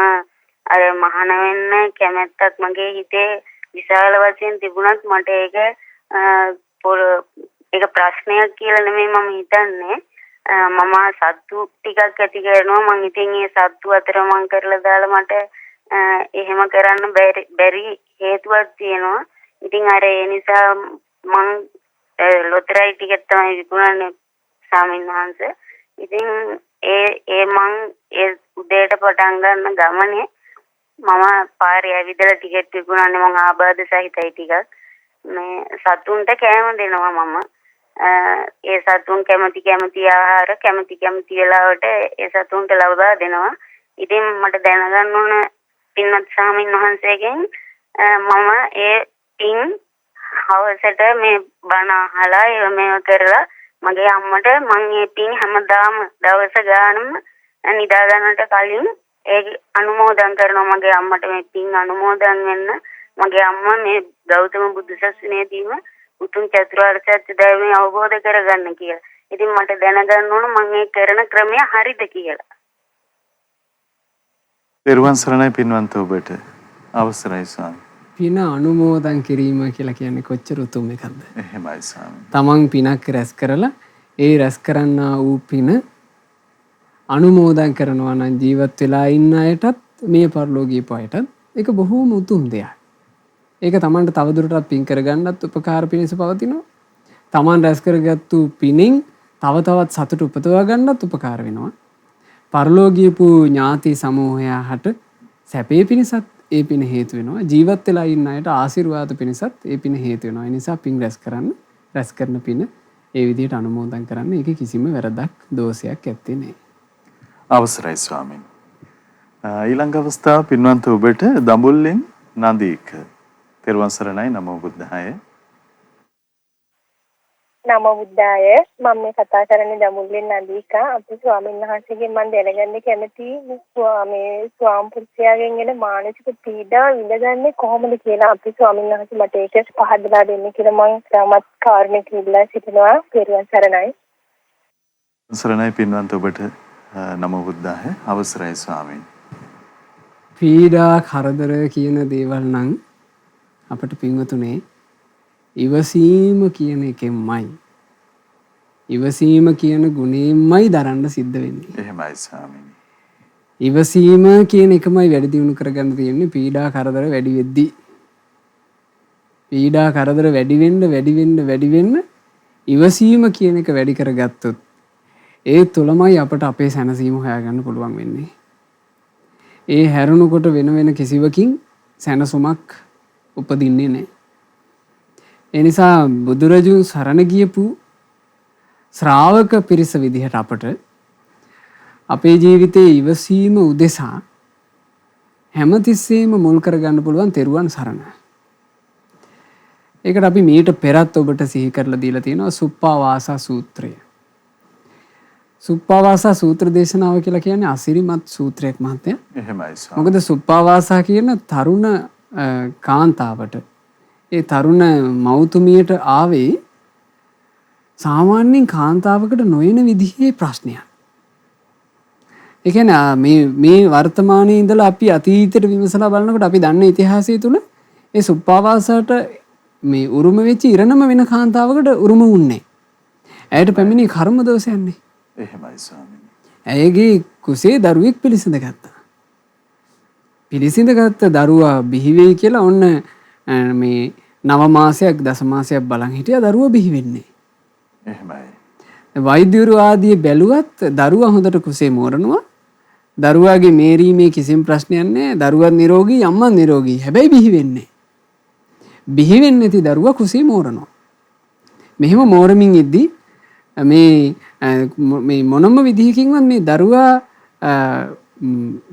අර මහාන වෙන්න කැමැත්තක් මගේ හිතේ විශාල වශයෙන් තිබුණත් මට ඒක ඒක ප්‍රශ්නයක් කියලා නෙමෙයි මම හිතන්නේ. මම සත්තු ටිකක් ඇති කරනවා. මං ඉතින් ඒ සත්තු අතර මං කරලා දාලා මට එහෙම කරන්න බැරි හේතුවක් තියෙනවා. ඉතින් අර ඒ නිසා මං ලොතරැයි ටිකට් තමයි විකුණන්නේ ස්වාමීන් වහන්සේ. ඉතින් මං ඒ උදේට පටන් ගන්න ගමනේ මම පාරේ ඇවිදලා ටිකට් විකුණන්නේ. මං ආබාධ සහිතයි ටිකක්. මේ සතුන්ට කෑම දෙනවා මම. ඒ සතුන් කැමති ආහාර කැමති වෙලාවට ඒ සතුන්ට ලබා දෙනවා. ඉතින් මට දැනගන්න ඕන පින්වත් ස්වාමීන් වහන්සේගෙන් මම ඒ පින් හවසට මේ බණ අහලා මේව කරලා මගේ අම්මට මම මේ පින් හැමදාම දවස ගානම නිදා ගන්නට කලින් ඒ අනුමෝදන් කරනවා. මගේ අම්මට මේ පින් අනුමෝදන් වෙන්න මගේ අම්මා මේ ගෞතම බුදු සසුනේදීම උතුම් චතුරාර්ය සත්‍ය ධර්මය අවබෝධ කරගන්න කියලා. ඉතින් මට දැනගන්න ඕන මම මේ කරන ක්‍රමය හරිද කියලා. පෙරවන් සරණයි පින්වන්ත ඔබට. අවසරයි ස්වාමී. පින අනුමෝදන් කිරීම කියලා කියන්නේ කොච්චර උතුම් එකක්ද? එහෙමයි ස්වාමී. තමන් පිනක් රැස් කරලා ඒ රැස් කරන්නා වූ පින අනුමෝදන් කරනවා නම් ජීවත් වෙලා ඉන්න අයටත් මේ පරලෝකීය අයටත් ඒක බොහෝම උතුම් දෙයක්. ඒක තමන්ට තවදුරටත් පින් කරගන්නත් උපකාර පිණිස පවතිනවා. තමන් රැස් කරගත්තු පිනෙන් තව තවත් සතුට උපදවා ගන්නත් උපකාර වෙනවා. පරලෝකීය ඥාති සමූහයාට සැපේ පිණිසත් ඒ පින හේතු වෙනවා. ජීවත් වෙලා ඉන්න අයට ආශිර්වාද පිණිසත් ඒ පින හේතු වෙනවා. ඒ නිසා පින් රැස් කරන පින ඒ විදිහට අනුමෝදන් කරන්න. ඒකේ කිසිම වැරදක් දෝෂයක් ඇත්තේ නැහැ. අවසරයි ස්වාමීන්. ඊළඟ අවස්ථාව පින්වන්ත ඔබට දඹුල්ලෙන් නදීක. පෙරවන් සරණයි. නමෝ බුද්ධාය. නමෝ බුද්ධාය. මම මේ කතා කරන්නේ දඹුල්ලෙන් නදීකා. අපේ ස්වාමීන් වහන්සේගෙන් මම දැනගන්න කැමතියි ස්වාම පුරුෂයාගෙන් එන මානසික පීඩා විඳගන්නේ කොහොමද කියලා අපේ ස්වාමීන් වහන්සේ මට ඒක පහදලා දෙන්න කියලා මම ශ්‍රාමත් කාරණේ කියලා සිටිනවා. පෙරවන් සරණයි. සරණයි පින්වන්ත ඔබට. නමෝ බුද්ධාය. අවසරයි ස්වාමීන්. පීඩා කරදර කියන දේවල් නම් අපට පින්වතුනේ ඉවසීම කියන එකෙන්මයි ඉවසීම කියන ගුණයෙන්මයි දරන්න සිද්ධ වෙන්නේ. එහෙමයි ස්වාමීනි. ඉවසීම කියන එකමයි වැඩි දියුණු කරගන්න තියෙන්නේ. පීඩා කරදර වැඩි වෙද්දී පීඩා කරදර වැඩි වෙන්න ඉවසීම කියන එක වැඩි කරගත්තොත් ඒ තුළමයි අපට අපේ සැනසීම හොයාගන්න පුළුවන් වෙන්නේ. ඒ හැරුණුකොට වෙන කිසිවකින් සැනසුමක් උපදින්නේ නැහැ. ඒ නිසා බුදුරජුන් සරණ ගියපු ශ්‍රාවක පිරිස විදිහට අපට අපේ ජීවිතයේ ඉවසීම උදෙසා හැමතිස්සෙම මුල් කරගන්න පුළුවන් තෙරුවන් සරණ. ඒකට අපි මීට පෙරත් ඔබට සිහි කරලා දීලා තියෙනවා සුප්පාවාසා සූත්‍රය. සුප්පාවාසා සූත්‍ර දේශනාව කියලා කියන්නේ අසිරිමත් සූත්‍රයක් මහත්තයා. එහෙමයි ස්වාමී. මොකද සුප්පාවාසා කියන තරුණ කාන්තාවට ඒ තරුණ මව්තුමියට ආවේ සාමාන්‍යයෙන් කාන්තාවකට නොයන විදිහේ ප්‍රශ්නයක්. ඒ කියන්නේ මේ වර්තමානයේ ඉඳලා අපි අතීතයට විමසලා බලනකොට අපි දන්න ඉතිහාසය තුල ඒ සුප්පාවාසාට මේ උරුම වෙච්ච ඉරණම වෙන කාන්තාවකට උරුම වුණේ. ඇයට පැමිණි කර්ම දෝෂයන්නේ. එහෙමයි ස්වාමීනි. ඇයගේ කුසේ දරුවෙක් පිළිසිඳ ගත්තා. පිළිසිඳ ගත්ත දරුවා බිහි වෙයි කියලා ඔන්න මේ 9 මාසයක් 10 මාසයක් බලන් හිටියා දරුවා බිහි වෙන්නේ. එහෙමයි. වෛද්‍යවරු ආදී බැලුවත් දරුවා හොඳට කුසේ මෝරනවා. දරුවාගේ මේරීමේ කිසිම ප්‍රශ්නයක් නැහැ. දරුවා නිරෝගී අම්මා නිරෝගී. හැබැයි බිහි වෙන්නේ. බිහි වෙන්නේ නැති දරුවා කුසේ මෝරනවා. මෙහෙම මෝරමින් ඉද්දී මේ මොනම විදිහකින්වත් මේ දරුවා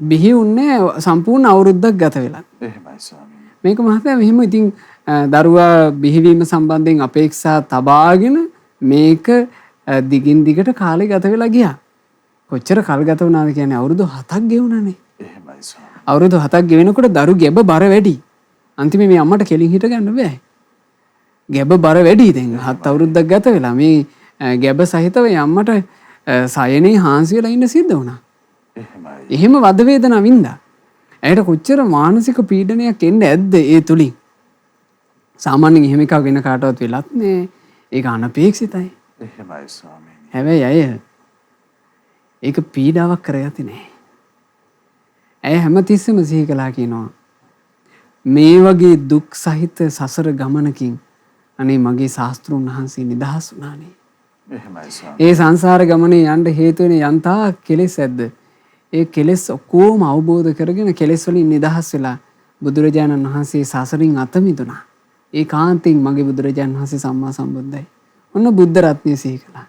බිහි වුණේ සම්පූර්ණ අවුරුද්දක් ගත වෙලා. එහෙමයි ස්වාමීනි. මේක මහත්තයා මෙහෙම ඉතින් දරුවා බිහිවීම සම්බන්ධයෙන් අපේක්ෂා තබාගෙන මේක දිගින් දිගට කාලේ ගත වෙලා ගියා. කොච්චර කල් ගත වුණාද කියන්නේ අවුරුදු 7ක් ගෙවුණානේ. එහෙමයි ස්වාමීනි. අවුරුදු 7ක් ගෙවෙනකොට දරු ගැබ බර වැඩි. අන්තිමේ මේ අම්මට කෙලින් හිට ගන්න බෑ. ගැබ බර වැඩි දැන් 7 අවුරුද්දක් ගත වෙලා මේ ගැබ සහිතව අම්මට සයනේ හාන්සි වෙලා ඉන්න සිද්ධ වුණා. එහෙමයි. එහෙම වද වේදනා වින්දා. ඇයට කොච්චර මානසික පීඩනයක් එන්නේ ඇද්ද ඒ තුලින්. සාමාන්‍යයෙන් එහෙම එකක් වෙන කාටවත් වෙලත් නෑ. ඒක අනපේක්ෂිතයි. එහෙමයි ස්වාමීනි. හැබැයි අය ඒක පීඩාවක් කරගත්තේ නැහැ. ඇය හැමතිස්සෙම සිහි කළා කියනවා මේ වගේ දුක් සහිත සසර ගමනකින් අනේ මගේ ශාස්ත්‍රුන් වහන්සේ නිදහස් වුණානේ. එහෙමයි ස්වාමීනි. ඒ සංසාර ගමනේ යන්න හේතු වෙන යන්තා කෙලෙස් ඇද්ද? ඒ කෙලෙස් ඔක්කොම අවබෝධ කරගෙන කෙලෙස් වලින් නිදහස් වෙලා බුදුරජාණන් වහන්සේ සසරින් අත මිදුණා. ඒ කාන්තෙන් මගේ බුදුරජාණන් වහන්සේ සම්මා සම්බුද්දයි. ඔන්න බුද්ධ රත්නය සිහි කළා.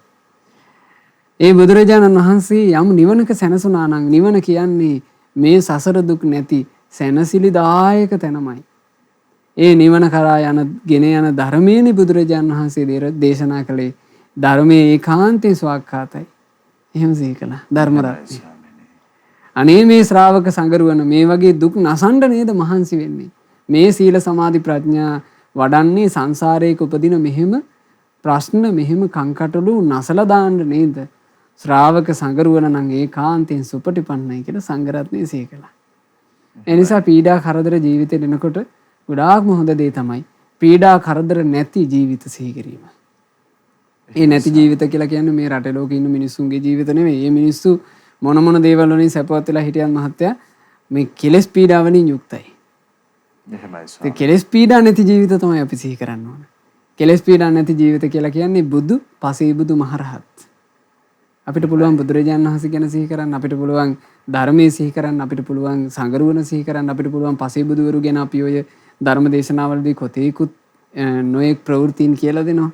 ඒ බුදුරජාණන් වහන්සේ යම් නිවනක සැනසුණා නම් නිවන කියන්නේ මේ සසර දුක් නැති සැනසිලිදායක තැනමයි. ඒ නිවන කරා ගෙන යන ධර්මයේනේ බුදුරජාණන් වහන්සේ දේශනා කළේ. ධර්මයේ ඒකාන්තයෙන් ස්වාක්ඛාතයි. එහෙම සිහි කළා ධර්ම රත්නය. අනේ මේ ශ්‍රාවක සංගරුවන මේ වගේ දුක් නසන්න නේද මහන්සි වෙන්නේ. මේ සීල සමාධි ප්‍රඥා වඩන්නේ සංසාරයක උපදින මෙහෙම ප්‍රශ්න මෙහෙම කංකටොළු නසලා දාන්න නේද? ශ්‍රාවක සංගරුවන නම් ඒකාන්තයෙන් සුපටිපන්නයි කියලා සංඝ රත්නය සිහි කළා. ඒ නිසා පීඩා කරදර ජීවිතේ දෙනකොට ගොඩාක්ම හොඳ දේ තමයි පීඩා කරදර නැති ජීවිත සිහි කිරීම. ඒ නැති ජීවිත කියලා කියන්නේ මේ රටේ ලෝකේ ඉන්න මිනිස්සුන්ගේ ජීවිත නෙවෙයි. මේ මිනිස්සු මොන දේවල් වලින් සැපවත් වෙලා හිටියන් මහත්තයා මේ කෙලෙස් පීඩා වලින් යුක්තයි. එහෙමයි ස්වාමීනි. ඒ කෙලෙස් පීඩා නැති ජීවිත තමයි අපි සිහි කරන්න ඕන. කෙලෙස් පීඩා නැති ජීවිත කියලා කියන්නේ බුදු, පසේබුදු, මහරහත්. අපිට පුළුවන් බුදුරජාණන් වහන්සේ ගැන සිහි කරන්න, අපිට පුළුවන් ධර්මයේ සිහි කරන්න, අපිට පුළුවන් සංගරුවන සිහි කරන්න, අපිට පුළුවන් පසේබුදුවරු ගැන අපි ඔය ධර්ම දේශනාවලදී කොතේකුත් නොයෙක් ප්‍රවෘත්තීන් කියලා දෙනවා.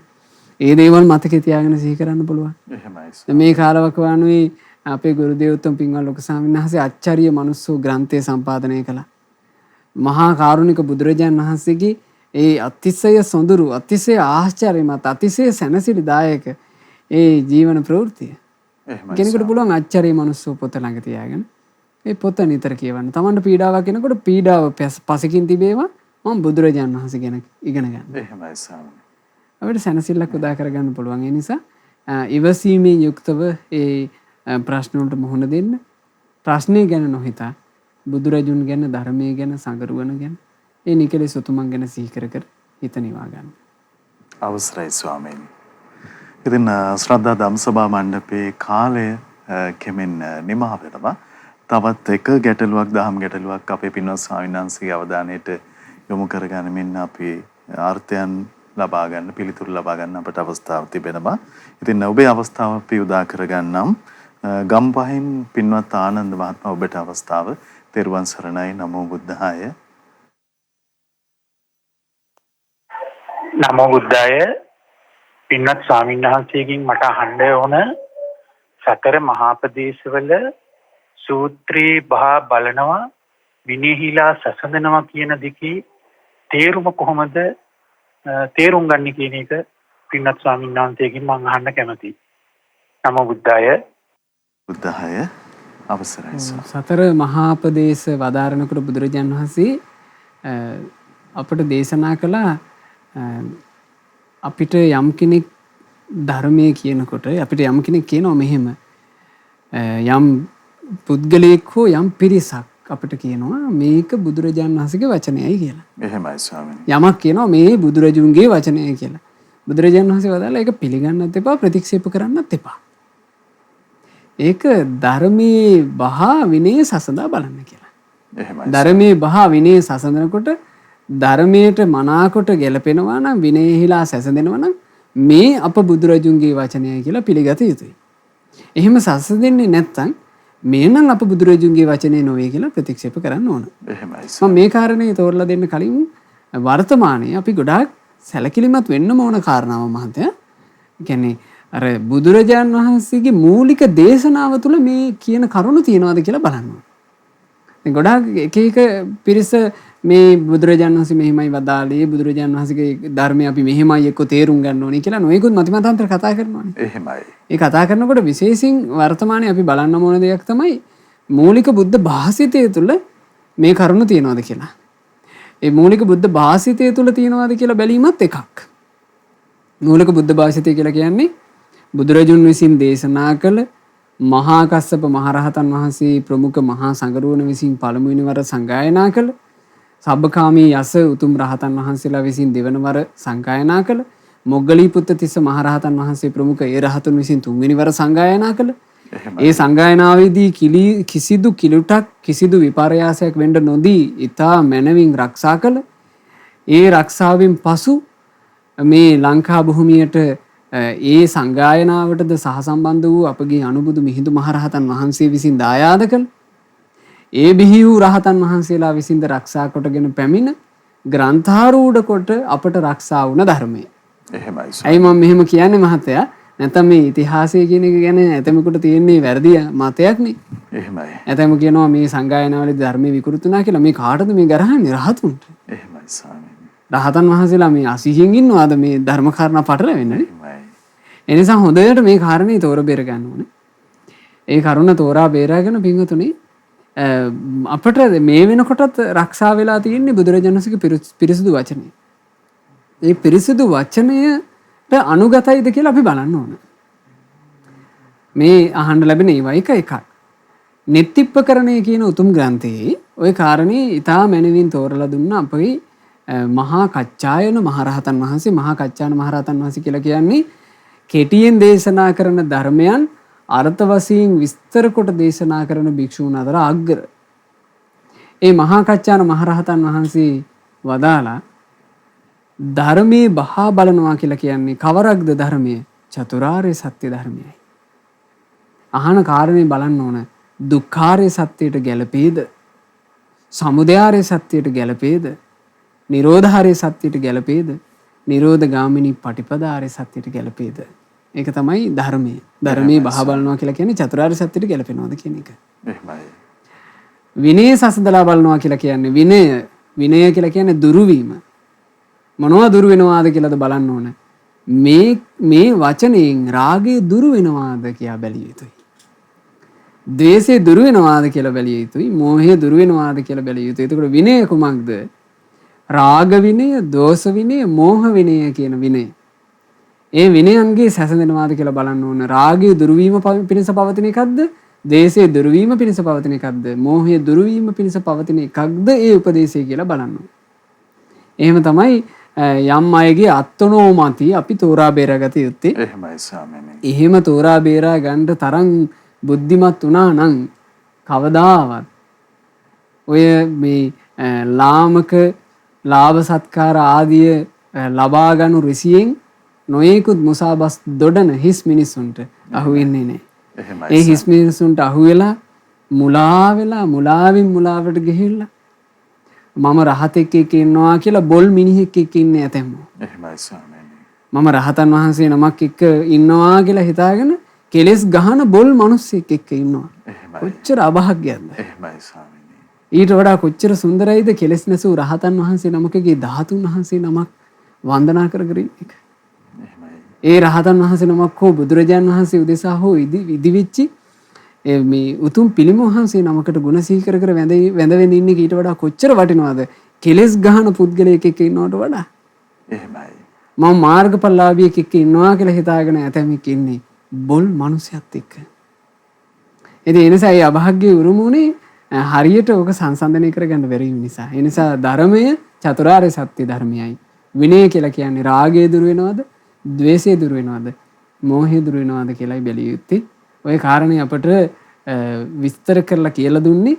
ඒ දේවල් මතකේ තියාගෙන සිහි කරන්න පුළුවන්. එහෙමයි. මේ කාලවකවානුවේ අපේ ගුරු දේවෝත්තම පින්වත් ලොකු ස්වාමීන් වහන්සේ ආචාර්ය මනුස්සෝ ග්‍රන්ථය සම්පාදනය කළා. මහා කාරුණික බුදුරජාණන් වහන්සේගේ ඒ අතිශය සොඳුරු, අතිශය ආශ්චර්යමත්, අතිශය සැනසිලිදායක ඒ ජීවන ප්‍රවෘත්තිය. කෙනෙකුට පුළුවන් ආචාර්ය මනුස්සෝ පොත ළඟ තියාගෙන ඒ පොත නිතර කියවන්න. Tamanට පීඩාවක් එනකොට පීඩාව පසකින් තිබේවා මම බුදුරජාණන් වහන්සේ ගැන ඉගෙන ගන්න. එහෙමයි ස්වාමීනි. අපිට සැනසෙල්ලක් උදා කරගන්න පුළුවන්. ඒ නිසා ඉවසීමෙන් යුක්තව ඒ ප්‍රශ්න වලට මුහුණ දෙන්න. ප්‍රශ්නේ ගැන නොහිතා බුදුරජුන් ගැන, ධර්මයේ ගැන, සංගරුවන ගැන, ඒ නිකලෙස් උතුමන් ගැන සිහි කර කර හිත නිවා ගන්න. අවසරයි ස්වාමීනි. ඉතින් ශ්‍රද්ධා ධම්සභා මණ්ඩපේ කාලය කෙමෙන් නිමා වෙනවා. තවත් එක ගැටලුවක්, දහම් ගැටලුවක් අපේ පින්වත් ස්වාමීන් වහන්සේගේ අවධානයට යොමු කරගන්නමින් අපි අර්ථයන් ලබා ගන්න, පිළිතුරු ලබා ගන්න අපට අවස්ථාවක් තිබෙනවා. ඉතින් ඔබේ අවස්ථාව අපි උදා කරගන්නම්. ගම්පහින් පින්වත් ආනන්ද මහත්මයා ඔබට අවස්ථාව. තෙරුවන් සරණයි. නමෝ බුද්ධාය. නමෝ බුද්ධාය. පින්වත් ස්වාමීන් වහන්සේගෙන් මට අහන්න ඕන සතර මහාපදේශවල සූත්‍රේ බහා බලනවා විනයහිලා සසඳනවා කියන දෙකේ තේරුම කොහොමද තේරුම් ගන්න කියන එක පින්වත් ස්වාමීන් වහන්සේගෙන් මම අහන්න කැමතියි. නමෝ බුද්ධාය. බුද්ධාය. අවසරයි. සතර මහාපදේශ වදාරනකොට බුදුරජාණන් වහන්සේ අපට දේශනා කළා අපිට යම් කෙනෙක් ධර්මයේ කියනකොට අපිට යම් කෙනෙක් කියනවා මෙහෙම යම් පුද්ගලයෙක් හෝ යම් පිරිසක් අපිට කියනවා මේක බුදුරජාණන් වහන්සේගේ වචනයයි කියලා. එහෙමයි ස්වාමීනි. යමක් කියනවා මේ බුදුරජුන්ගේ වචනයයි කියලා. බුදුරජාණන් වහන්සේ වදාලා ඒක පිළිගන්නත් එපා, ප්‍රතික්ෂේප කරන්නත් එපා. ඒක ධර්මයේ බහා විනය සසඳා බලන්න කියලා. එහෙමයි. ධර්මයේ බහා විනය සසඳනකොට ධර්මයට මනාකොට ගැලපෙනවා නම් විනයෙහිලා සැසඳෙනවා නම් මේ අප බුදුරජුන්ගේ වචනයයි කියලා පිළිගත යුතුයි. එහෙම සසඳෙන්නේ නැත්නම් මේ නම් අප බුදුරජුන්ගේ වචනේ නොවේ කියලා ප්‍රතික්ෂේප කරන්න ඕන. එහෙමයි. මම මේ කාරණේ තෝරලා දෙන්න කලින් වර්තමානයේ අපි ගොඩාක් සැලකිලිමත් වෙන්න ඕන කාරණාව මහත්තයා. ඒ කියන්නේ අර බුදුරජාන් වහන්සේගේ මූලික දේශනාව තුළ මේ කියන කරුණු තියනවාද කියලා බලන්න ඕන. දැන් ගොඩාක් එක එක පිරිස මේ බුදුරජාණන් වහන්සේ මෙහිමයි වදාළේ, බුදුරජාණන් වහන්සේගේ ධර්මය අපි මෙහිමයි එක්ක තේරුම් ගන්න ඕනේ කියලා නොයෙකුත් මතිමතාන්තර කතා කරනවානේ. එහෙමයි. ඒ කතා කරනකොට විශේෂයෙන් වර්තමානයේ අපි බලන්න ඕන දෙයක් තමයි මූලික බුද්ධ භාෂිතය තුළ මේ කරුණු තියනවාද කියලා. ඒ මූලික බුද්ධ භාෂිතය තුළ තියනවාද කියලා බැලීමත් එකක්. මූලික බුද්ධ භාෂිතය කියලා කියන්නේ බුදුරජුන් විසින් දේශනා කළ මහා කස්සප මහරහතන් වහන්සේ ප්‍රමුඛ මහා සංඝරුවන විසින් පළමුවෙනි වර සංගායනා කළ සබ්බකාමී යස උතුම් රහතන් වහන්සේලා විසින් දෙවන වර සංගායනා කළ මොග්ගලී පුත්තිස්ස මහරහතන් වහන්සේ ප්‍රමුඛ ඒ රහතුන් විසින් තුන්වෙනි වර සංගායනා කළ. ඒ සංගායනාවේදී කිසිදු කිලුටක් කිසිදු විපර්යාසයක් වෙන්න නොදී ඊතා මනවින් රක්ෂා කළ. ඒ රක්ෂාවෙන් පසු මේ ලංකා භූමියට ඒ සංගායනාවටද සහසම්බන්ධ වූ අපගේ අනුබුදු මිහිඳු මහරහතන් වහන්සේ විසින් දායාද කළ. ඒ බිහි වූ රහතන් වහන්සේලා විසින්ද රක්ෂා කොටගෙන පැමිණ ග්‍රන්ථාරූඪ කොට අපට රක්ෂා වුණ ධර්මය. එහෙමයි. ඇයි මම මෙහෙම කියන්නේ මහත්තයා? නැත්නම් මේ ඉතිහාසය කියන එක ගැන ඇතමෙකුට තියෙන්නේ වැරදි මතයක් නේ. එහෙමයි. ඇතම කියනවා මේ සංගායනාවලදී ධර්මයේ විකෘතුනා කියලා. මේ කාටද මේ ගරහන්නේ? රහතුන්ට. එහෙමයි ස්වාමීනි. රහතන් වහන්සේලා මේ අසීහියෙන් ඉන්නවාද මේ ධර්ම කාරණා පටලවෙන්නේ? එහෙමයි. ඒ නිසා හොඳට මේ කාරණේ තෝර බේර ගන්න ඕනේ. ඒ කරුණ තෝරා බේරාගෙන පින්වතුනි අපට මේ වෙනකොටත් රක්ෂා වෙලා තියෙන්නේ බුදුරජාණන්සේගේ පිරිසිදු වචනේ. ඒ පිරිසිදු වචනයට අනුගතයිද කියලා අපි බලන්න ඕන. මේ අහන්න ලැබෙන ඒවා එකක්. නෙත්තිප්පකරණය කියන උතුම් ග්‍රන්ථයේ ওই කාරණේ ඊටා මැනවින් තෝරලා දුන්න අපේ මහා කච්චායන මහරහතන් වහන්සේ. මහා කච්චායන මහරහතන් වහන්සේ කියලා කියන්නේ කෙටියෙන් දේශනා කරන ධර්මයන් අර්ථ වශයෙන් විස්තර කොට දේශනා කරන භික්ෂූන් අතර අග්‍ර. ඒ මහා කච්චායන මහරහතන් වහන්සේ වදාලා ධර්මයේ බහා බලනවා කියලා කියන්නේ කවරක්ද ධර්මයේ? චතුරාර්ය සත්‍ය ධර්මයයි. අහන කාරණේ බලන්න ඕන. දුක්ඛාර්ය සත්‍යයට ගැළපේද? සමුදයාර්ය සත්‍යයට ගැළපේද? නිරෝධාර්ය සත්‍යයට ගැළපේද? නිරෝධ ගාමිනී පටිපදාර්ය සත්‍යයට ගැළපේද? ඒක තමයි ධර්මය. ධර්මයේ බහා බලනවා කියලා කියන්නේ චතුරාර්ය සත්‍යයට ගැළපෙනවද කියන එක. එහෙමයි. විනය සසඳලා බලනවා කියලා කියන්නේ විනය කියලා කියන්නේ දුරු වීම. මොනවා දුරු වෙනවාද කියලාද බලන්න ඕන. මේ වචනයෙන් රාගය දුරු වෙනවාද කියලා බැලිය යුතුයි. ද්වේෂය දුරු වෙනවාද කියලා බැලිය යුතුයි. මෝහය දුරු වෙනවාද කියලා බැලිය යුතුයි. එතකොට විනය කුමක්ද? රාග විනය, දෝෂ විනය, මෝහ විනය කියන විනය. ඒ විනයන්ගේ සැසඳෙනවාද කියලා බලන්න ඕන. රාගය දුරු වීම පිණිස පවතින එකක්ද? ද්වේෂය දුරු වීම පිණිස පවතින එකක්ද? මෝහය දුරු වීම පිණිස පවතින එකක්ද? ඒ උපදේශය කියලා බලන්න ඕන. එහෙම තමයි යම් අයගේ අත්නෝමති අපි තෝරා බේරාගත යුත්තේ. එහෙමයි ස්වාමීනි. එහෙම තෝරා බේරා ගන්න තරම් බුද්ධිමත් වුණා නම් කවදාවත් ඔය මේ ලාමක ලාභ සත්කාර ආදිය ලබා ගන්නු රිසියෙන් නොයෙකුත් මුසාබස් දොඩන හිස් මිනිසුන්ට අහු වෙන්නේ නැහැ. එහෙමයි. ඒ හිස් මිනිසුන්ට අහු වෙලා මුලා වෙලා මුලාවෙන් මුලාවට ගිහිල්ලා මම රහතෙක් එක්ක ඉන්නවා කියලා බොල් මිනිහෙක් එක්ක ඉන්නේ ඇතැම්මෝ. එහෙමයි ස්වාමීනි. මම රහතන් වහන්සේ නමක් එක්ක ඉන්නවා කියලා හිතාගෙන කෙලෙස් ගහන බොල් මිනිස්සෙක් එක්ක ඉන්නවා. එහෙමයි. කොච්චර අභාග්‍යයක්ද? එහෙමයි ස්වාමීනි. ඊට වඩා කොච්චර සුන්දරයිද කෙලෙස් නැසූ රහතන් වහන්සේ නමකගේ 13 වහන්සේ නමක් වන්දනා කරගෙන ඉන්න. ඒ රහතන් වහන්සේ නමක් හෝ බුදුරජාන් වහන්සේ උදෙසා හෝ ඉදිවිච්චි මේ උතුම් පිළිම වහන්සේ නමකට ගුණ සිහි කර කර වැඳ ඉන්නේ ඊට වඩා කොච්චර වටිනවද කෙලෙස් ගහන පුද්ගලයෙක් එක්ක ඉන්නවට වඩා. එහෙමයි. මම මාර්ගඵලලාභියෙක් එක්ක ඉන්නවා කියලා හිතාගෙන ඇතැමෙක් ඉන්නේ බොල් මිනිසයත් එක්ක. ඉතින් ඒ නිසා ඒ අභාග්‍ය උරුමුනේ හරියට ඕක සංසන්දනය කරගන්න බැරි නිසා. ඒ නිසා ධර්මය චතුරාර්ය සත්‍ය ධර්මයයි. විනය කියලා කියන්නේ රාගය දුරු වෙනවද? ද්වේෂය දුරු වෙනවද? මෝහය දුරු වෙනවද කියලායි බැලිය යුත්තේ. ඔය කාරණේ අපට විස්තර කරලා කියලා දුන්නේ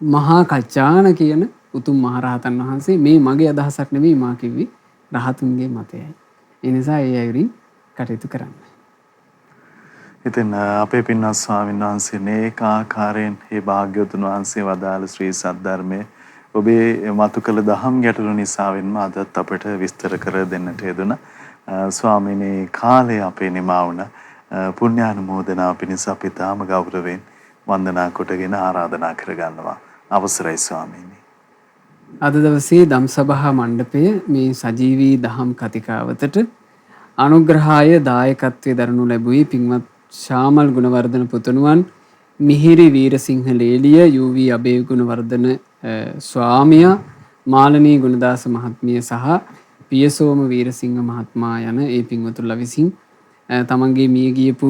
මහා කච්චාන කියන උතුම් මහරහතන් වහන්සේ. මේ මගේ අදහසක් නෙවෙයි මා කිව්වේ රහතුන්ගේ මතයයි. ඒ නිසා ඒ අයුරින් කටයුතු කරන්න. ඉතින් අපේ පින්වත් ස්වාමීන් වහන්සේ මේක ආකාරයෙන් මේ භාග්‍යවතුන් වහන්සේ වදාළ ශ්‍රී සද්ධර්මයේ ඔබේ මතු කළ දහම් ගැටළු නිසාවෙන්ම අදත් අපට විස්තර කර දෙන්නට යෙදුණා. ස්වාමීනි කාලය අපේ නිමා වුණා. පුණ්‍යානුමෝදනාව පිණිස අපි තාම ගෞරවයෙන් වන්දනා කොටගෙන ආරාධනා කරගන්නවා. අවසරයි ස්වාමීනි. අද දවසේ ධම්සභා මණ්ඩපයේ මේ සජීවී දහම් කතිකාවතට අනුග්‍රහාය දායකත්වයේ දරනු ලැබුවේ පින්වත් ශාමල් ගුණවර්ධන පුතණුවන්, මිහිරි වීරසිංහ ලේලිය, යූවී අබේ ගුණවර්ධන ස්වාමියා, මාලනී ගුණදාස මහත්මිය සහ පියසෝම වීරසිංහ මහත්මයා යන ඒ පින්වතුන්ලා විසින් තමන්ගේ මිය ගියපු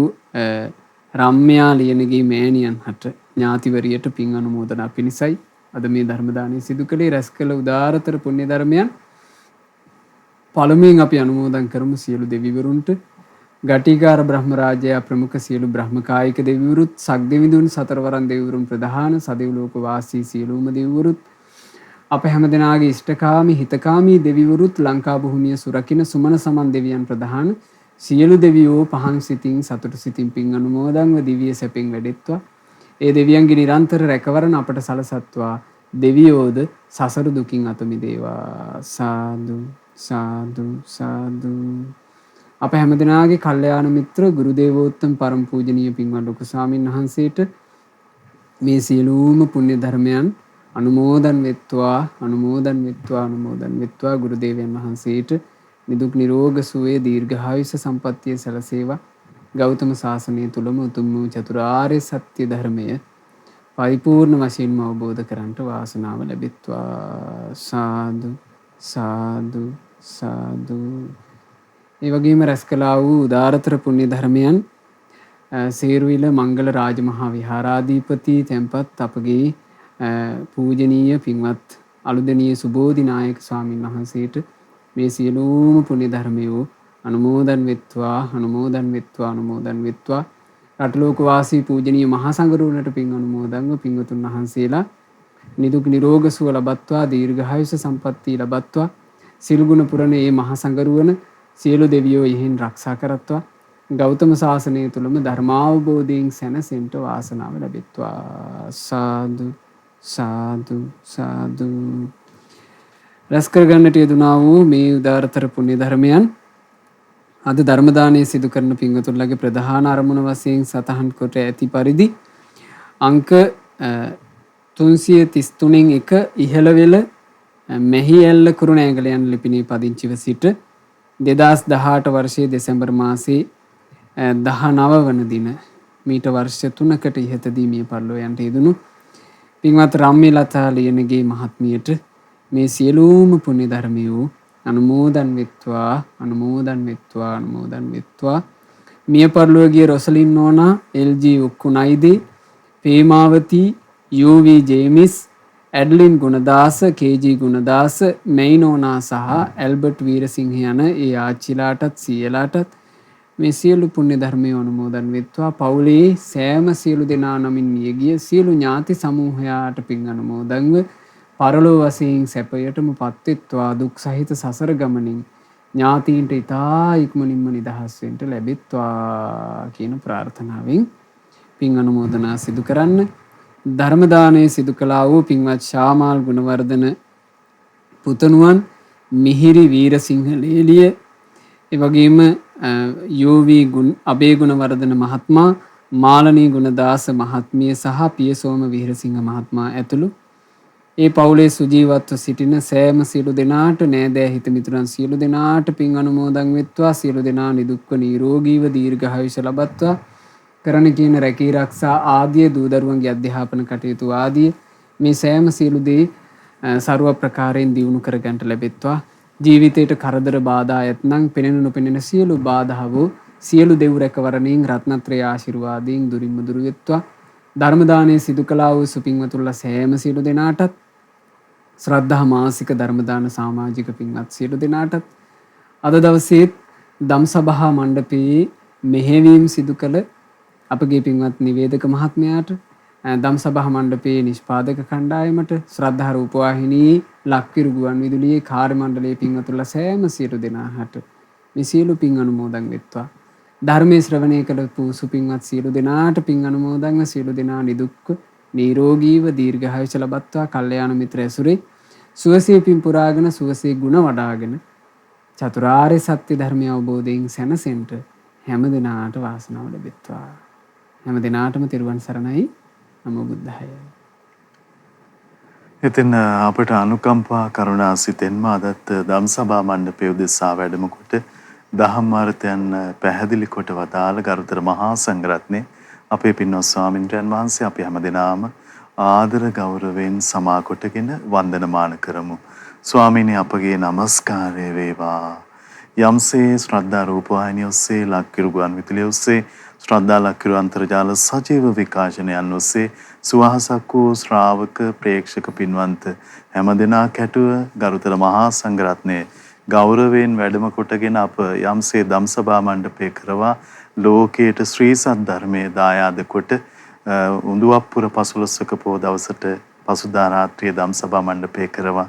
රම්‍යා ලියනගේ මෑණියන් හට ඥාතිවරියට පින් අනුමෝදනා පිණිසයි අද මේ ධර්ම දානය සිදු කළේ. රැස් කළ උදාරතර පුණ්‍ය ධර්මයන් පළමුවෙන් අපි අනුමෝදන් කරමු සියලු දෙවිවරුන්ට. ගටිකාර බ්‍රහ්ම රාජයා ප්‍රමුඛ සියලු බ්‍රහ්මකායික දෙවිවරුත්, සක්දෙවිඳුන්, සතරවරන් දෙවිවරුන් ප්‍රධාන සදෙව්ලෝක වාසී සියලුම දෙවිවරුත්, අප හැම දෙනාගේ ඉෂ්ඨකාමී හිතකාමී දෙවිවරුත්, ලංකා භූමිය සුරකින්න සුමන සමන් දෙවියන් ප්‍රධාන සියලු දෙවියෝ පහන් සිතින් සතුට සිතින් පින් අනුමෝදන්ව දිව්‍ය සැපෙන් වැඩෙත්වා. ඒ දෙවියන්ගේ නිරන්තර රැකවරණ අපට සලසත්වා. දෙවියෝද සසර දුකින් අත මිදේවා. සාදු සාදු සාදු. අප හැමදෙනාගේ කල්යාණ මිත්‍ර ගුරු දේවෝත්තම පරම පූජනීය පින්වත් ලොකු ස්වාමීන් වහන්සේට මේ සියලුම පුණ්‍ය ධර්මයන් අනුමෝදන් වෙත්වා අනුමෝදන් වෙත්වා අනුමෝදන් වෙත්වා. ගුරු දේවයන් වහන්සේට නිදුක් නිරෝග සුවය දීර්ඝායුෂ සම්පන්නිය සැලසේවා. ගෞතම සාසනය තුලම උතුම් වූ චතුරාර්ය සත්‍ය ධර්මය පරිපූර්ණ වශයෙන්ම අවබෝධ කරගන්නට වාසනාව ලැබෙත්වා. සාදු සාදු සාදු. ඒ වගේම රැස් කළා වූ උදාරතර පුණ්‍ය ධර්මයන් සේරුවිල මංගල රාජමහා විහාරාධිපති තැන්පත් අපගේ පූජනීය පින්වත් අලුදෙණිය සුබෝධි නායක ස්වාමීන් වහන්සේට මේ සියලුම පුණ්‍ය ධර්මයෝ අනුමෝදන් වෙත්වා අනුමෝදන් වෙත්වා අනුමෝදන් වෙත්වා. රටලෝක වාසී පූජනීය මහා සංඝරුවනට පින් අනුමෝදන්ව පින්වතුන් වහන්සේලා නිදුක් නිරෝග සුව ලබත්වා දීර්ඝායුෂ සම්පන්නිය ලබත්වා. සිල් ගුණ පුරණ මේ මහා සංඝරුවන සියලු දෙවියෝ ඉහින් ආරක්ෂා කරත්වා. ගෞතම සාසනය තුලම ධර්මාවබෝධයෙන් සැනසෙන්න වාසනාව ලැබෙත්වා. සාදු සාදු සාදු. රැස් කරගන්නට යෙදුනා වූ මේ උදාරතර පුණ්‍ය ධර්මයන් අද ධර්ම දානයේ සිදු කරන පින්වතුන්ලගේ ප්‍රධාන අරමුණ වශයෙන් සතහන් කොට ඇති පරිදි අංක 333න් 1 ඉහළවෙල මෙහිඇල්ල කුරුණෑගල යන ලිපිනේ පදිංචිව සිට 2018 වර්ෂයේ දෙසැම්බර් මාසයේ 19 වන දින මීට වර්ෂ 3කට ඉහතදී මිය පරලෝ යන්ට යෙදුණු පින්වත් රම්මිලතා ලියනගේ මහත්මියට මේ සියලුම පුණ්‍ය ධර්මයෝ අනුමෝදන් වෙත්වා අනුමෝදන් වෙත්වා අනුමෝදන් වෙත්වා. මිය පරලෝ ගිය රොසලින් නෝනා, එල්.ජී. උක්කුණයිදේ, පේමාවති, යූ.වී. ජේමිස්, ඇඩ්ලින් ගුණදාස, කේ.ජී. ගුණදාස, මෙයිනෝනා සහ ඇල්බර්ට් වීරසිංහ යන ඒ ආච්චිලාටත් සීයලාටත් මේ සියලු පුණ්‍ය ධර්මයෝ අනුමෝදන් වෙත්වා. පවුලේ සෑම සියලු දෙනා නමින් මියගිය සියලු ඥාති සමූහයාට පින් අනුමෝදන්ව පරලෝ වශයෙන් සැපයටම පත්වෙත්වා. දුක් සහිත සසර ගමනින් ඥාතීන්ට ඉතා ඉක්මනින්ම නිදහස් වෙන්න ලැබෙත්වා කියන ප්‍රාර්ථනාවෙන් පින් අනුමෝදනා සිදු කරන්න. ධර්ම දානයේ සිදු කළා වූ පින්වත් ශාමාල් ගුණවර්ධන පුතණුවන්, මිහිරි වීරසිංහ ලේලිය, ඒ වගේම යූ.වී. අබේ ගුණවර්ධන මහත්මයා, මාලනී ගුණදාස මහත්මිය සහ පියසෝම වීරසිංහ මහත්මයා ඇතුළු ඒ පවුලේ සුජීවත්ව සිටින සෑම සියලු දෙනාට, නෑදෑ හිත මිතුරන් සියලු දෙනාට පින් අනුමෝදන් වෙත්වා. සියලු දෙනා නිදුක්ව නිරෝගීව දීර්ඝායුෂ ලබත්වා. කරන කියන රැකී ආරක්ෂා ආදී දූ දරුවන්ගේ අධ්‍යාපන කටයුතු ආදී මේ සෑම සියලු දේ ਸਰව ප්‍රකාරයෙන් දියුණු කර ගන්නට ලැබෙත්වා. ජීවිතයට කරදර බාධා ඇතනම් පෙනෙන නොපෙනෙන සියලු බාධාවෝ සියලු දෙව් රැකවරණයෙන් රත්නත්‍රය ආශිර්වාදයෙන් දුරින්ම දුරු වෙත්වා. ධර්ම දානයේ සිදු කළා වූ සුපින්වතුන්ලා සෑම සියලු දෙනාටත්, ශ්‍රද්ධා මාසික ධර්ම දාන සමාජික පින්වත් සියලු දෙනාටත් අද දවසේ ධම්සභා මණ්ඩපයේ මෙහෙවීම සිදු කළ අපගේ පින්වත් නිවේදක මහත්මයාට, ධම්සභා මණ්ඩපයේ නිෂ්පාදක කණ්ඩායමට, ශ්‍රද්ධා රූපවාහිනී ලක්විරු ගුවන් විදුලියේ කාර්ය මණ්ඩලයේ පින්වතුන්ලා සෑම සියලු දෙනාට මේ සියලු පින් අනුමෝදන් වෙත්වා. ධර්මයේ ශ්‍රවණය කළ පූසු පින්වත් සියලු දෙනාට පින් අනුමෝදන්ව සියලු දෙනා නිදුක්ව නිරෝගීව දීර්ඝායුෂ ලබත්වා. කල්යාණ මිත්‍ර ඇසුරේ සුවසේ පින් පුරාගෙන සුවසේ ගුණ වඩාගෙන චතුරාර්ය සත්‍ය ධර්මය අවබෝධයෙන් සැනසෙන්න හැම දිනාට වාසනාව ලැබෙත්වා. හැම දිනාටම තෙරුවන් සරණයි. නමෝ බුද්ධාය. ඉතින් අපට අනුකම්පා කරුණා සිතෙන්ම අදත් ධම්සභා මණ්ඩපයේ උදෙසා වැඩම කොට දහම් අර්ථයන් පැහැදිලි කොට වදාළ ගරුතර මහා සංඝරත්නයේ අපේ පින්වත් ස්වාමින්ද්‍රයන් වහන්සේ අපි හැමදෙනාම ආදර ගෞරවයෙන් සමා කොටගෙන වන්දනමාන කරමු. ස්වාමීනි, අපගේ নমස්කාරය වේවා. යම්සේ ශ්‍රද්ධා රූපවාහිනිය ඔස්සේ, ලක්විරු ගුවන් විදුලිය ඔස්සේ, ශ්‍රද්ධා ලක්විරු අන්තර්ජාල සජීව විකාශනයන් ඔස්සේ සුවහසක් වූ ශ්‍රාවක ප්‍රේක්ෂක පින්වන්ත හැමදෙනා කැටුව ගරුතර මහා සංඝරත්නයේ ගෞරවයෙන් වැඩම කොටගෙන අප යම්සේ දම්සභා මණ්ඩපය කරවා ලෝකයට ශ්‍රී සද්ධර්මයේ දායාද කොට උඳුවප්පුර 15ක පොහොය දවසට පසුදා රාත්‍රියේ දම්සභා මණ්ඩපය කරවා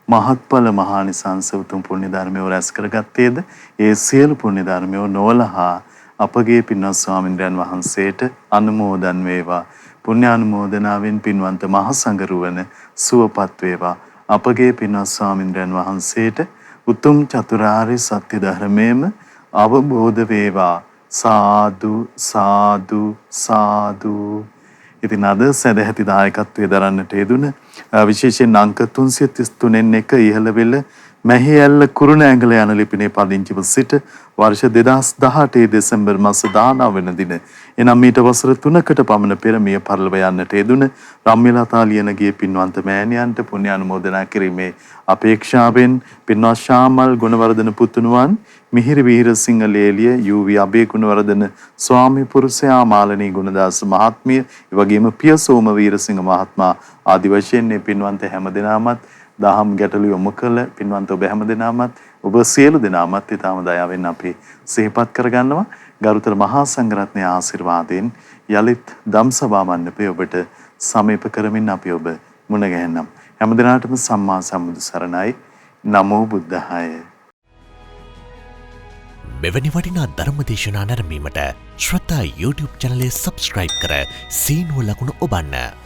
මහත්ඵල මහානිසංස උතුම් පුණ්‍ය ධර්මය රැස් කරගත්තේද ඒ සියලු පුණ්‍ය ධර්මය නොවලහා අපගේ පින්වත් ස්වාමින්ද්‍රයන් වහන්සේට අනුමෝදන් වේවා. පුණ්‍යානුමෝදනාවෙන් පින්වන්ත මහ සංඝරුවන සුවපත් වේවා. අපගේ පින්වත් ස්වාමින්ද්‍රයන් වහන්සේට උතුම් චතුරාර්ය සත්‍ය ධර්මයේම අවබෝධ වේවා. සාදු සාදු සාදු. ඉතින් අද සදැහැති දායකත්වයේ දරන්නට යෙදුන විශේෂයෙන් අංක 333න් එක ඉහළවෙල මැහිඇල්ල කුරුණෑගල යන ලිපිනේ පදිංචිව සිට වර්ෂ 2018 දෙසැම්බර් මාස 19 වෙනි දින එනම් මීට වසර 3කට පමණ පෙර මිය පරලොව යන්නට යෙදුන රම්මිලතා ලියනගේ පින්වන්ත මෑණියන්ට පුණ්‍යානුමෝදනා කිරීමේ අපේක්ෂාවෙන් පින්වත් ශාමල් ගුණවර්ධන පුතුණුවන් මිහිරි වීරසිංහ ලේලිය යූවි අබේ ගුණවර්ධන ස්වාමි පුරුෂයා මාලනී ගුණදාස මහත්මිය එවැගේම පියසෝම වීරසිංහ මහත්මයා ආදි වශයෙන් මේ පින්වන්ත හැමදෙනාමත් දහම් ගැටළු යොමු කළ පින්වන්ත ඔබ හැමදෙනාමත් ඔබ සියලු දෙනාමත් ඊටම දයාවෙන් අපි සිහිපත් කරගන්නවා. ගරුතර මහා සංඝරත්නයේ ආශිර්වාදයෙන් යලිත් ධම්සභා මණ්ඩපය ඔබට සමීප කරමින් අපි ඔබ මුණ ගැහෙන්නම්. හැමදෙනාටම සම්මා සම්බුදු සරණයි. නමෝ බුද්ධාය. මෙවැනි වටිනා ධර්මදේශනා නැරඹීමට ශ්‍රද්ධා YouTube චැනලය සබ්ස්ක්‍රයිබ් කර සීනුව ලකුණ ඔබන්න.